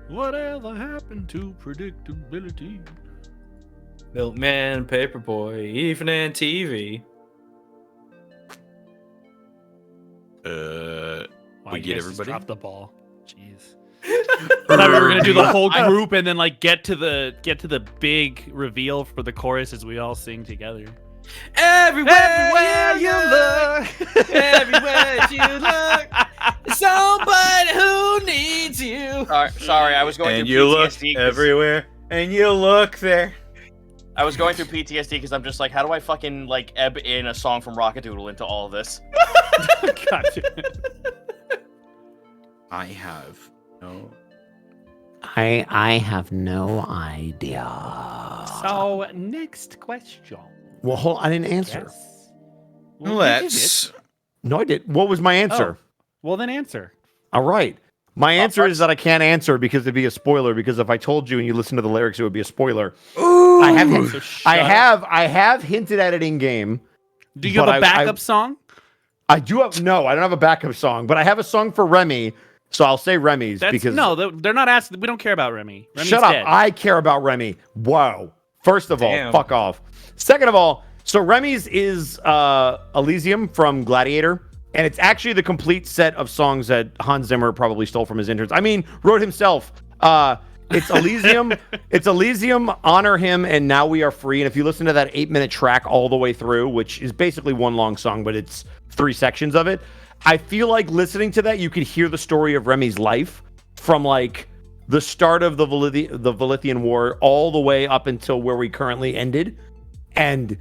S5: Whatever happened to predictability?
S8: Milkman, Paperboy, Evening TV.
S5: Wow,
S2: We
S5: you
S2: get
S5: guys just
S2: everybody?
S5: dropped the ball. Jeez. I thought we were gonna do the whole group and then like get to the big reveal for the chorus as we all sing together.
S8: Everywhere you look, everywhere you look, somebody who needs you.
S3: Sorry, I was going
S2: And
S3: through
S2: you look
S3: PTSD 'cause-
S2: everywhere, and you look there.
S3: I was going through PTSD because I'm just like, how do I fucking like ebb in a song from Rockadoodle into all of this?
S5: Gotcha.
S2: I have no.
S1: I have no idea.
S5: So next question.
S1: Well, hold on, I didn't answer.
S5: Yes. Well, you did
S2: Let's.
S5: it.
S1: No, I did. What was my answer?
S5: Well, then answer.
S1: All right. My answer is that I can't answer because it'd be a spoiler. Because if I told you and you listened to the lyrics, it would be a spoiler. I have,
S5: So shut
S1: I have hinted at it in game.
S5: Do you have
S1: but
S5: a backup song?
S1: I do have I don't have a backup song, but I have a song for Remy So I'll say Remy's
S5: That's
S1: because
S5: they're not asking. We don't care about Remy. Remy's
S1: shut up.
S5: dead.
S1: I care about Remy. Whoa. First of all,
S8: Damn.
S1: fuck off. Second of all, so Remy's is Elysium from Gladiator, and it's actually the complete set of songs that Hans Zimmer probably stole from his interns. I mean, wrote himself. It's Elysium. It's Elysium, Honor Him, and Now We Are Free. And if you listen to that 8-minute track all the way through, which is basically one long song, but it's 3 sections of it, I feel like listening to that, you could hear the story of Remy's life from like the start of the Valithian War all the way up until where we currently ended. And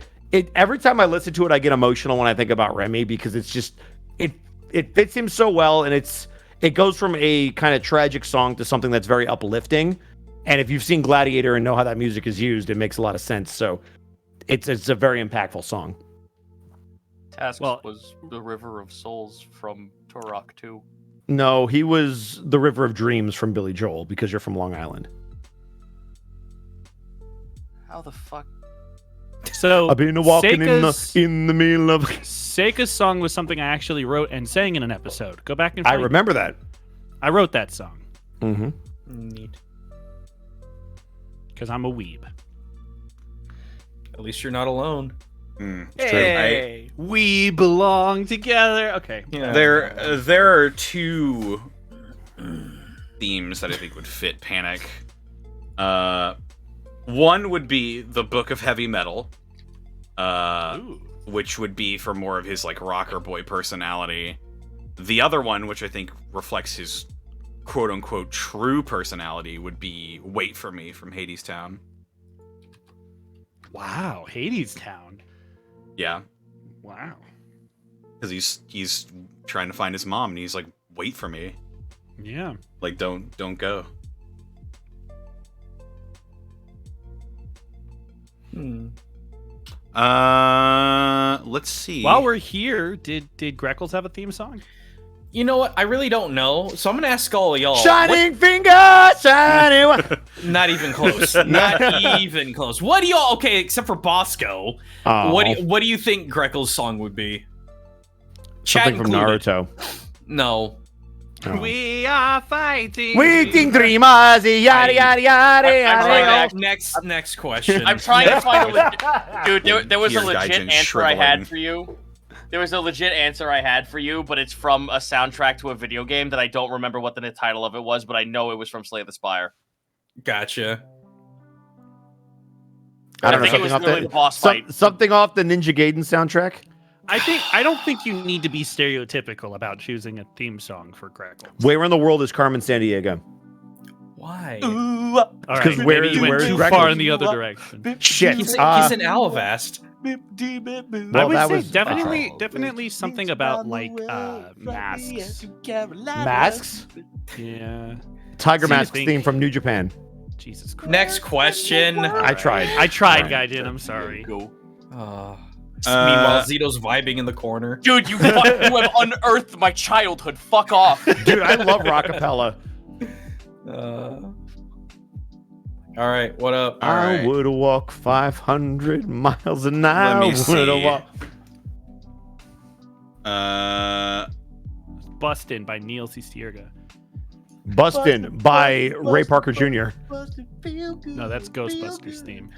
S1: every time I listen to it, I get emotional when I think about Remy because it's just it fits him so well, and it goes from a kind of tragic song to something that's very uplifting. And if you've seen Gladiator and know how that music is used, it makes a lot of sense. So it's a very impactful song.
S3: Task was the River of Souls from Turok 2.
S1: No, he was the River of Dreams from Billy Joel because you're from Long Island.
S3: How the fuck?
S5: So
S1: I've been walking
S5: Seika's-
S1: in the middle of.
S5: Seika's song was something I actually wrote and sang in an episode. Go back and
S1: I
S5: find it.
S1: remember that.
S5: I wrote that song
S1: Mm-hmm.
S8: Neat.
S5: because I'm a weeb.
S8: At least you're not alone.
S5: Hey, we belong together. Okay.
S8: Yeah.
S2: There are 2 themes that I think would fit Panic. One would be the Book of Heavy Metal, which would be for more of his like rocker boy personality. The other one, which I think reflects his quote unquote true personality, would be Wait for Me from Hades Town.
S5: Wow, Hades Town.
S2: Yeah,
S5: Wow.
S2: because he's trying to find his mom, and he's like, "Wait for me,
S5: Yeah.
S2: like don't go." Let's see.
S5: While we're here, did Greckles have a theme song?
S8: You know what? I really don't know, so I'm gonna ask all of y'all.
S1: Shining finger, shining.
S8: Not even close. Not even close. What do y'all? Okay, except for Bosco. What do you think Greckle's song would be? Chat
S1: Something from
S8: included.
S1: Naruto.
S8: No.
S1: Oh.
S5: We are fighting.
S1: Waiting 3 months, yada yada yada
S3: I'm
S1: yada.
S3: like
S8: Next question.
S3: I'm trying to find a legit... Dude, there was a
S2: Your
S3: legit
S2: Gaijin
S3: answer I had
S2: shriveling.
S3: for you. There was a legit answer I had for you, but it's from a soundtrack to a video game that I don't remember what the title of it was, but I know it was from Slay the Spire.
S8: Gotcha.
S1: I don't know,
S3: think it was
S1: something off
S3: literally the boss fight.
S1: something off the Ninja Gaiden soundtrack.
S5: I don't think you need to be stereotypical about choosing a theme song for Greckles.
S1: Where in the world is Carmen Sandiego?
S8: Why?
S5: All right,
S1: 'Cause
S5: maybe
S1: where-
S5: you went
S1: where's
S5: too
S1: Greckles?
S5: far in the other direction.
S1: Shit.
S8: He's in Alavast.
S5: I
S1: Well,
S5: would
S1: that
S5: say
S1: was
S5: definitely something about like masks.
S1: Masks.
S5: Yeah.
S1: Tiger
S5: See, I
S1: Mask
S5: think-
S1: theme from New Japan.
S5: Jesus Christ.
S8: Next question.
S1: I tried.
S5: I tried, Gaijin. I'm sorry.
S8: Meanwhile, Zito's vibing in the corner.
S3: Dude, you have unearthed my childhood. Fuck off.
S1: Dude, I love rockapella.
S8: All right, what up?
S1: I
S2: right.
S1: would walk 500 miles an hour.
S2: me
S1: Would
S2: see.
S1: walk.
S5: Bustin' by Neil C. Stierga.
S1: Bustin' by Ray Parker Jr.
S5: No, that's Ghostbusters theme.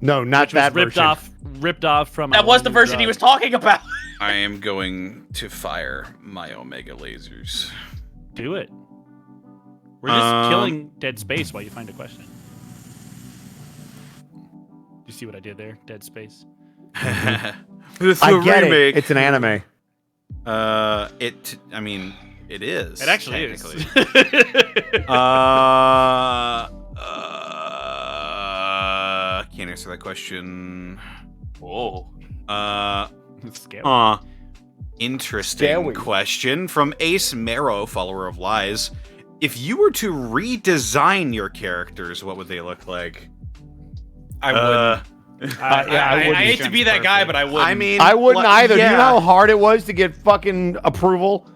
S1: No, not
S5: Which was
S1: that version.
S5: ripped off from.
S3: That was the version he was talking about.
S2: I am going to fire my Omega lasers.
S5: Do it. We're just killing Dead Space while you find a question. You see what I did there? Dead Space.
S2: With
S1: I
S2: the
S1: get
S2: remake.
S1: it. It's an anime.
S2: I mean, it is.
S5: It actually is.
S2: technically. Can't answer that question.
S3: Whoa.
S5: It's scary.
S2: Interesting
S1: Scary.
S2: question from Ace Marrow, follower of Lies. If you were to redesign your characters, what would they look like?
S8: I wouldn't. I hate to be that guy, but I wouldn't.
S2: I mean,
S1: I wouldn't either. Do you
S2: yeah.
S1: know how hard it was to get fucking approval?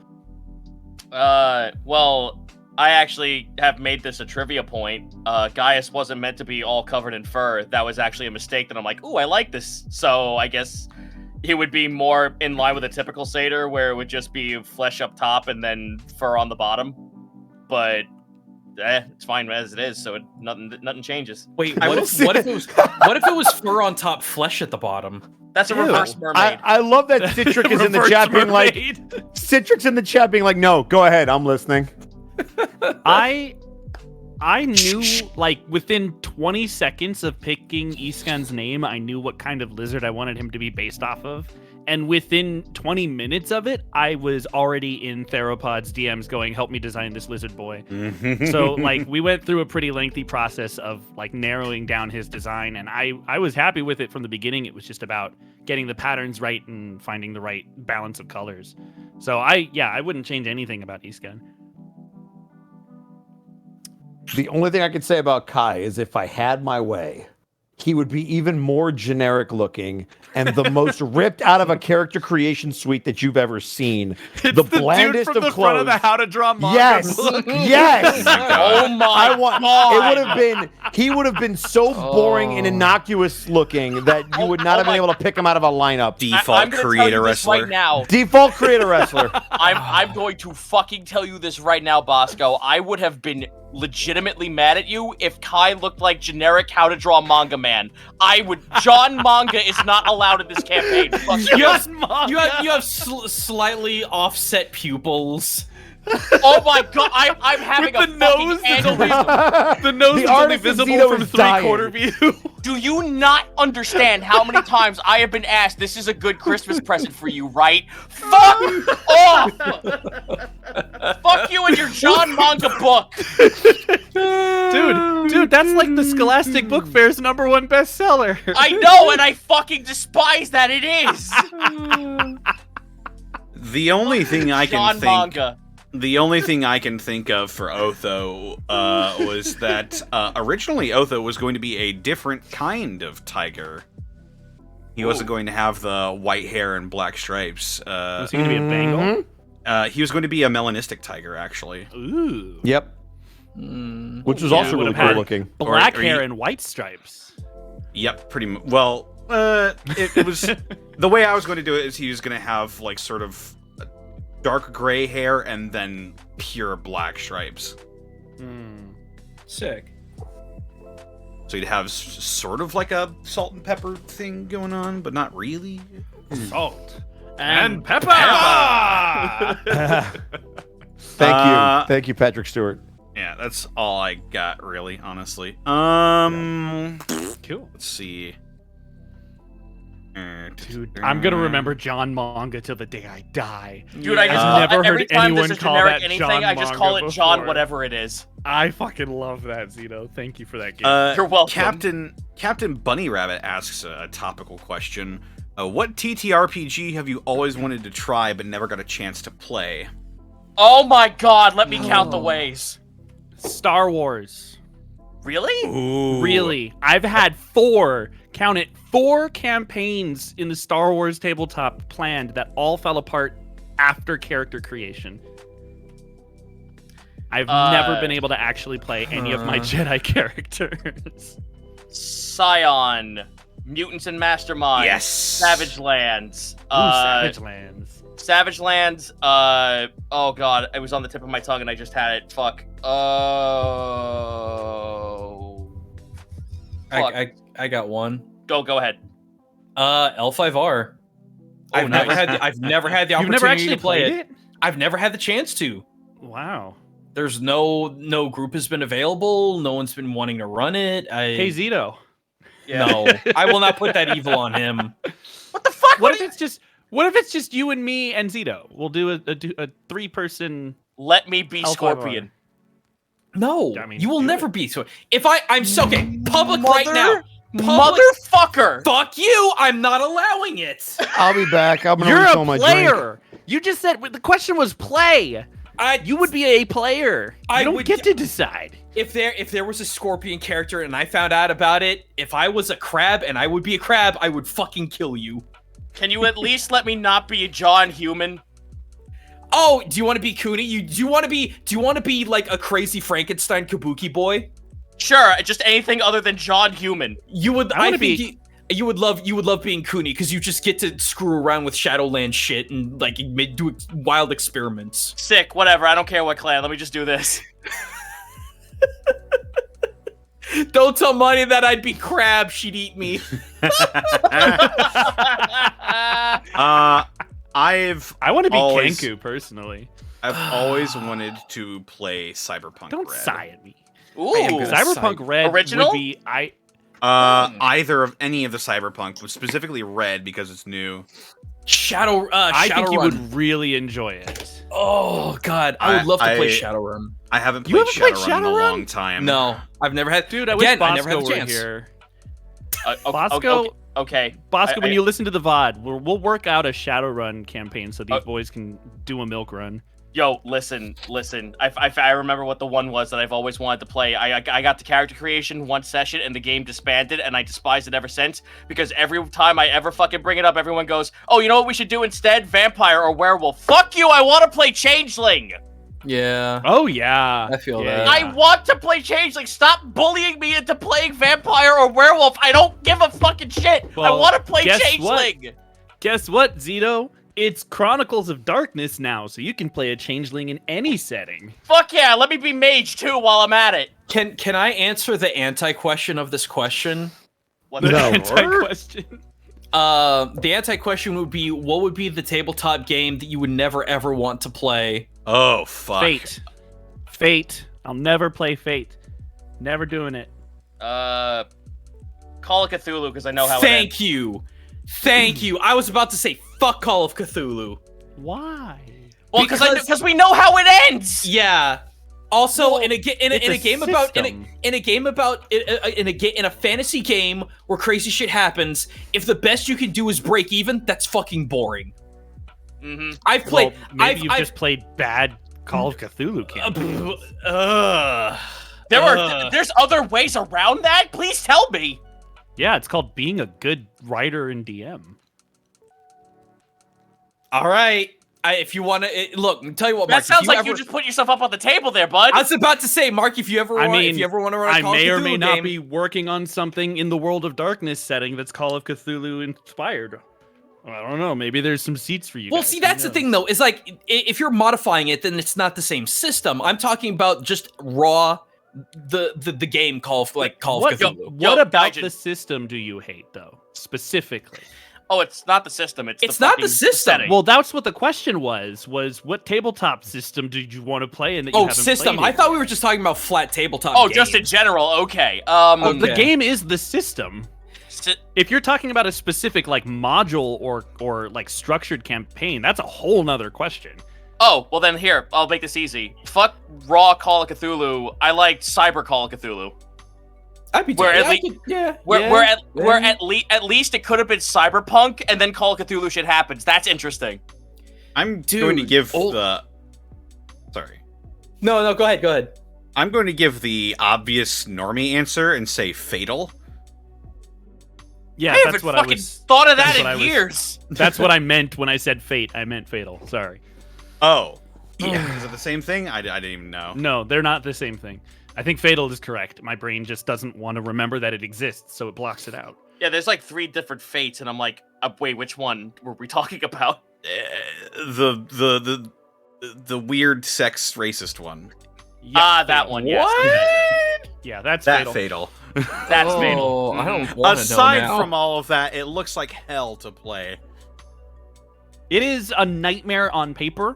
S3: Well, I actually have made this a trivia point. Gaius wasn't meant to be all covered in fur. That was actually a mistake that I'm like, ooh, I like this. So I guess he would be more in line with a typical satyr, where it would just be flesh up top and then fur on the bottom. But it's fine as it is, so nothing changes.
S8: Wait, what if it was fur on top, flesh at the bottom?
S3: That's a reverse mermaid.
S1: I love that Citric is in the chat being like, Citric's in the chat being like, no, go ahead, I'm listening.
S5: I knew, like, within 20 seconds of picking Iskan's name, I knew what kind of lizard I wanted him to be based off of. And within 20 minutes of it, I was already in Theropod's DMs going, help me design this lizard boy. So, like, we went through a pretty lengthy process of, like, narrowing down his design. And I was happy with it from the beginning. It was just about getting the patterns right and finding the right balance of colors. So, I wouldn't change anything about Iskan.
S1: The only thing I could say about Kai is if I had my way, he would be even more generic looking and the most ripped out of a character creation suite that you've ever seen.
S5: It's
S1: the
S5: dude
S1: blandest
S5: from
S1: of
S5: the
S1: clothes.
S5: front of the How to Draw Manga.
S1: Yes, yes.
S3: Oh my god!
S1: He would have been so boring and innocuous looking that you would not have been able to pick him out of a lineup.
S2: Default creator wrestler.
S3: Right now.
S1: Default creator wrestler.
S3: I'm going to fucking tell you this right now, Bosco. I would have been legitimately mad at you if Kai looked like generic How to Draw Manga man. John Manga is not allowed in this campaign. Fuck you.
S8: You have slightly offset pupils.
S3: Oh my god, I'm having
S5: With
S3: a
S5: the
S3: fucking
S5: nose
S3: aneurysm.
S5: The nose is only
S1: artist of
S5: visible
S1: Zito
S5: from
S1: is
S5: 3/4 view.
S3: Do you not understand how many times I have been asked, this is a good Christmas present for you, right? Fuck off! Fuck you and your John Manga book!
S5: Dude, that's like the Scholastic Book Fair's #1 bestseller.
S3: I know, and I fucking despise that it is!
S2: The only thing I can
S3: John
S2: think.
S3: Manga.
S2: The only thing I can think of for Otho was that originally Otho was going to be a different kind of tiger. He wasn't going to have the white hair and black stripes.
S5: Was he going to be a Bengal?
S2: He was going to be a melanistic tiger, actually.
S5: Ooh.
S1: Yep. Which was also really cool looking.
S5: Black
S2: Or
S5: hair and white stripes.
S2: Yep, pretty much. Well, it was the way I was going to do it is he was going to have like sort of dark gray hair and then pure black stripes.
S8: Sick.
S2: So you'd have sort of like a salt and pepper thing going on, but not really.
S5: Salt and pepper.
S1: Thank you, Patrick Stewart.
S2: Yeah, that's all I got, really, honestly.
S5: Cool.
S2: Let's see.
S5: Dude, I'm gonna remember John Manga till the day I die.
S3: Dude, I just
S5: I've never
S3: every
S5: heard
S3: time
S5: anyone
S3: there's a
S5: call
S3: generic
S5: that
S3: anything,
S5: John
S3: I just call
S5: Manga
S3: it John
S5: before.
S3: whatever it is.
S5: I fucking love that, Zito. Thank you for that game.
S3: You're welcome.
S2: Captain Bunny Rabbit asks a topical question. What TTRPG have you always wanted to try but never got a chance to play?
S3: Oh my god, let me count the ways.
S5: Star Wars.
S3: Really?
S2: Ooh.
S5: Really? I've had 4 campaigns in the Star Wars tabletop planned that all fell apart after character creation. I've never been able to actually play any of my Jedi characters.
S3: Scion, Mutants and Masterminds,
S2: Yes.
S3: Savage Lands.
S5: Savage Lands.
S3: Savage Lands, oh god, it was on the tip of my tongue and I just had it. Fuck. Fuck.
S8: I got one.
S3: Go ahead.
S8: L5R. I've never had the
S5: You've never
S8: opportunity
S5: actually
S8: to play
S5: played
S8: it. I've never had the chance to.
S5: Wow.
S8: There's no group has been available. No one's been wanting to run it.
S5: Hey, Zito.
S8: No, I will not put that evil on him.
S3: What the fuck?
S5: What if it's just you and me and Zito? We'll do a 3-person.
S3: Let me be
S5: L5R.
S3: Scorpion.
S8: No,
S5: I mean,
S8: you will
S5: do
S8: never
S5: it.
S8: be. So if I'm so okay, public right now.
S3: Motherfucker!
S8: Fuck you! I'm not allowing it.
S1: I'll be back. I'm gonna
S5: You're
S1: refill
S5: a
S1: my drink.
S5: player. You just said the question was play. You would be a player. You don't get to decide.
S8: If there was a Scorpion character and I found out about it, if I was a crab and I would be a crab, I would fucking kill you.
S3: Can you at least let me not be a John Human?
S8: Oh, do you want to be Kuni? Do you want to be like a crazy Frankenstein Kabuki boy?
S3: Sure, just anything other than John Human.
S8: You would.
S5: I wanna
S8: think
S5: be
S8: You would love being Cooney because you just get to screw around with Shadowland shit and like do wild experiments.
S3: Sick, whatever. I don't care what clan. Let me just do this.
S8: Don't tell Money that I'd be Crab. She'd eat me.
S2: I
S5: want to be
S2: always-
S5: Kenku personally.
S2: I've always wanted to play Cyberpunk
S5: Don't
S2: Red.
S5: sigh at me.
S3: Ooh.
S5: Cyberpunk Red
S3: Original?
S5: would be
S2: Either of any of the Cyberpunk, but specifically Red because it's new.
S5: I think you
S8: Shadowrun.
S5: would really enjoy it.
S8: Oh God, I would love to play
S2: I-
S8: Shadowrun.
S2: I haven't
S5: You
S2: played
S5: haven't played
S2: Shadowrun in a
S5: Shadowrun?
S2: long time.
S8: No, I've never had.
S5: Dude, I wish
S8: Again, I
S5: Bosco
S8: never had a
S5: were
S8: chance.
S5: here.
S3: Bosco. Okay.
S5: Bosco, when
S3: I-
S5: you listen to the VOD, we'll work out a Shadowrun campaign so these boys can do a milk run.
S3: Yo, listen. I remember what the one was that I've always wanted to play. I got the character creation one session and the game disbanded, and I despised it ever since because every time I ever fucking bring it up, everyone goes, "Oh, you know what we should do instead? Vampire or werewolf." Fuck you! I want to play Changeling.
S8: Yeah,
S5: Oh yeah,
S8: I feel
S5: yeah.
S8: that.
S3: I want to play Changeling. Stop bullying me into playing vampire or werewolf. I don't give a fucking shit. I
S5: Well,
S3: want to play
S5: guess
S3: Changeling.
S5: Guess what, Zito? It's Chronicles of Darkness now, so you can play a changeling in any setting.
S3: Fuck yeah! Let me be mage too while I'm at it.
S8: Can I answer the anti-question of this question?
S3: What
S5: The
S3: the
S5: anti-question.
S8: The anti-question would be, what would be the tabletop game that you would never ever want to play?
S2: Oh fuck.
S5: Fate. I'll never play Fate. Never doing it.
S3: Call of Cthulhu because I know how.
S8: Thank you. I was about to say fuck Call of Cthulhu.
S5: Why?
S3: Well, because we know how it ends.
S8: Yeah. Also, in a
S5: it's a
S8: game about
S5: system.
S8: in a fantasy game where crazy shit happens, if the best you can do is break even, that's fucking boring.
S3: Mm-hmm.
S8: I've played.
S5: Well, maybe you've just played bad Call of Cthulhu campaigns.
S3: There's other ways around that. Please tell me.
S5: Yeah, it's called being a good writer and DM.
S8: All right. If you want to look, tell you what, Mark.
S3: That sounds
S8: if
S3: like
S8: ever,
S3: you just put yourself up on the table there, bud.
S8: I was about to say, Mark, if you ever want to run a
S5: I
S8: Call of
S5: may or
S8: Cthulhu
S5: may not
S8: game,
S5: be working on something in the World of Darkness setting that's Call of Cthulhu inspired. I don't know. Maybe there's some seats for you.
S8: Well,
S5: guys.
S8: see,
S5: Who
S8: that's the
S5: knows?
S8: thing, though. Is like if you're modifying it, then it's not the same system. I'm talking about just raw, the game Call of Cthulhu.
S5: What about
S3: Gaijin.
S5: the system do you hate, though, specifically?
S3: Oh, it's not the system. It's
S8: not the
S3: fucking
S8: system.
S3: setting.
S5: Well, that's what the question was what tabletop system did you want to play in that you haven't
S8: System.
S5: played
S8: I
S5: it
S8: thought
S5: yet?
S8: we were just talking about flat tabletop.
S3: Oh,
S8: games.
S3: just in general. Okay.
S5: The
S8: Okay.
S5: game is the system.
S3: si-
S5: If you're talking about a specific like module or like structured campaign, that's a whole nother question.
S3: Oh, well then here, I'll make this easy. Fuck raw Call of Cthulhu. I liked Cyber Call of Cthulhu.
S8: I'd be
S3: Where
S8: down.
S3: at
S8: I
S3: lea-
S8: could- yeah,
S3: Where
S8: yeah.
S3: at least it could have been Cyberpunk and then Call of Cthulhu shit happens. That's interesting.
S2: I'm
S8: Dude,
S2: going to give
S8: old-
S2: the. Sorry.
S8: No, go ahead.
S2: I'm going to give the obvious normie answer and say Fatal.
S5: Yeah,
S3: I
S5: that's
S3: haven't
S5: what
S3: fucking
S5: I was.
S3: thought of
S5: that's
S3: that
S5: what I
S3: in
S5: was-
S3: years.
S5: That's what I meant when I said fate. I meant fatal. Sorry.
S2: Oh. Yeah. Is it the same thing? I didn't even know.
S5: No, they're not the same thing. I think fatal is correct. My brain just doesn't want to remember that it exists, so it blocks it out.
S3: Yeah, there's like 3 different fates, and I'm like, wait, which one were we talking about?
S2: The weird sex racist one.
S5: Yeah,
S3: That
S5: fatal.
S3: one, yes.
S5: Yeah, that's
S2: That
S5: fatal.
S2: fatal.
S3: That's fatal.
S8: I don't want to know
S2: Aside
S8: now.
S2: from all of that, it looks like hell to play.
S5: It is a nightmare on paper,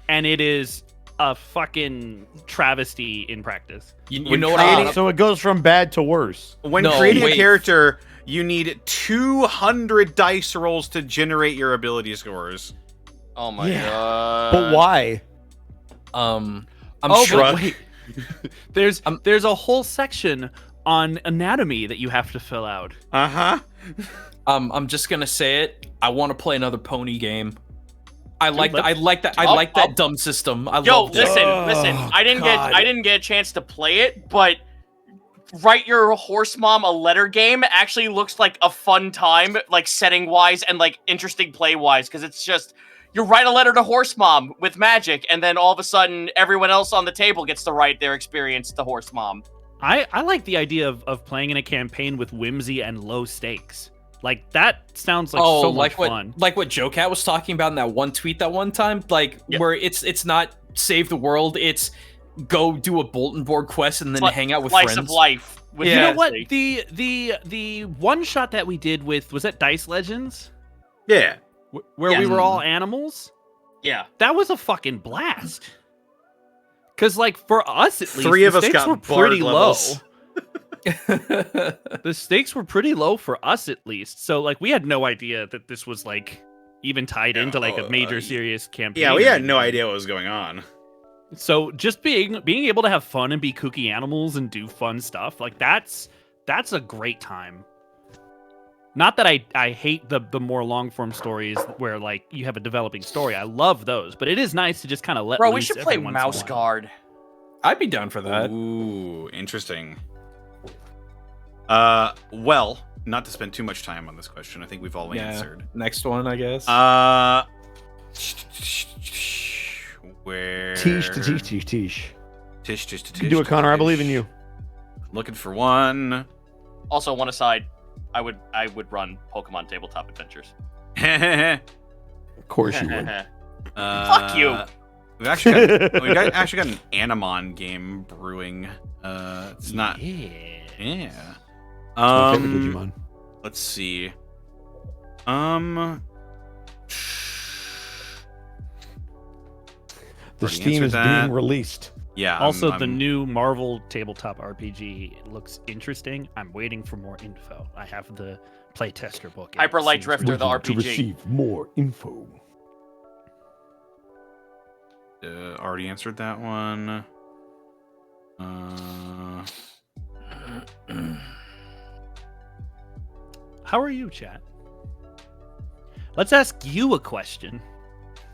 S5: and it is a fucking travesty in practice.
S8: you know what I
S1: So it goes from bad to worse.
S2: When
S8: No,
S2: creating
S8: wait.
S2: a character, you need 200 dice rolls to generate your ability scores.
S3: Oh my
S1: Yeah.
S3: god.
S1: But why?
S8: I'm
S5: Oh,
S8: sure.
S5: but wait. There's a whole section on anatomy that you have to fill out.
S2: Uh-huh.
S8: I'm just gonna say it. I want to play another pony game. I like
S5: let's-
S8: that dumb system. I
S3: Yo,
S8: love
S3: listen,
S8: that.
S3: listen. I didn't
S8: God.
S3: get a chance to play it, but Write Your Horse Mom a Letter game actually looks like a fun time, like setting wise and like interesting play wise, because it's just you write a letter to Horse Mom with magic, and then all of a sudden everyone else on the table gets to write their experience to Horse Mom.
S5: I like the idea of playing in a campaign with whimsy and low stakes. Like that sounds like
S8: Oh,
S5: so
S8: like
S5: much
S8: what
S5: fun.
S8: like what Joe Cat was talking about in that one tweet that one time, like
S3: Yep.
S8: where it's not save the world, it's go do a bulletin board quest and then
S3: Sli-
S8: hang out with
S3: Slice
S8: friends.
S3: of life. With
S5: You know what?
S3: fantasy.
S5: The one shot that we did with was that Dice Legends,
S2: Yeah.
S5: where we
S3: Yes.
S5: were all animals.
S3: Yeah.
S5: That was a fucking blast. Cause like for us at least,
S2: Three
S5: the
S2: of us
S5: stakes
S2: got
S5: were
S2: bard
S5: pretty
S2: levels.
S5: low. The stakes were pretty low for us at least. So like we had no idea that this was like even tied into like a major serious campaign.
S2: Yeah, we
S5: or
S2: had no
S5: anything.
S2: idea what was going on.
S5: So just being able to have fun and be kooky animals and do fun stuff, like that's a great time. Not that I hate the more long form stories where like you have a developing story. I love those, but it is nice to just kind of let
S3: Bro, we
S5: loose
S3: should
S5: every
S3: play
S5: once in a
S3: Mouse
S5: while.
S3: Guard.
S8: I'd be down for that.
S2: Ooh, interesting. Well, not to spend too much time on this question. I think we've all answered.
S8: Next one, I guess.
S2: Where?
S1: Tish.
S2: Tish.
S1: You can do it, Connor. I believe in you.
S2: Looking for one.
S3: Also, one aside, I would run Pokemon Tabletop Adventures.
S1: Of course you would.
S3: Fuck you.
S2: We've actually got an Animon game brewing. It's not. Yeah.
S1: My favorite Digimon.
S2: Let's see.
S1: The
S2: already
S1: Steam is
S2: answered that.
S1: being released.
S2: Yeah.
S5: Also, the
S2: I'm-
S5: new Marvel tabletop RPG looks interesting. I'm waiting for more info. I have the playtester book. and it
S3: Hyper Light
S5: seems
S3: Drifter, the
S1: Waiting to
S3: RPG.
S1: receive more info.
S2: already answered that one.
S5: How are you, chat? Let's ask you a question.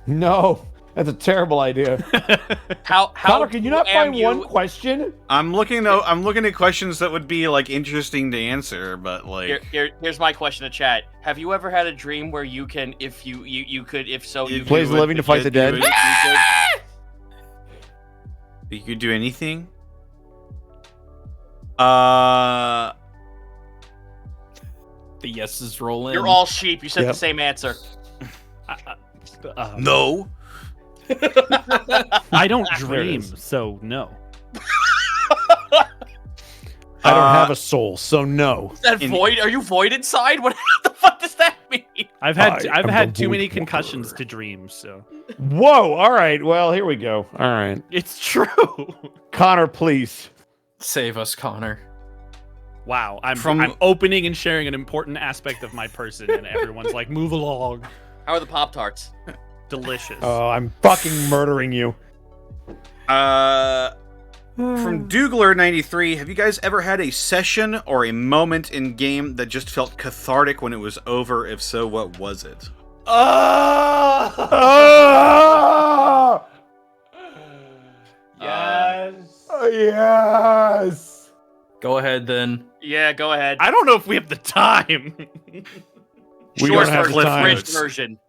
S1: No, that's a terrible idea.
S3: How
S1: Connor, can you not
S3: am
S1: find one question?
S2: I'm looking at questions that would be like interesting to answer, but like
S3: Here's my question to chat. Have you ever had a dream where you can, if you could, if so, you
S1: Plays
S3: could,
S1: the living to fight the dead.
S3: you could-
S2: you could do anything.
S8: The yeses roll in.
S3: You're all sheep. You said
S1: Yep.
S3: the same answer.
S2: No.
S5: I don't
S1: There it
S5: dream,
S1: is.
S5: so no.
S1: I don't have a soul, so no.
S3: Is that void? Are you void inside? What the fuck does that mean?
S5: I've
S1: I
S5: had
S1: am the
S5: too many
S1: Void
S5: concussions
S1: Walker.
S5: to dream, so
S1: Whoa! All right. Well, here we go. All right,
S5: it's true.
S1: Connor, please.
S8: Save us, Connor.
S5: Wow, I'm
S2: From-
S5: opening and sharing an important aspect of my person, and everyone's like, "Move along."
S3: How are the Pop Tarts?
S5: Delicious.
S1: Oh, I'm fucking murdering you.
S2: From Dougler93, have you guys ever had a session or a moment in game that just felt cathartic when it was over? If so, what was it?
S1: Ah!
S3: Yes.
S1: Yes.
S8: Go ahead then.
S3: Yeah, go ahead.
S5: I don't know if we have the time.
S1: We
S3: Short
S1: don't have
S3: version,
S1: the time.
S3: abridged version.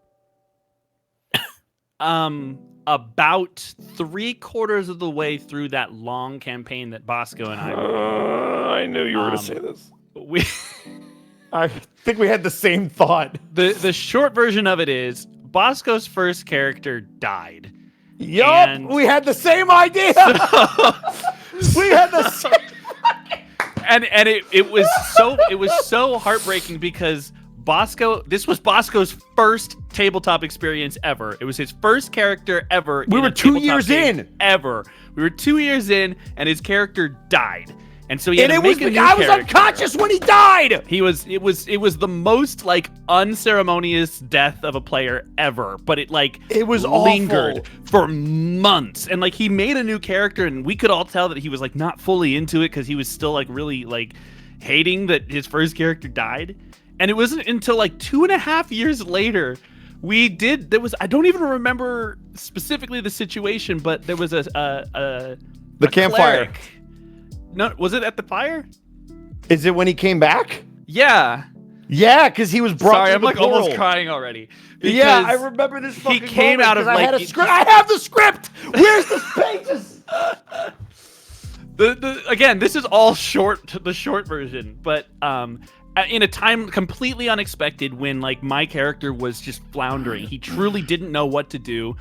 S5: About 3/4 of the way through that long campaign that Bosco and I
S1: I knew you were
S5: Um,
S1: going to say this.
S5: we
S1: I think we had the same thought.
S5: the short version of it is Bosco's first character died.
S1: Yup,
S5: And-
S1: we had the same idea. We had the same.
S5: and it was so heartbreaking because this was Bosco's first tabletop experience ever. It was his first character ever.
S1: We
S5: in
S1: were
S5: a
S1: 2
S5: tabletop
S1: years
S5: game
S1: in.
S5: Ever. We were 2 years in, and his character died. And so he had
S1: And
S5: to
S1: it was
S5: make a new
S1: I was
S5: character.
S1: unconscious when he died.
S5: It was the most like unceremonious death of a player ever, but it
S1: was
S5: lingered
S1: awful.
S5: for months. And like he made a new character, and we could all tell that he was like not fully into it because he was still like really like hating that his first character died. And it wasn't until like 2.5 years later I don't even remember specifically the situation, but there was a
S1: campfire.
S5: cleric. No, was it at the fire?
S1: Is it when he came back?
S5: Yeah.
S1: Yeah, because he was brought.
S5: Sorry,
S1: to
S5: I'm
S1: the
S5: like almost
S1: portal.
S5: crying already.
S1: Yeah, I
S5: Because
S1: remember this.
S5: he
S1: Fucking
S5: came
S1: moment
S5: out of,
S1: 'cause I had
S5: like,
S1: a script. I have the script. Where's the pages?
S5: again, this is all the short version, but in a time completely unexpected when like my character was just floundering. He truly didn't know what to do.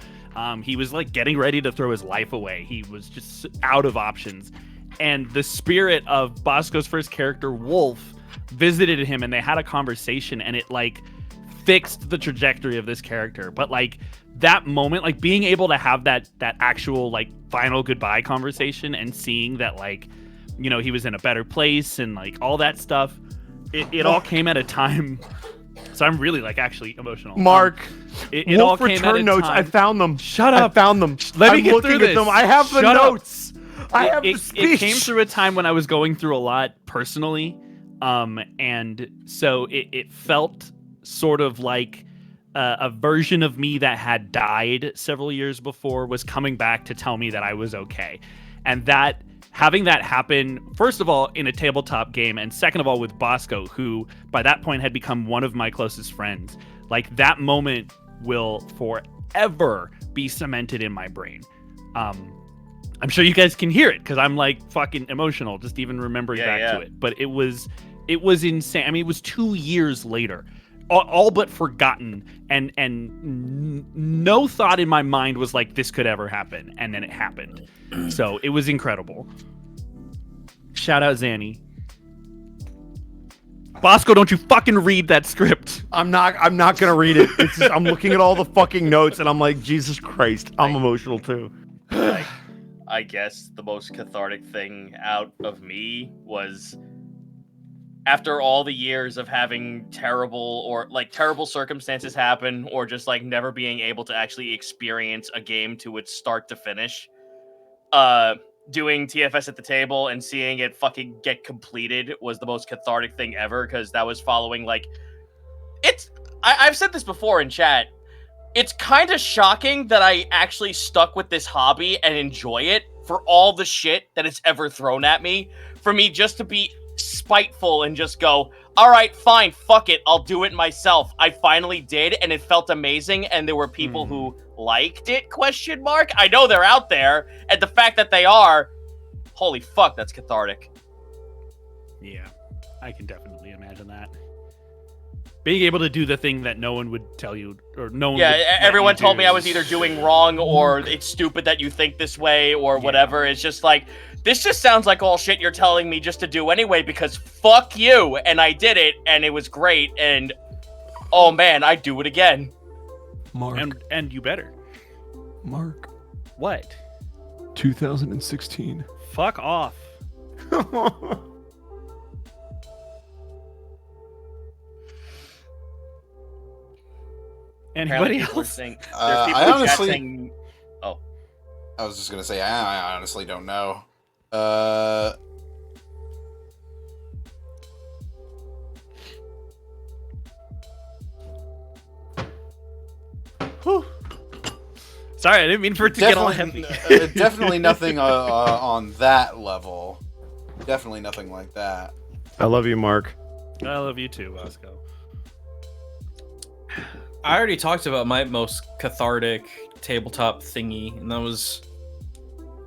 S5: He was like getting ready to throw his life away. He was just out of options. And the spirit of Bosco's first character, Wolf, visited him and they had a conversation, and it like fixed the trajectory of this character. But like that moment, like being able to have that actual like final goodbye conversation and seeing that like, you know, he was in a better place and like all that stuff, it all came at a time. So I'm really like actually emotional.
S1: Mark,
S5: it all
S1: Wolf
S5: came at a
S1: return notes.
S5: time.
S1: I found them.
S5: Shut up.
S1: I found them.
S5: Let me
S1: I'm
S5: get
S1: looking
S5: through
S1: at them.
S5: this.
S1: I have the
S5: Shut up.
S1: notes. I have the speech.
S5: It came through a time when I was going through a lot personally, and so it felt sort of like a version of me that had died several years before was coming back to tell me that I was okay, and that having that happen, first of all in a tabletop game, and second of all with Bosco, who by that point had become one of my closest friends, like that moment will forever be cemented in my brain. I'm sure you guys can hear it because I'm like fucking emotional just even remembering back to it. But it was insane. I mean, it was 2 years later, all but forgotten, and no thought in my mind was like this could ever happen, and then it happened. So it was incredible. Shout out Zanny. Bosco, don't you fucking read that script.
S1: I'm not gonna read it. It's just, I'm looking at all the fucking notes and I'm like, Jesus Christ, I'm emotional too.
S3: Like, I guess the most cathartic thing out of me was after all the years of having terrible circumstances happen, or just like never being able to actually experience a game to its start to finish, doing TFS at the table and seeing it fucking get completed was the most cathartic thing ever, because that was following like I've said this before in chat. It's kind of shocking that I actually stuck with this hobby and enjoy it for all the shit that it's ever thrown at me. For me just to be spiteful and just go, all right, fine, fuck it, I'll do it myself. I finally did, and it felt amazing, and there were people who liked it, ? I know they're out there, and the fact that they are, holy fuck, that's cathartic.
S5: Yeah, I can definitely imagine that. Being able to do the thing that no one would tell you, or no one.
S3: Yeah, everyone told me I was either doing wrong, or it's stupid that you think this way, or whatever. It's just like, this just sounds like all shit you're telling me just to do anyway, because fuck you. And I did it, and it was great, and oh man, I'd do it again.
S1: Mark.
S5: And you better.
S1: Mark.
S5: What?
S1: 2016.
S5: Fuck off. Anybody else?
S9: I honestly... Oh. I was just gonna say, I honestly don't know.
S5: Whew. Sorry, I didn't mean for it to get all heavy.
S9: Definitely nothing on that level. Definitely nothing like that.
S1: I love you, Mark.
S5: I love you too, Bosco.
S8: I already talked about my most cathartic tabletop thingy, and that was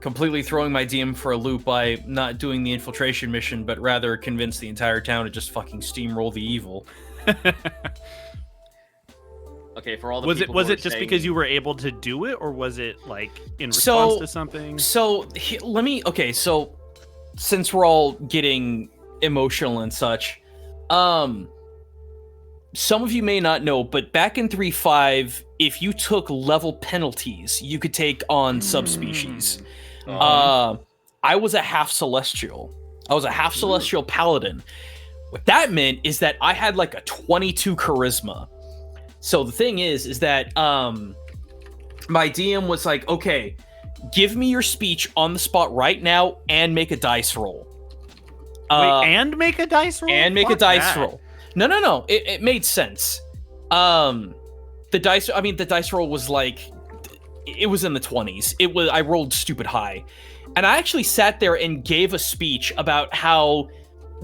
S8: completely throwing my DM for a loop by not doing the infiltration mission, but rather convince the entire town to just fucking steamroll the evil.
S3: Okay, for all the
S5: was
S3: people
S5: it
S3: who are
S5: just
S3: saying...
S5: because you were able to do it, or was it like in response to something?
S8: So since we're all getting emotional and such, some of you may not know, but back in 3.5, if you took level penalties, you could take on subspecies. I was a half celestial. I was a half celestial paladin. What that meant is that I had like a 22 charisma. So the thing is that my DM was like, okay, give me your speech on the spot right now and make a dice roll.
S5: Wait, and make a dice roll?
S8: And make
S5: Fuck
S8: a dice
S5: that.
S8: roll. No. It made sense. The dice roll was like, it was in the 20s. I rolled stupid high. And I actually sat there and gave a speech about how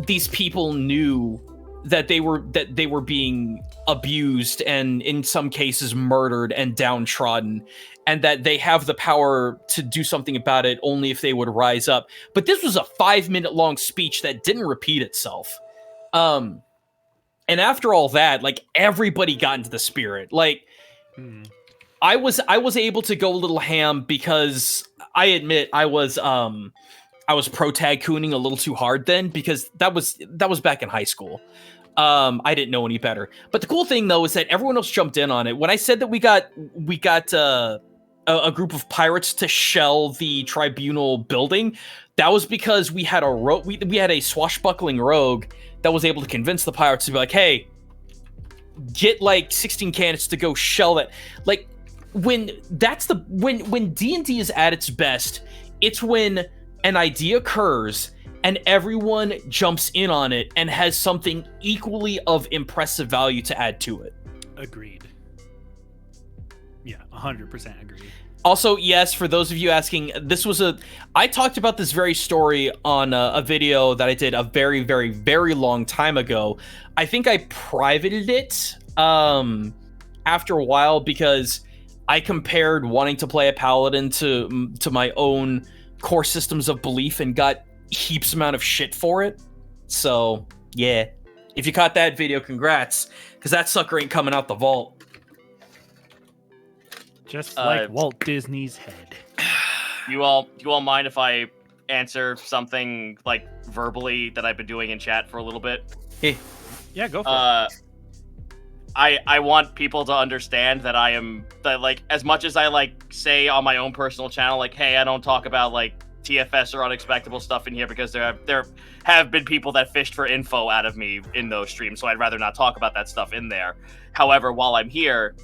S8: these people knew that they were being abused and in some cases murdered and downtrodden, and that they have the power to do something about it only if they would rise up. But this was a 5-minute long speech that didn't repeat itself. And after all that, like everybody got into the spirit. Like I was able to go a little ham because I admit I was pro tag cooning a little too hard then, because that was back in high school. I didn't know any better. But the cool thing though is that everyone else jumped in on it. When I said that we got a group of pirates to shell the tribunal building, that was because we had we had a swashbuckling rogue that was able to convince the pirates to be like, hey, get like 16 cannons to go shell that. Like when D&D is at its best, it's when an idea occurs and everyone jumps in on it and has something equally of impressive value to add to it.
S5: Agreed. Yeah, 100% agreed.
S8: Also, yes, for those of you asking, I talked about this very story on a video that I did a very, very, very long time ago. I think I privated it after a while because I compared wanting to play a paladin to my own core systems of belief and got heaps amount of shit for it. So, yeah. If you caught that video, congrats, because that sucker ain't coming out the vault.
S5: Just like Walt Disney's head.
S3: You all mind if I answer something like verbally that I've been doing in chat for a little bit?
S5: Yeah, go for it.
S3: I want people to understand that like as much as I like say on my own personal channel, like, hey, I don't talk about like TFS or unexpectable stuff in here because there have been people that fished for info out of me in those streams, so I'd rather not talk about that stuff in there. However, while I'm here,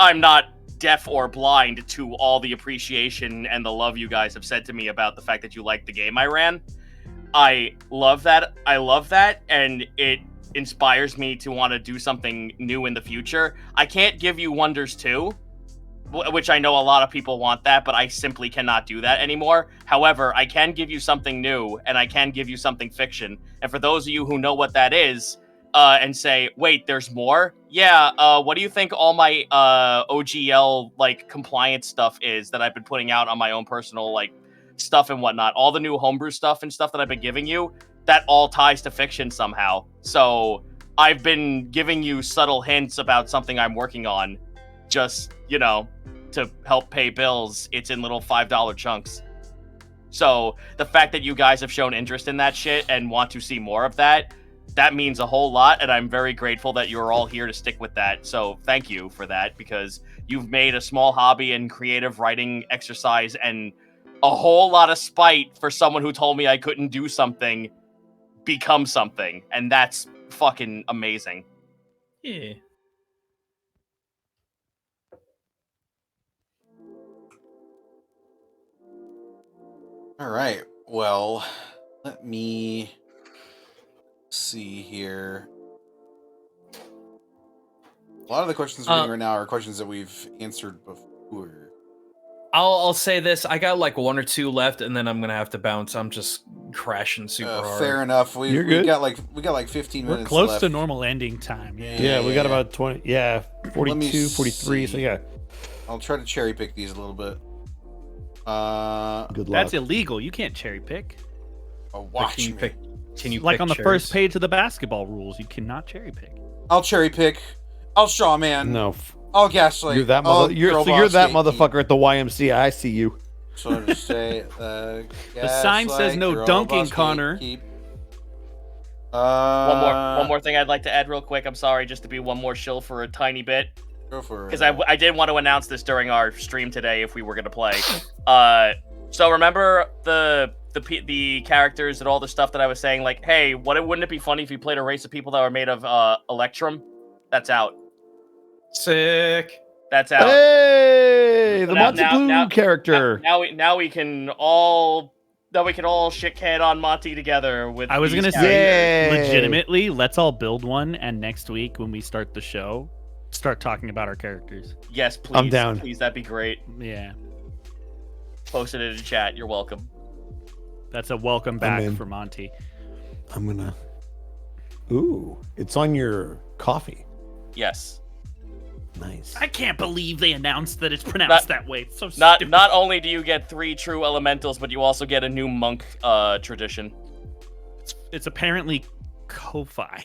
S3: I'm not deaf or blind to all the appreciation and the love you guys have said to me about the fact that you like the game I ran. I love that, and it inspires me to want to do something new in the future. I can't give you Wonders 2, which I know a lot of people want that, but I simply cannot do that anymore. However, I can give you something new, and I can give you something fiction. And for those of you who know what that is, and say, wait, there's more? Yeah, what do you think all my OGL like compliance stuff is that I've been putting out on my own personal like stuff and whatnot? All the new homebrew stuff and stuff that I've been giving you, that all ties to fiction somehow. So I've been giving you subtle hints about something I'm working on, just, you know, to help pay bills. It's in little $5 chunks. So the fact that you guys have shown interest in that shit and want to see more of that, that means a whole lot, and I'm very grateful that you're all here to stick with that. So thank you for that, because you've made a small hobby and creative writing exercise and a whole lot of spite for someone who told me I couldn't do something become something, and that's fucking amazing.
S8: Yeah.
S9: All right. Well, let me see here. A lot of the questions we're getting right now are questions that we've answered before.
S8: I'll say this: I got like one or two left, and then I'm gonna have to bounce. I'm just crashing super hard.
S9: Fair enough.
S1: You're good.
S9: We got like 15 minutes.
S5: We're close
S9: left.
S5: to normal ending time.
S1: Yeah, we got about 20. Yeah, 42, 43. So yeah.
S9: I'll try to cherry pick these a little bit.
S1: Good luck.
S5: That's illegal. You can't cherry pick.
S9: Watch me.
S8: Can you
S5: Like
S8: pick
S5: on the
S8: cherries?
S5: first page of the basketball rules, you cannot cherry pick.
S9: I'll cherry pick. I'll straw man.
S1: No.
S9: I'll gaslight.
S1: You're that
S9: I'll
S1: you're that
S9: girlboss
S1: motherfucker at the YMCA. I see you.
S9: So I'll just say
S5: The sign says
S9: gaslight,
S5: no dunking,
S9: girlboss
S5: Connor.
S9: gatekeep.
S3: One more thing I'd like to add real quick. I'm sorry, just to be one more shill for a tiny bit.
S9: Go for it.
S3: Because I did want to announce this during our stream today if we were going to play. So remember the characters and all the stuff that I was saying, like, hey, wouldn't it be funny if you played a race of people that were made of Electrum? That's out.
S8: Sick.
S3: That's out.
S1: Hey, the
S3: Now-
S1: Monty Blue character.
S3: Now we can all shit can on Monty together with.
S5: I was
S3: these
S5: gonna
S3: characters.
S5: say,
S1: Yay.
S5: legitimately, let's all build one, and next week when we start the show, start talking about our characters.
S3: Yes, please.
S1: I'm down.
S3: Please, that'd be great.
S5: Yeah,
S3: Post it in the chat. You're welcome.
S5: that's a welcome
S1: I'm
S5: back
S1: in.
S5: for Monty.
S1: I'm gonna. Ooh, it's on your coffee.
S3: Yes.
S1: Nice.
S5: I can't believe they announced that it's pronounced that way. It's so
S3: Not
S5: stupid.
S3: not only do you get 3 true elementals, but you also get a new monk tradition.
S5: It's apparently Ko-Fi.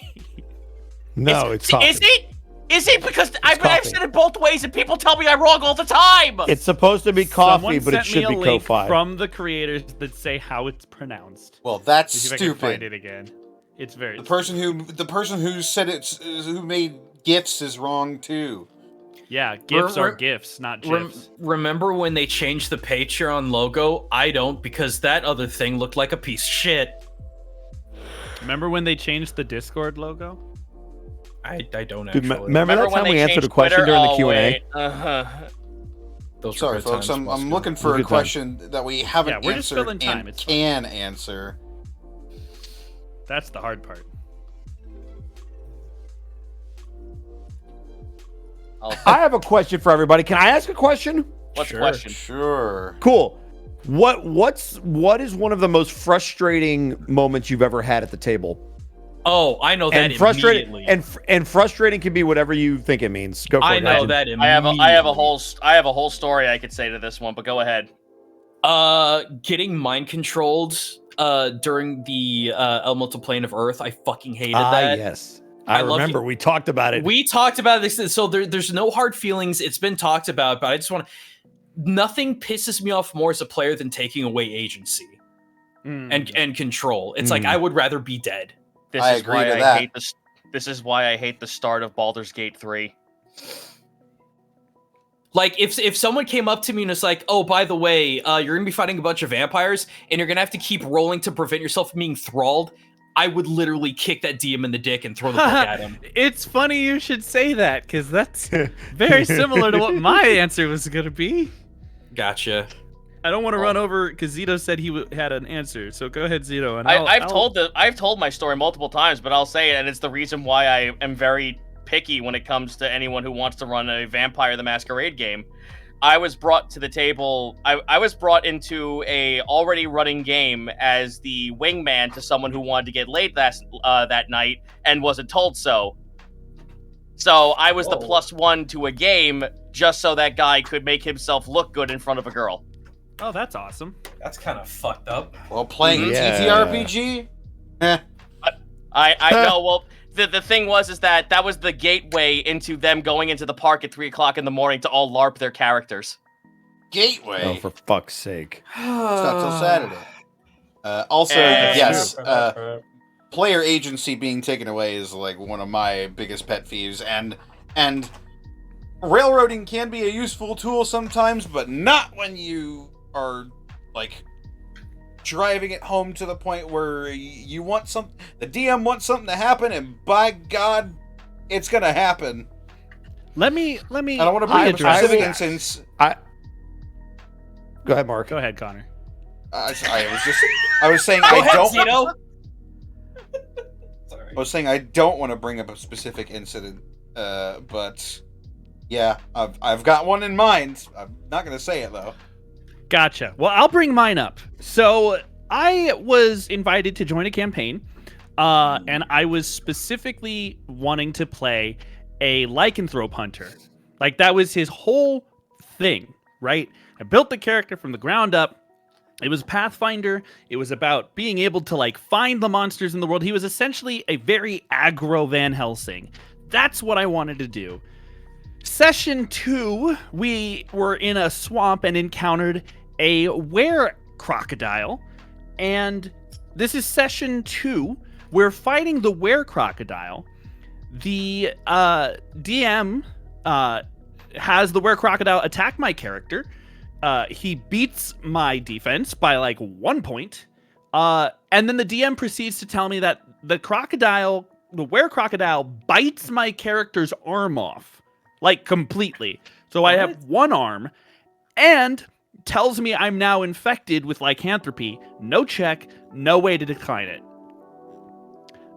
S1: No, it's coffee.
S3: Is it? Is it? Because I've
S1: coffee.
S3: said it both ways, and people tell me I'm wrong all the time.
S1: It's supposed to be coffee,
S5: Someone
S1: but it
S5: sent
S1: should
S5: me
S1: be
S5: a link
S1: Ko-Fi.
S5: from the creators that say how it's pronounced.
S9: Well, that's
S5: See if I can find
S9: stupid.
S5: it again. It's very
S9: The person who said who made gifts is wrong too.
S5: yeah. Gifs are
S8: Rem-
S5: gifs, not gifs.
S8: Remember when they changed the Patreon logo? I don't, because that other thing looked like a piece of shit.
S5: Remember when they changed the Discord logo?
S8: I don't
S1: Dude,
S8: actually.
S1: remember that
S3: when
S1: time
S3: they
S1: we answered a
S3: changed
S1: question
S3: Twitter?
S1: during the
S3: Oh,
S1: Q&A?
S3: wait. Uh-huh.
S8: Those were
S9: Sorry,
S8: good
S9: folks.
S8: times,
S9: I'm looking for
S1: Good
S9: a
S1: times.
S9: question that we haven't
S5: Yeah, we're just
S9: answered
S5: filling time,
S9: and
S5: it's
S9: can answer.
S5: That's the hard part.
S1: I have a question for everybody. Can I ask a question?
S3: What's the question?
S9: Sure.
S1: Cool. What is one of the most frustrating moments you've ever had at the table?
S8: Oh, I know that
S1: And frustrating
S8: immediately.
S1: and frustrating can be whatever you think it means. Go for
S8: I
S1: it.
S8: know
S1: Ryan.
S8: that
S3: I have a
S8: immediately.
S3: I have a whole story I could say to this one, but go ahead.
S8: Getting mind controlled during the elemental plane of Earth. I fucking hated
S1: Ah,
S8: that.
S1: yes.
S8: I
S1: I
S8: love
S1: remember
S8: you.
S1: we talked about it.
S8: We talked about this, so there's no hard feelings. It's been talked about, but I just want to. Nothing pisses me off more as a player than taking away agency and control. It's like I would rather be dead.
S3: This
S9: I
S3: is
S9: agree
S3: why
S9: to
S3: I
S9: that.
S3: hate this. This is why I hate the start of Baldur's Gate 3.
S8: Like if someone came up to me and was like, "Oh, by the way, you're gonna be fighting a bunch of vampires, and you're gonna have to keep rolling to prevent yourself from being thralled," I would literally kick that DM in the dick and throw the book at him.
S5: It's funny you should say that because that's very similar to what my answer was going to be.
S8: Gotcha.
S5: I don't want to run over because Zito said he had an answer. So go ahead, Zito. And
S3: I've told my story multiple times, but I'll say it, and it's the reason why I am very picky when it comes to anyone who wants to run a Vampire the Masquerade game. I was brought to the table. I was brought into a already running game as the wingman to someone who wanted to get laid that night and wasn't told so. So I was the +1 to a game just so that guy could make himself look good in front of a girl.
S5: Oh, that's awesome.
S8: That's kind of fucked up.
S9: Well, playing
S1: Yeah.
S9: TTRPG?
S3: I know. Well, the thing is that was the gateway into them going into the park at 3 o'clock in the morning to all LARP their characters.
S9: Gateway.
S1: Oh, for fuck's sake.
S9: It's not till Saturday. Also,
S3: Eh.
S9: yes, player agency being taken away is like one of my biggest pet peeves, and railroading can be a useful tool sometimes, but not when you are like driving it home to the point where you want the DM wants something to happen, and by God, it's gonna happen.
S5: Let me.
S9: I don't want to bring up a
S5: address
S9: specific
S5: that.
S9: instance.
S1: Go ahead, Mark.
S5: Go ahead, Connor.
S9: I was saying I don't.
S8: Zito.
S9: I was saying I don't want to bring up a specific incident, but yeah, I've got one in mind. I'm not gonna say it though.
S5: Gotcha. Well, I'll bring mine up. So I was invited to join a campaign, and I was specifically wanting to play a lycanthrope hunter. Like that was his whole thing, right? I built the character from the ground up. It was Pathfinder. It was about being able to like find the monsters in the world. He was essentially a very aggro Van Helsing. That's what I wanted to do. Session 2, we were in a swamp and encountered a were crocodile. And this is session 2. We're fighting the were crocodile. The DM has the were crocodile attack my character. He beats my defense by like 1 point. And then the DM proceeds to tell me that the were crocodile bites my character's arm off. Like completely. So I have one arm and tells me I'm now infected with lycanthropy. No check, no way to decline it.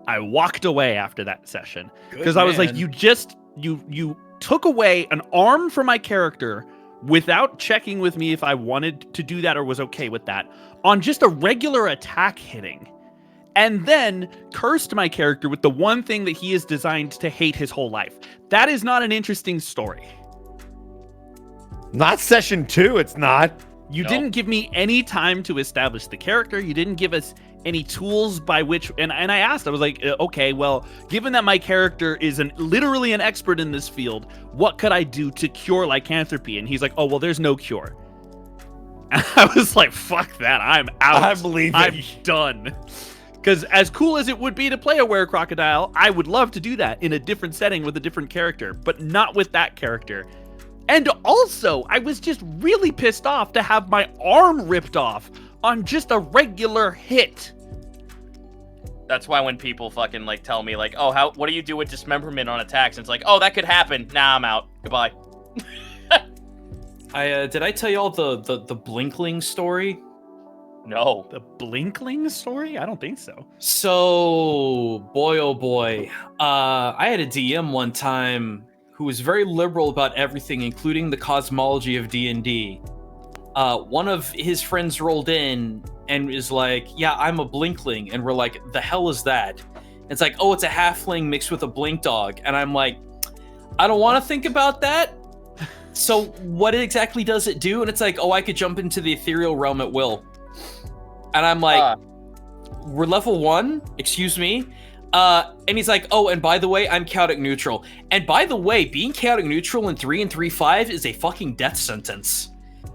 S5: I walked away after that session because I was like, you took away an arm from my character without checking with me if I wanted to do that or was okay with that on just a regular attack hitting. And then cursed my character with the one thing that he is designed to hate his whole life. That is not an interesting story.
S1: Not session 2, it's not.
S5: You didn't give me any time to establish the character. You didn't give us any tools by which, and I asked, I was like, okay, well, given that my character is literally an expert in this field, what could I do to cure lycanthropy? And he's like, oh, well, there's no cure. And I was like, fuck that, I'm out.
S1: I believe
S5: I'm
S1: it.
S5: done. Because as cool as it would be to play a were-crocodile, I would love to do that in a different setting with a different character, but not with that character. And also, I was just really pissed off to have my arm ripped off on just a regular hit.
S3: That's why when people fucking like tell me like, oh, what do you do with dismemberment on attacks? And it's like, oh, that could happen. Nah, I'm out. Goodbye.
S8: Did I tell you all the Blinkling story?
S3: No.
S5: The Blinkling story? I don't think so.
S8: So, boy, oh boy. I had a DM one time who was very liberal about everything, including the cosmology of D&D. One of his friends rolled in and is like, yeah, I'm a Blinkling. And we're like, the hell is that? It's like, oh, it's a halfling mixed with a blink dog. And I'm like, I don't want to think about that. So what exactly does it do? And it's like, oh, I could jump into the ethereal realm at will. And I'm like, we're level 1? Excuse me? And he's like, oh, and by the way, I'm chaotic neutral. And by the way, being chaotic neutral in 3 and 3.5 is a fucking death sentence.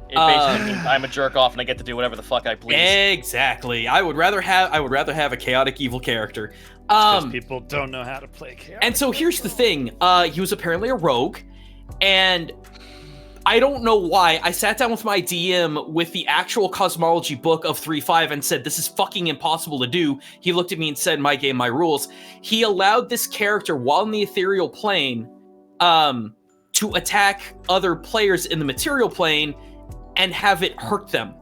S3: It basically means I'm a jerk off and I get to do whatever the fuck I please.
S8: Exactly. I would rather have a chaotic evil character.
S5: Because people don't know how to play chaotic.
S8: And so here's the thing. He was apparently a rogue, and I don't know why. I sat down with my DM with the actual cosmology book of 3.5 and said, this is fucking impossible to do. He looked at me and said, my game, my rules. He allowed this character while in the ethereal plane to attack other players in the material plane and have it hurt them.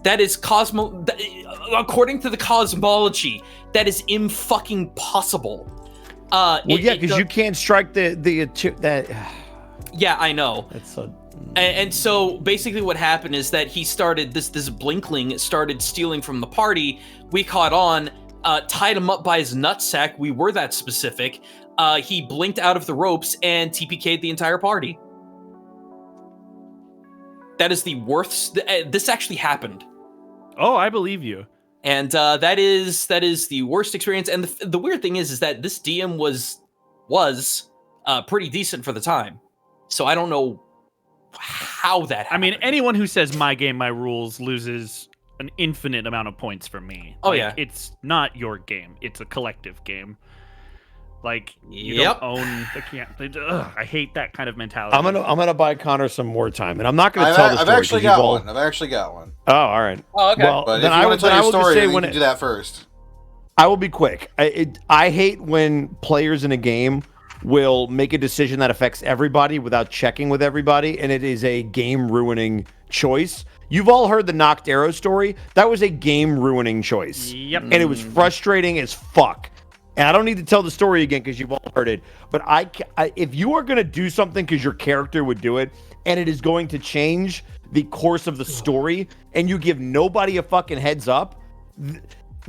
S8: That is according to the cosmology, that is fucking possible.
S1: Well, yeah, because you can't strike that.
S8: Yeah, I know.
S1: That's so.
S8: And so basically what happened is that he started, this Blinkling started stealing from the party. We caught on, tied him up by his nutsack. We were that specific. He blinked out of the ropes and TPK'd the entire party. That is the worst. This actually happened.
S5: Oh, I believe you.
S8: And that is the worst experience. And the weird thing is that this DM was pretty decent for the time. So I don't know how that happened.
S5: I mean, anyone who says my game, my rules loses an infinite amount of points from me.
S8: Oh, yeah.
S5: It's not your game. It's a collective game. Like, you don't own the camp. I hate that kind of mentality.
S1: I'm gonna buy Connor some more time, and I'm not gonna tell the story.
S9: I've actually got one.
S1: Oh, all right.
S3: Oh, okay.
S1: Well,
S9: But
S1: then
S9: if you want to tell your story,
S1: say
S9: then
S1: when
S9: you can do that first.
S1: I will be quick. I hate when players in a game will make a decision that affects everybody without checking with everybody, and it is a game-ruining choice. You've all heard the Knocked Arrow story. That was a game-ruining choice.
S5: Yep.
S1: And it was frustrating as fuck. And I don't need to tell the story again because you've all heard it. But if you are going to do something because your character would do it, and it is going to change the course of the story, and you give nobody a fucking heads up,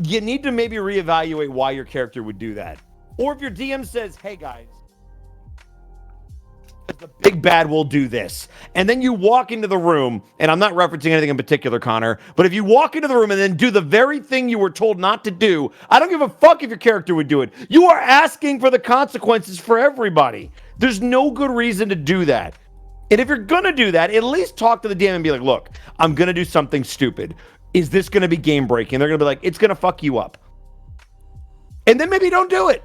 S1: you need to maybe reevaluate why your character would do that. Or if your DM says, hey guys, the big bad will do this. And then you walk into the room, and I'm not referencing anything in particular, Connor, but if you walk into the room and then do the very thing you were told not to do, I don't give a fuck if your character would do it. You are asking for the consequences for everybody. There's no good reason to do that. And if you're going to do that, at least talk to the DM and be like, look, I'm going to do something stupid. Is this going to be game breaking? They're going to be like, it's going to fuck you up. And then maybe don't do it.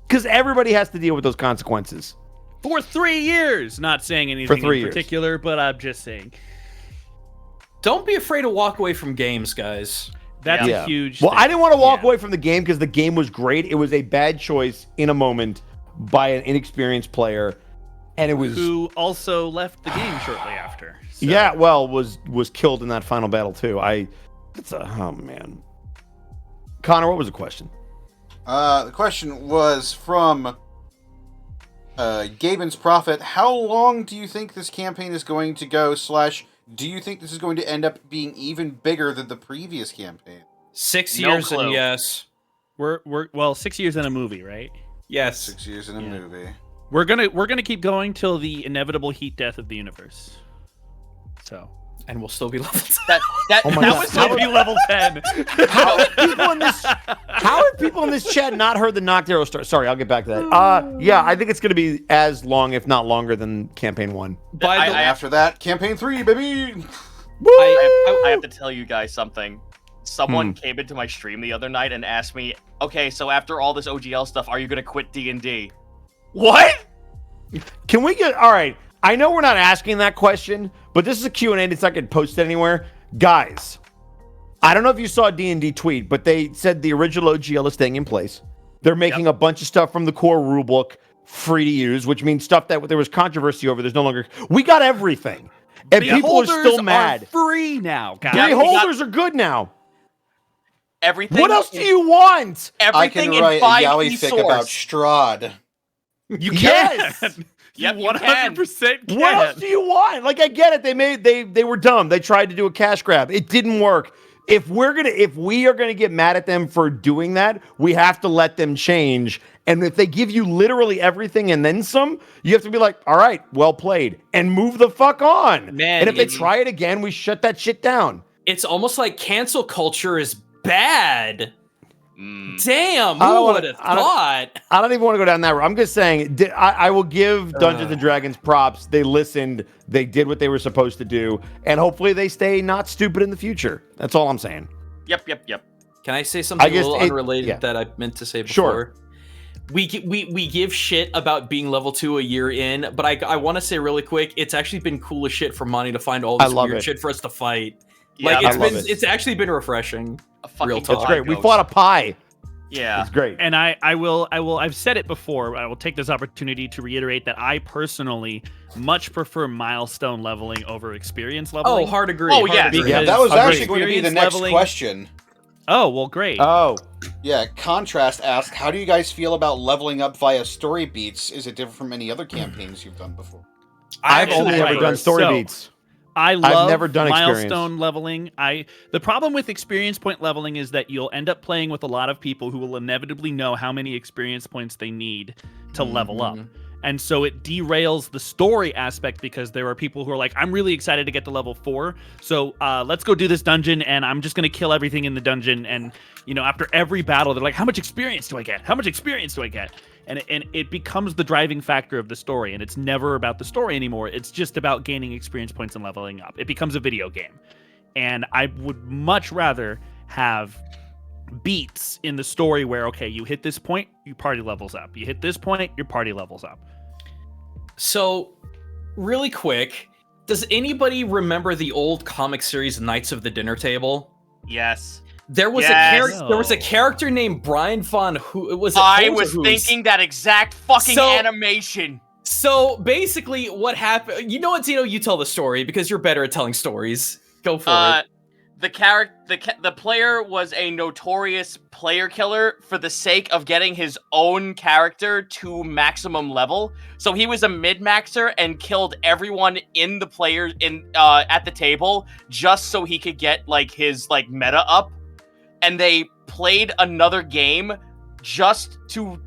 S1: Because everybody has to deal with those consequences.
S5: For 3 years. Not saying anything
S1: For 3
S5: in
S1: years.
S5: particular, but I'm just saying.
S8: Don't be afraid to walk away from games, guys.
S5: That's
S1: Yeah.
S5: a huge
S1: Well,
S5: thing.
S1: I didn't want to walk
S5: Yeah.
S1: away from the game because the game was great. It was a bad choice in a moment by an inexperienced player. And it was...
S5: Who also left the game shortly after. So.
S1: Yeah, well, was killed in that final battle, too. Oh, man. Connor, what was the question?
S9: The question was from Gaben's Prophet. How long do you think this campaign is going to go, / do you think this is going to end up being even bigger than the previous campaign?
S8: 6
S3: No
S8: years
S3: clue.
S8: and yes.
S5: We're 6 years in a movie, right?
S8: Yes.
S9: 6 years in a
S5: Yeah.
S9: movie.
S5: We're gonna keep going till the inevitable heat death of the universe. So
S8: And we'll still be level 10.
S3: That
S1: Oh my
S3: that
S1: God.
S3: was
S5: Still be level 10.
S1: How have people in this chat not heard the Knocked Arrow story? Sorry, I'll get back to that. Yeah, I think it's going to be as long, if not longer, than campaign 1.
S8: By the
S9: After that, campaign 3, baby.
S3: I have to tell you guys something. Someone came into my stream the other night and asked me, "Okay, so after all this OGL stuff, are you gonna quit D&D?" What?
S1: Can we get all right? I know we're not asking that question, but this is a Q&A that's not getting posted anywhere. Guys, I don't know if you saw a D&D tweet, but they said the original OGL is staying in place. They're making a bunch of stuff from the core rulebook free to use, which means stuff that there was controversy over. There's no longer. We got everything, and people are still mad.
S5: Free now, guys.
S3: Yeah, we got-
S1: Holders are good now.
S3: Everything.
S1: What else do you want?
S9: I can
S3: Everything in
S9: write a
S3: 5e
S9: yaoi fic about
S3: source.
S9: Strahd.
S5: You
S1: Yes.
S5: can.
S3: Yep,
S5: You
S3: you can.
S5: 100% can.
S1: What else do you want? Like, I get it. They were dumb. They tried to do a cash grab. It didn't work. If we are gonna get mad at them for doing that, we have to let them change. And if they give you literally everything and then some, you have to be like, all right, well played, and move the fuck on.
S8: Man,
S1: and if they
S8: it's-
S1: try it again, we shut that shit down.
S8: It's almost like cancel culture is bad.
S3: Mm.
S8: Damn,
S1: I don't
S8: who
S1: wanna-
S8: would have
S1: I don't-
S8: thought?
S1: I don't even want to go down that road. I'm just saying, I will give Dungeons and Dragons props. They listened. They did what they were supposed to do. And hopefully they stay not stupid in the future. That's all I'm saying.
S3: Yep.
S8: Can I say something
S1: guess
S8: a little
S1: it-
S8: unrelated
S1: yeah.
S8: that I meant to say
S1: Sure.
S8: before? We give shit about being level 2 a year in, but I want to say really quick, it's actually been cool as shit for Monty to find all
S1: I
S8: this
S1: love
S8: weird
S1: it.
S8: shit for us to fight.
S3: Yeah,
S8: Like
S1: I love it.
S8: it's actually been refreshing.
S3: a fucking
S8: Real talk.
S1: That's great. We
S3: ghost.
S1: fought a pie.
S3: Yeah.
S1: It's great.
S5: And I've said it before. I will take this opportunity to reiterate that I personally much prefer milestone leveling over experience leveling.
S8: Oh, hard agree.
S3: Oh,
S8: hard
S3: yeah.
S8: agree.
S1: Yeah,
S9: That was
S1: Agreed.
S9: actually going to be the
S5: Experience
S9: next
S5: leveling.
S9: question.
S5: Oh, well, great.
S1: Oh,
S9: Yeah, Contrast asked, how do you guys feel about leveling up via story beats? Is it different from any other campaigns you've done before?
S1: I've
S5: actually
S1: only ever
S5: like
S1: done
S5: it.
S1: story
S5: So,
S1: beats.
S5: I love
S1: never done experience.
S5: milestone leveling. The problem with experience point leveling is that you'll end up playing with a lot of people who will inevitably know how many experience points they need to level up. And so it derails the story aspect because there are people who are like, I'm really excited to get to level 4. So let's go do this dungeon and I'm just going to kill everything in the dungeon. And, after every battle, they're like, how much experience do I get? How much experience do I get? And it becomes the driving factor of the story. And it's never about the story anymore. It's just about gaining experience points and leveling up. It becomes a video game. And I would much rather have beats in the story where, okay, you hit this point, your party levels up. You hit this point, your party levels up.
S8: So, really quick, does anybody remember the old comic series Knights of the Dinner Table?
S3: Yes.
S8: There was
S3: Yes.
S8: there was a character named Brian Von Who was it
S3: I
S8: Hose or
S3: was
S8: Who's?
S3: thinking that exact fucking
S8: So-
S3: animation.
S8: So basically what happened, you know what, Zeno, you tell the story because you're better at telling stories. Go for it.
S3: The player was a notorious player killer for the sake of getting his own character to maximum level. So he was a mid-maxer and killed everyone in the players at the table just so he could get his meta up. And they played another game just to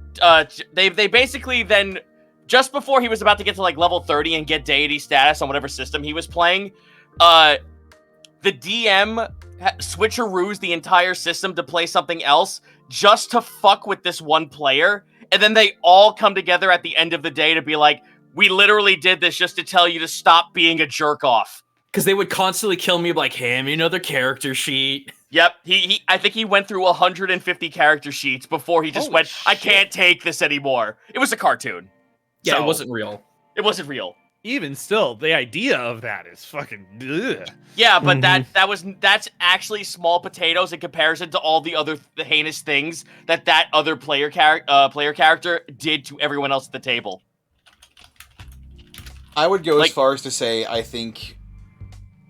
S3: they basically then, just before he was about to get to level 30 and get deity status on whatever system he was playing, the DM switcheroos the entire system to play something else just to fuck with this one player. And then they all come together at the end of the day to be like, we literally did this just to tell you to stop being a jerk off.
S8: Because they would constantly kill me like, hand me another character sheet.
S3: Yep, I think he went through 150 character sheets before he just
S5: Holy
S3: went, I
S5: shit.
S3: can't take this anymore. It was a cartoon.
S8: Yeah,
S3: So,
S8: it wasn't real.
S3: It wasn't real.
S5: Even still, the idea of that is fucking ugh.
S3: Yeah, but that's actually small potatoes in comparison to all the heinous things that other player character did to everyone else at the table.
S9: I would go
S3: Like-
S9: as far as to say I think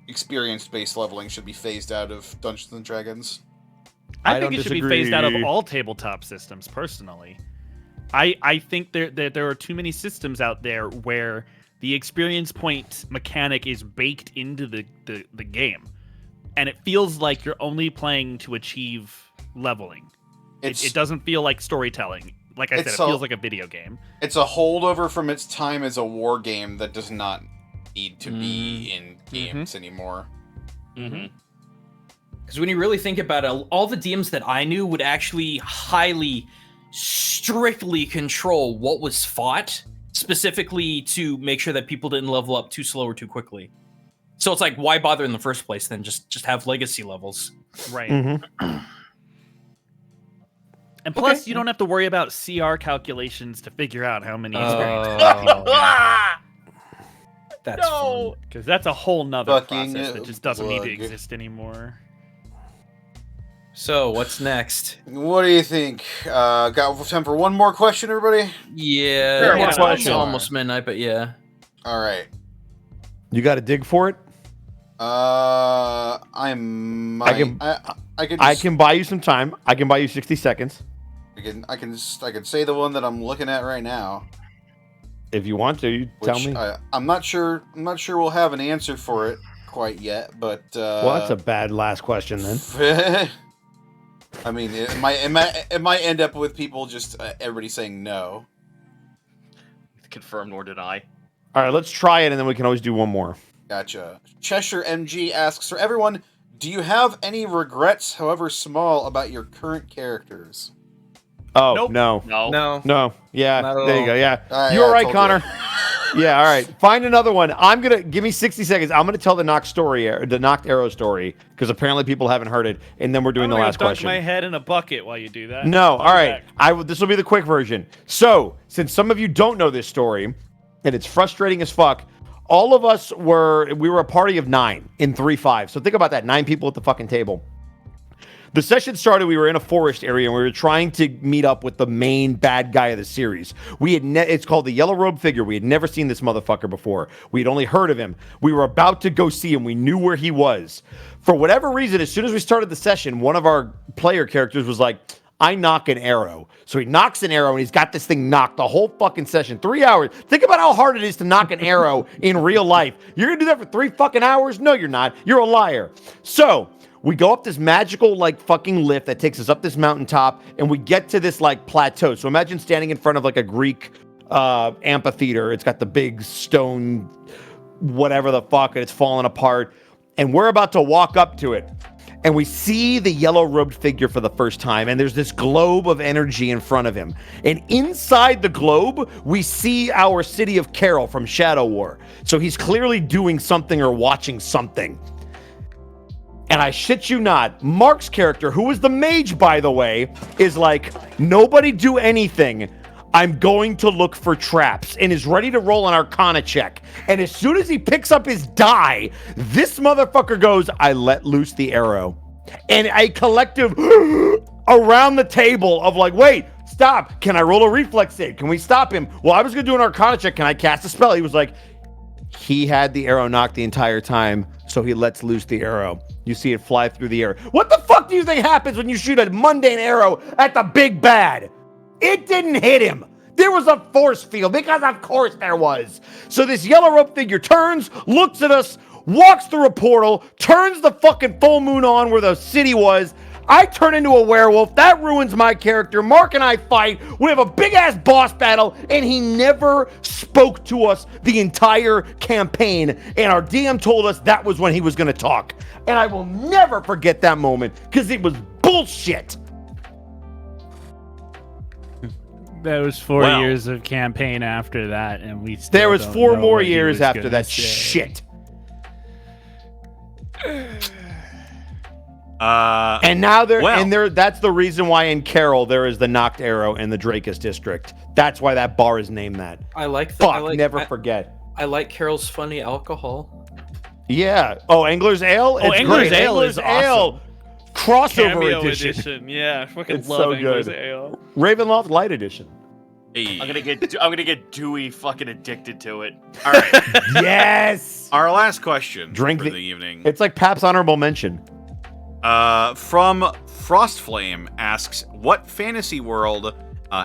S9: experience-based leveling should be phased out of Dungeons and Dragons.
S5: I
S1: I
S5: think
S1: don't
S5: it should be phased out of
S1: disagree.
S5: all tabletop systems, personally. I think there are too many systems out there where the experience point mechanic is baked into the game. And it feels like you're only playing to achieve leveling. It doesn't feel like storytelling. Like I said, it
S9: It's
S5: feels like a video game.
S9: It's a holdover from its time as a war game that does not need to be in games anymore.
S3: Mm-hmm.
S8: Because when you really think about it, all the DMs that I knew would actually highly, strictly control what was fought, specifically to make sure that people didn't level up too slow or too quickly. So it's like, why bother in the first place then? Just have legacy levels.
S5: Right.
S1: Mm-hmm.
S5: And plus, you don't have to worry about CR calculations to figure out how many experience.
S8: That's
S3: No.
S8: fun.
S5: Because that's a whole nother
S9: Fucking
S5: process that just doesn't need to
S9: plug.
S5: exist anymore.
S8: So what's next?
S9: What do you think? Got time for one more question, everybody?
S8: Yeah,
S1: Sure,
S8: it's
S1: one question.
S8: almost midnight, but yeah.
S9: All right.
S1: You got to dig for it.
S9: I
S1: can buy you some time. I can buy you 60 seconds
S9: I can say the one that I'm looking at right now.
S1: if you want to. You tell
S9: Which
S1: me.
S9: I'm not sure we'll have an answer for it quite yet, but
S1: Well, that's a bad last question then.
S9: I mean, it might end up with people just everybody saying no.
S3: Confirm nor deny.
S1: All right, let's try it, and then we can always do one more.
S9: Gotcha. Cheshire MG asks, for everyone, do you have any regrets, however small, about your current characters?
S1: Oh,
S3: Nope.
S1: no.
S8: No.
S1: Yeah,
S8: Not at
S1: there you
S8: all.
S1: go. Yeah.
S9: Ah,
S1: You're
S9: yeah, I
S1: right,
S9: told
S1: Connor. Yeah, all right. Find another one. Give me 60 seconds. I'm going to tell the knocked arrow story, because apparently people haven't heard it, and then we're doing the
S5: I'm gonna
S1: last
S5: dunk
S1: question.
S5: my head in a bucket while you do that.
S1: No,
S5: I'll
S1: all
S5: be
S1: right.
S5: back.
S1: This will be the quick version. So, since some of you don't know this story, and it's frustrating as fuck, all of us were a party of 9 in 3-5. So think about that, 9 people at the fucking table. The session started, we were in a forest area, and we were trying to meet up with the main bad guy of the series. It's called the Yellow Robe Figure. We had never seen this motherfucker before. We had only heard of him. We were about to go see him. We knew where he was. For whatever reason, as soon as we started the session, one of our player characters was like, I knock an arrow. So he knocks an arrow, and he's got this thing knocked the whole fucking session. 3 hours. Think about how hard it is to knock an arrow in real life. You're going to do that for 3 fucking hours? No, you're not. You're a liar. So we go up this magical, like, fucking lift that takes us up this mountaintop, and we get to this, like, plateau. So imagine standing in front of, like, a Greek amphitheater. It's got the big stone, whatever the fuck, and it's falling apart. And we're about to walk up to it. And we see the yellow-robed figure for the first time, and there's this globe of energy in front of him. And inside the globe, we see our city of Carol from Shadow War. So he's clearly doing something or watching something. And I shit you not, Mark's character, who is the mage, by the way, is like, nobody do anything. I'm going to look for traps, and is ready to roll an Arcana check. And as soon as he picks up his die, this motherfucker goes, I let loose the arrow. And a collective around the table of like, wait, stop. Can I roll a reflex save? Can we stop him? Well, I was going to do an Arcana check. Can I cast a spell? He was like, he had the arrow knocked the entire time, so he lets loose the arrow. You see it fly through the air. What the fuck do you think happens when you shoot a mundane arrow at the big bad? It didn't hit him. There was a force field, because of course there was. So this yellow rope figure turns, looks at us, walks through a portal, turns the fucking full moon on where the city was. I turn into a werewolf. That ruins my character. Mark and I fight. We have a big-ass boss battle, and he never spoke to us the entire campaign. And our DM told us that was when he was going to talk. And I will never forget that moment, because it was bullshit.
S5: There was 4
S2: Well.
S5: years of campaign after that, and we still
S1: There was
S5: don't
S1: 4
S5: know
S1: more
S5: what he
S1: years
S5: was
S1: after
S5: gonna
S1: that
S5: say.
S1: shit.
S2: And
S1: now
S2: well.
S1: that's the reason why in Carol there is the knocked arrow in the Dracus district. That's why that bar is named that.
S8: I like
S1: Fuck, never forget.
S8: I like Carol's funny alcohol.
S1: Yeah. Oh, Angler's Ale?
S5: Oh,
S1: It's
S5: Angler's
S1: great.
S5: Ale is
S1: Ale crossover
S5: Cameo
S1: edition.
S5: Yeah, I fucking
S1: It's
S5: love
S1: so
S5: Angler's
S1: good.
S5: Ale.
S1: Ravenloft Light edition.
S2: Hey.
S3: I'm gonna get Dewey fucking addicted to it.
S2: All right.
S1: Yes.
S2: Our last question
S1: Drink
S2: for
S1: the-
S2: the evening.
S1: It's like Pap's honorable mention.
S2: From Frostflame asks, what fantasy world,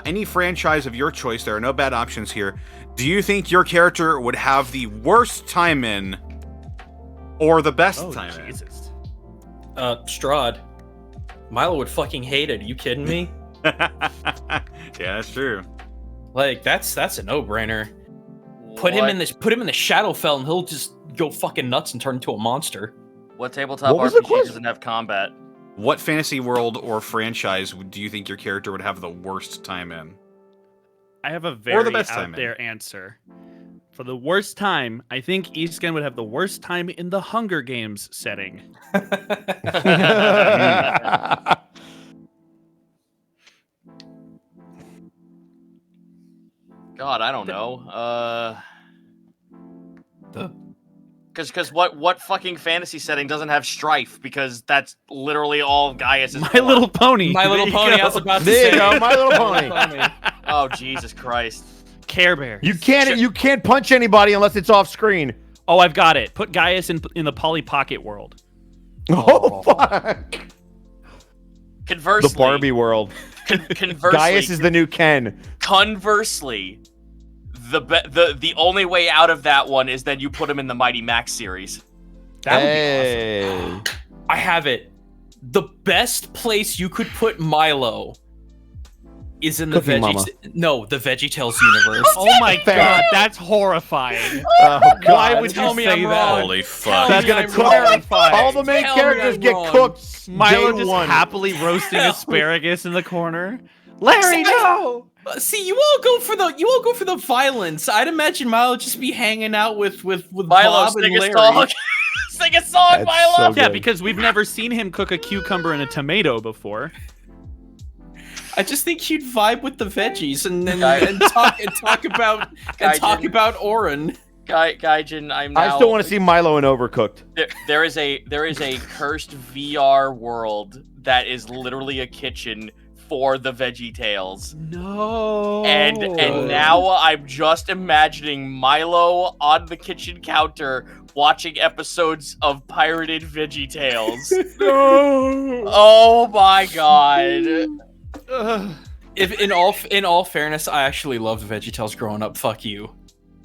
S2: any franchise of your choice, there are no bad options here, do you think your character would have the worst time in or the best
S5: Oh,
S2: time
S5: Jesus.
S8: Strahd. Milo would fucking hate it. Are you kidding me?
S2: in? Yeah, that's true.
S8: Like, that's a no-brainer. Put him in the Shadowfell, and he'll just go fucking nuts and turn into a monster.
S3: What tabletop
S1: What was the
S3: RPG
S1: question?
S3: doesn't have combat?
S2: What fantasy world or franchise do you think your character would have the worst time in?
S5: I have a very
S2: best time
S5: out there answer. For the worst time, I think Eastgen would have the worst time in the Hunger Games setting.
S3: God, I don't know. Because what fucking fantasy setting doesn't have strife? Because that's literally all Gaius is.
S5: My Little Pony.
S8: My Little
S5: There you
S8: Pony.
S5: go.
S8: I was about to
S1: There you
S8: say.
S1: go, My Little Pony.
S3: Oh Jesus Christ!
S5: Care Bears.
S1: You can't punch anybody unless it's off screen.
S5: Oh, I've got it. Put Gaius in the Polly Pocket world.
S1: Oh fuck!
S3: Conversely,
S1: The Barbie world.
S3: Conversely,
S1: Gaius is the new Ken.
S3: Conversely, the only way out of that one is then you put him in the Mighty Max series.
S8: That would
S1: Hey.
S8: be awesome. I have it. The best place you could put Milo is in the
S1: Cooking Mama.
S8: the VeggieTales universe.
S5: Oh my
S1: Fair.
S5: god, that's horrifying.
S1: Oh god!
S8: Why would
S5: Tell
S8: you
S5: me
S8: say
S5: I'm
S8: that?
S5: wrong.
S2: Holy
S8: Tell
S2: fuck.
S1: That's
S8: me
S1: gonna
S8: I'm
S1: clarify.
S8: wrong.
S1: All the main
S8: Tell me
S1: characters
S8: I'm
S1: get
S8: wrong.
S1: cooked.
S5: Milo
S1: day
S5: just
S1: one.
S5: happily roasting asparagus in the corner. Larry, no!
S8: See, you all go for the violence. I'd imagine Milo just be hanging out with
S3: Milo,
S8: Bob
S3: sing
S8: and
S3: a
S8: Larry.
S3: song. Sing a song,
S1: That's
S3: Milo.
S1: so
S5: Yeah,
S1: good.
S5: because we've never seen him cook a cucumber and a tomato before.
S8: I just think you'd vibe with the veggies and
S3: Guy-
S8: talk about
S3: Gaijin.
S8: about Orin.
S3: Gaijin, I'm now.
S1: I still want to see Milo in Overcooked.
S3: There is a cursed VR world that is literally a kitchen for the VeggieTales.
S5: No.
S3: And now I'm just imagining Milo on the kitchen counter watching episodes of pirated VeggieTales.
S5: No.
S3: Oh my god.
S8: If in all fairness, I actually loved VeggieTales growing up. Fuck you.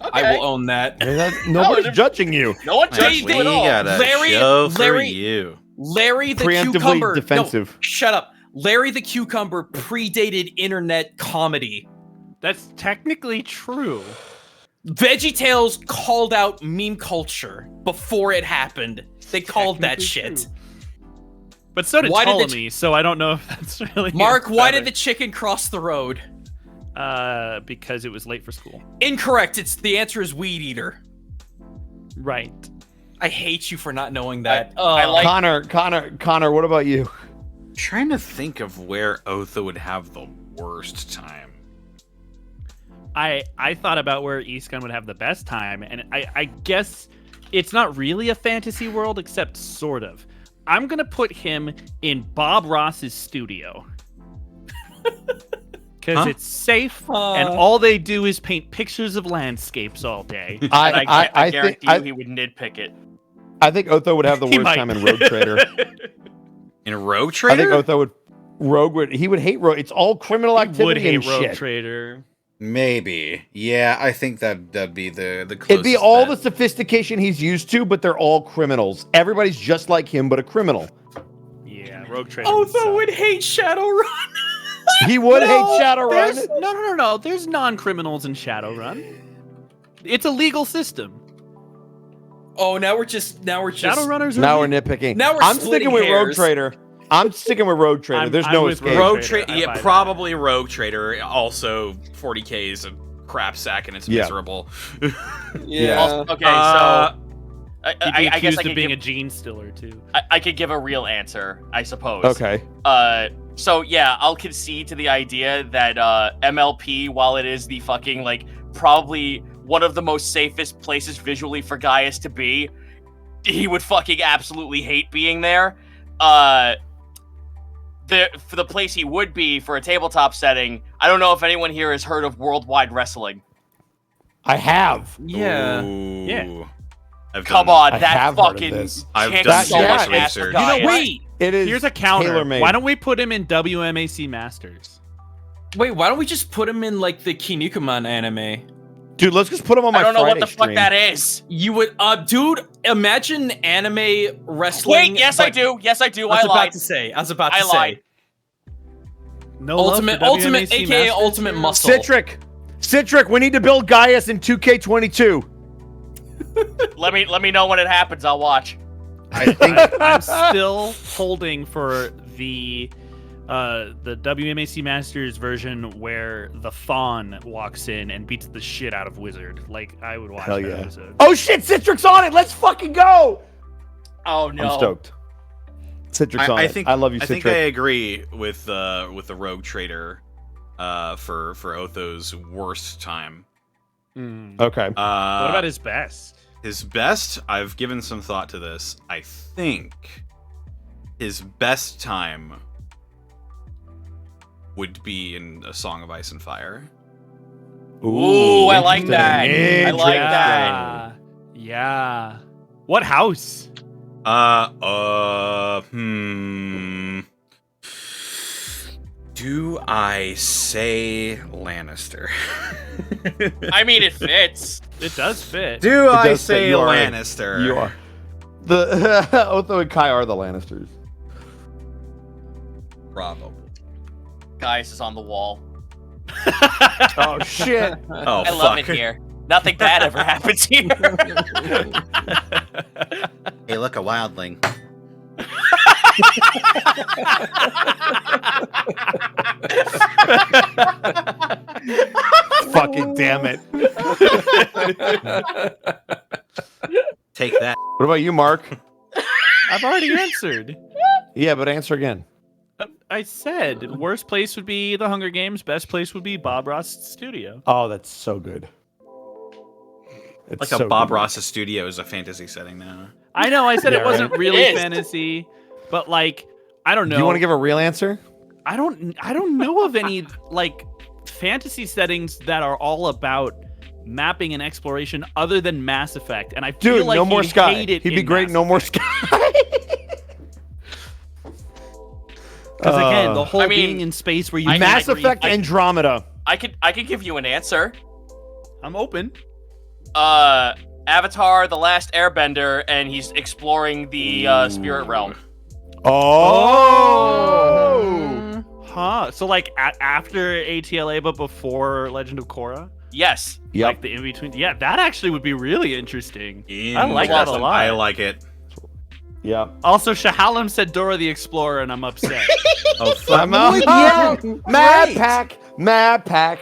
S3: Okay.
S8: I will own that.
S1: Nobody's judging you.
S3: No one
S8: They-
S3: judged
S8: they
S3: you at all.
S2: got a
S8: Larry-
S2: show for
S8: Larry-
S2: you.
S8: Larry the
S1: Preemptively
S8: cucumber.
S1: defensive.
S8: No, shut up. Larry the cucumber predated internet comedy.
S5: That's technically true.
S8: VeggieTales called out meme culture before it happened. They called that
S5: Technically
S8: shit.
S5: true. But so did
S8: Why did the
S5: Ptolemy, so I don't know if that's really
S8: Mark, why
S5: better.
S8: did the chicken cross the road?
S5: Because it was late for school.
S8: Incorrect. The answer is weed eater.
S5: Right.
S8: I hate you for not knowing that.
S3: I like-
S1: Connor, what about you?
S2: Trying to think of where Otho would have the worst time.
S5: I thought about where Eastgun would have the best time, and I guess it's not really a fantasy world, except sort of. I'm gonna put him in Bob Ross's studio. Because it's safe, and all they do is paint pictures of landscapes all day.
S3: And I guarantee you he would nitpick it.
S1: I think Otho would have the
S5: He
S1: worst
S5: might.
S1: time in Rogue Trader.
S2: In a Rogue
S1: I
S2: Trader?
S1: think Otho would hate Rogue. It's all criminal
S5: He would
S1: activity
S5: hate
S1: and
S5: Rogue
S1: shit.
S5: Trader.
S7: Maybe. Yeah, I think that'd be the closest.
S1: It'd be all
S7: bet.
S1: the sophistication he's used to, but they're all criminals. Everybody's just like him, but a criminal.
S5: Yeah, Rogue Trader.
S8: Otho would hate Shadowrun.
S1: He would hate
S5: There's,
S1: Shadowrun.
S5: no. There's non-criminals in Shadowrun. It's a legal system.
S8: Oh, now we're just
S5: Shadowrunners are
S1: Now we're
S5: legal.
S1: nitpicking.
S8: Now we're
S1: I'm
S8: splitting
S1: sticking with Rogue
S8: hairs.
S1: Trader. I'm sticking with Rogue Trader. There's
S5: I'm
S1: no
S5: with
S1: escape.
S5: Rogue
S2: Rogue
S5: Trader,
S2: Trader,
S5: I
S2: yeah,
S5: buy that.
S2: probably Rogue Trader. Also, 40k is a crap sack and it's
S1: Yeah.
S2: miserable.
S1: Yeah.
S3: Okay,
S2: Uh,
S3: so
S5: He'd be
S3: I guess
S5: accused
S3: I
S5: of
S3: could
S5: being
S3: give,
S5: a gene stealer too.
S3: I could give a real answer, I suppose.
S1: Okay.
S3: So yeah, I'll concede to the idea that MLP, while it is the fucking like probably one of the most safest places visually for Gaius to be, he would fucking absolutely hate being there. For the place he would be for a tabletop setting, I don't know if anyone here has heard of Worldwide Wrestling.
S1: I have.
S8: Yeah.
S2: Ooh.
S5: Yeah.
S3: Come on,
S1: I
S3: that
S1: have heard of
S3: fucking
S1: this.
S2: I've
S3: kicks
S2: done
S3: so
S1: so
S3: much
S1: much
S3: ass for
S2: research.
S3: Gaius.
S8: Wait,
S1: It is.
S5: Here's a counter.
S1: tailor-made.
S5: Why don't we put him in WMAC Masters?
S8: why don't we just put him in like the Kinnikuman anime?
S1: Dude, let's just put him on my
S3: I don't know
S1: Friday
S3: what the fuck
S1: stream.
S3: that is.
S8: You would, dude. Imagine anime wrestling.
S3: Wait, yes, I
S8: but-
S3: do. Yes, I do.
S8: I
S3: I
S8: was
S3: lied.
S8: about to say. I was about
S3: I
S8: to
S3: lied.
S8: say.
S5: No love
S8: Ultimate,
S5: for
S8: ultimate,
S5: WMAC
S8: aka
S5: Masters
S8: ultimate
S5: here?
S8: muscle.
S1: Citric. Citric, we need to build Gaius in 2K22.
S3: Let me know when it happens. I'll watch.
S7: I think
S5: I'm still holding for the WMAC Masters version where the Fawn walks in and beats the shit out of Wizard. Like, I would watch
S1: Hell
S5: that
S1: yeah.
S5: episode.
S1: Oh shit, Citric's on it. Let's fucking go.
S3: Oh no.
S1: I'm stoked. Citric's on
S2: I
S1: it.
S2: think
S1: I love you,
S2: I think
S1: Citric.
S2: I agree with the Rogue Trader for Otho's worst time.
S1: Okay.
S5: What about his best?
S2: His best? I've given some thought to this. I think his best time would be in A Song of Ice and Fire.
S3: Ooh, I like that. I
S1: Interesting.
S3: like that.
S5: Yeah. What house?
S2: Do I say Lannister?
S3: I mean, it fits.
S5: It does fit.
S2: Do I
S1: does fit.
S2: say
S1: You are.
S2: Lannister?
S1: You are. The Otho and Kai are the Lannisters.
S2: Bravo.
S3: Gaius is on the wall.
S1: Oh shit.
S2: Oh,
S3: I love it here. Nothing bad ever happens here.
S7: hey, look, a wildling.
S1: Fucking damn it.
S7: Take that.
S1: What about you, Mark?
S5: I've already answered.
S1: Yeah, but answer again.
S5: I said worst place would be the Hunger Games. Best place would be Bob Ross Studio.
S1: Oh, that's so good. It's
S2: Like
S1: so
S2: a Bob
S1: good.
S2: Ross's studio is a fantasy setting now.
S5: I know. I said
S1: Yeah,
S5: it wasn't
S1: right.
S5: really
S3: It is.
S5: fantasy, but like I don't know.
S1: Do you want to give a real answer?
S5: I don't know of any like fantasy settings that are all about mapping and exploration other than Mass Effect, and I feel
S1: Dude,
S5: like
S1: no more
S5: he'd
S1: Sky.
S5: hate it
S1: He'd be
S5: in
S1: great.
S5: Mass
S1: No more
S5: Effect.
S1: Sky.
S5: Because again, the whole
S3: I mean,
S5: being in space where you
S3: I
S1: Mass
S3: agree.
S1: Effect Andromeda.
S3: I could give you an answer.
S5: I'm open.
S3: Avatar: The Last Airbender, and he's exploring the spirit realm.
S1: Oh.
S5: Huh. So like after ATLA, but before Legend of Korra.
S3: Yes.
S1: Yep.
S5: Like the in between. Yeah, that actually would be really interesting. I like that a
S3: Awesome.
S5: lot.
S2: I like it.
S1: Yep.
S5: Also, Shahalam said Dora the Explorer, and I'm upset.
S2: Oh, fuck.
S1: I'm out. Mad Pack. Mad Pack.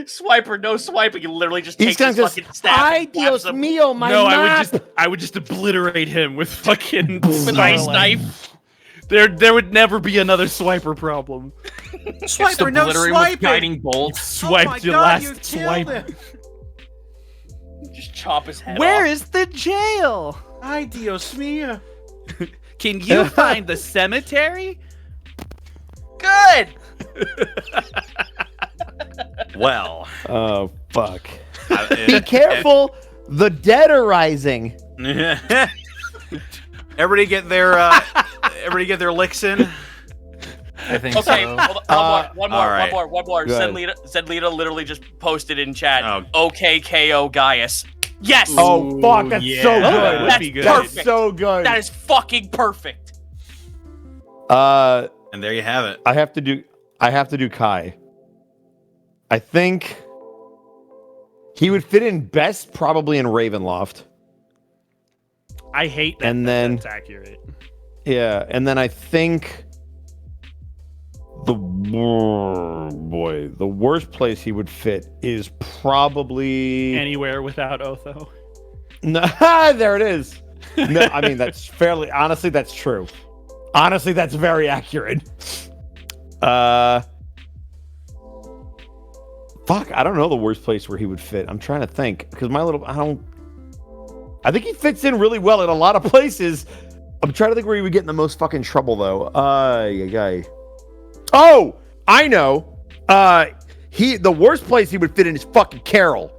S3: Swiper, no swiping. You literally just
S1: He's
S3: take his
S1: gonna
S3: fucking
S1: just.
S3: staff
S1: Ay,
S3: and whaps
S1: Dios
S3: him
S1: mío, my
S5: no,
S1: map.
S5: I would just obliterate him with fucking
S3: with an ice
S5: Starlight.
S3: knife.
S5: There would never be another swiper problem.
S8: Just obliterate with guiding bolts.
S5: Swiped your last swipe.
S3: Just chop his head
S5: Where
S3: off.
S5: is the jail?
S7: Ay, Dios mío.
S5: Can you find the cemetery?
S3: Good.
S2: Well.
S1: Oh fuck.
S2: I-
S1: Be careful. The dead are rising.
S2: Everybody get their licks in.
S8: I think
S3: Okay,
S8: so.
S3: hold on, one more.
S2: all right.
S3: Go
S1: Go ahead.
S3: Zedlita literally just posted in chat.
S2: Oh.
S3: Okay, KO Gaius. Yes.
S1: Oh fuck, that's
S8: yeah.
S1: so
S8: Oh,
S1: good.
S5: that would
S3: That's
S5: be good.
S1: That's
S3: perfect.
S1: so good.
S3: That is fucking perfect.
S2: And there you have it.
S1: I have to do Kai. I think he would fit in best probably in Ravenloft.
S5: I hate that.
S1: And then-
S5: that's accurate.
S1: Yeah, and then I think the worst place he would fit is probably
S5: Anywhere without Otho.
S1: No, there it is. No, I mean that's honestly that's true. Honestly, that's very accurate. Fuck, I don't know the worst place where he would fit. I'm trying to think because I think he fits in really well in a lot of places. I'm trying to think where he would get in the most fucking trouble though. Oh, I know. The worst place he would fit in is fucking Carol.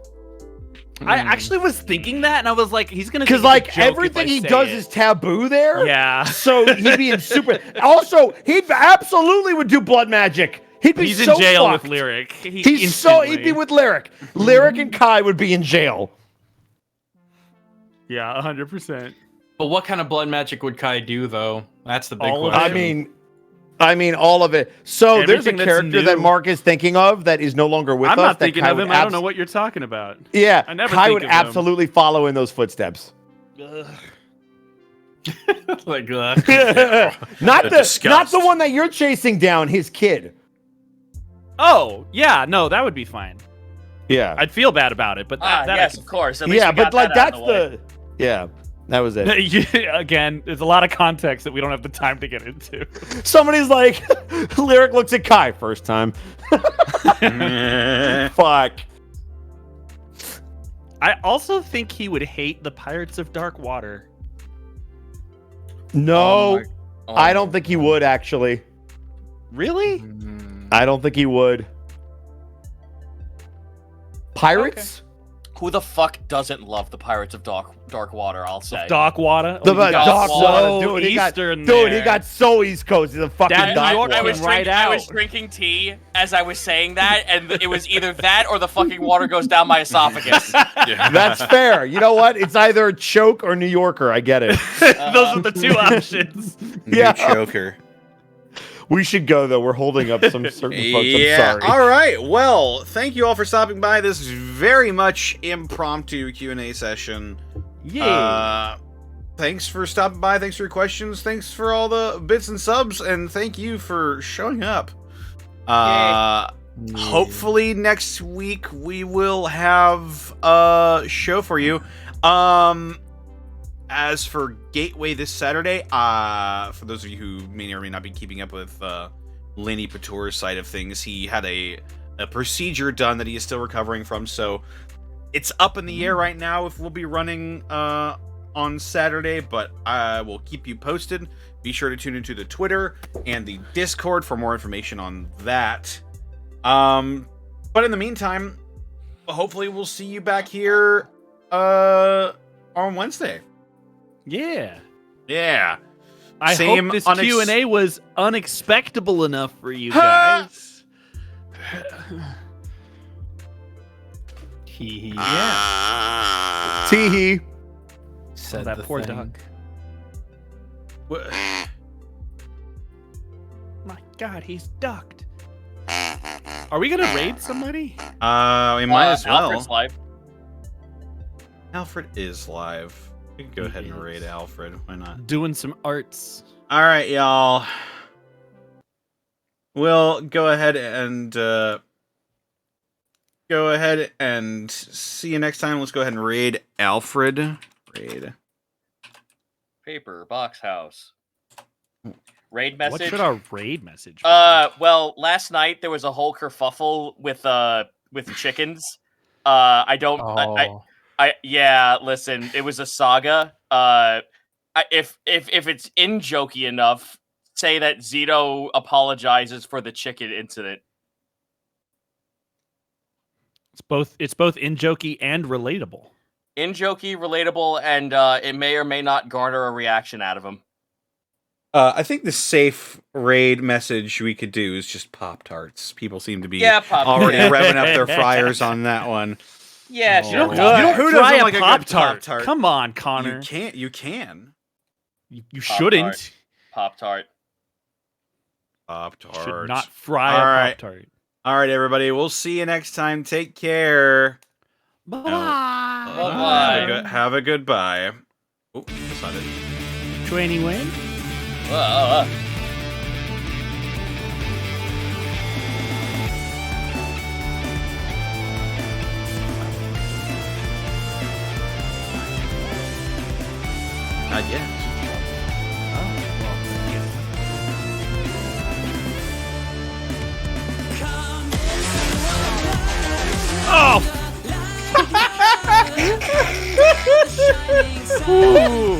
S5: I actually was thinking that, and I was like, he's gonna.
S1: Because
S5: think it's a
S1: like
S5: joke if I
S1: everything he
S5: say
S1: does
S5: it.
S1: is taboo there.
S5: Yeah.
S1: So he'd be in super. Also, he absolutely would do blood magic. He'd be
S5: He's
S1: so
S5: in jail
S1: fucked.
S5: with Lyric.
S1: He'd be with Lyric. Lyric and Kai would be in jail.
S5: Yeah, 100%.
S8: But what kind of blood magic would Kai do, though? That's the big
S5: All of
S8: question.
S1: I mean, I mean, all of it. So there's a
S5: Everything that's
S1: character that
S5: new.
S1: Mark is thinking of that is no longer with
S5: I'm
S1: us.
S5: not
S1: that
S5: thinking
S1: Kai
S5: of
S1: would
S5: him. I don't know what you're talking about.
S1: Yeah,
S5: I never
S1: Kai
S5: think
S1: would
S5: of him.
S1: absolutely follow in those footsteps.
S8: Like,
S1: not the
S2: disgust.
S1: one that you're chasing down. His kid.
S5: Oh, yeah, no, that would be fine.
S1: Yeah.
S5: I'd feel bad about it, but that I
S3: yes,
S5: could-
S3: of course. At least
S1: Yeah,
S3: we got
S1: but like
S3: that out
S1: that's
S3: of the way.
S1: yeah, that was it.
S5: Again, there's a lot of context that we don't have the time to get into.
S1: Somebody's like, Lyric looks at Kai first time. Fuck.
S5: I also think he would hate the Pirates of Dark Water.
S1: No,
S3: Oh
S1: I don't think he would actually.
S5: Really?
S1: I don't think he would. Pirates?
S3: Who the fuck doesn't love the Pirates of Dark Water? I'll say.
S5: Dark Water?
S1: The
S5: Oh, you got
S1: Dark Water,
S5: so
S1: dude. He got,
S5: Eastern
S1: dude, he
S5: there.
S1: got so East Coast. He's a fucking
S5: That New
S1: Dark
S5: York
S1: Water.
S3: I was,
S5: right
S3: I was
S5: out.
S3: drinking tea as I was saying that, and it was either that or the fucking water goes down my esophagus.
S1: That's fair. You know what? It's either choke or New Yorker. I get it.
S5: Those are the two options.
S1: Yeah.
S7: Choker.
S1: We should go though. We're holding up some certain folks.
S2: Yeah.
S1: I'm sorry.
S2: All right. Well, thank you all for stopping by. This is very much impromptu Q&A session.
S5: Yeah.
S2: Thanks for stopping by. Thanks for your questions. Thanks for all the bits and subs, and thank you for showing up. Hopefully next week we will have a show for you. As for Gateway this Saturday, for those of you who may or may not be keeping up with Lenny Patour's side of things, he had a procedure done that he is still recovering from, so it's up in the air right now if we'll be running on Saturday, but I will keep you posted. Be sure to tune into the Twitter and the Discord for more information on that. But in the meantime, hopefully we'll see you back here on Wednesday.
S5: Yeah.
S2: Yeah.
S5: I
S2: Same
S5: hope this
S2: unex-
S5: Q&A was unexpectable enough for you guys.
S8: yeah.
S1: Teehee.
S8: Said
S5: Oh, that
S8: the
S5: poor
S8: thing.
S5: duck. My God, he's ducked. Are we gonna raid somebody?
S2: We might as well.
S3: Alfred's live.
S2: Alfred is live. We can go ahead and raid Alfred. Why not?
S5: Doing some arts.
S2: All right, y'all. We'll go ahead and see you next time. Let's go ahead and raid Alfred. Raid.
S3: Paper box house. Raid message.
S5: What should our raid message be?
S3: Well, last night there was a whole kerfuffle with chickens. I don't. Yeah. Listen, it was a saga. If it's in jokey enough, say that Zito apologizes for the chicken incident.
S5: It's both in jokey and relatable.
S3: In jokey, relatable, and it may or may not garner a reaction out of him.
S2: I think the safe raid message we could do is just Pop-Tarts. People seem to be
S3: Pop-Tarts.
S2: already revving up their fryers on that one.
S3: Yeah,
S5: You
S3: sure.
S5: don't,
S3: why
S5: you
S3: not?
S5: don't
S2: Who
S5: fry
S2: doesn't
S5: a
S2: like a good
S5: Pop-Tart.
S2: Pop-Tart?
S5: Come on, Connor.
S2: You can.
S5: You shouldn't.
S3: Pop-Tart.
S2: Pop-Tart.
S5: Should not fry
S2: All
S5: a
S2: right.
S5: Pop-Tart.
S2: All right, everybody. We'll see you next time. Take care.
S5: Bye.
S3: Bye-bye.
S2: Have a good bye. Oh, that's not it.
S5: 21.
S2: Not yet.
S5: Oh! Ooh.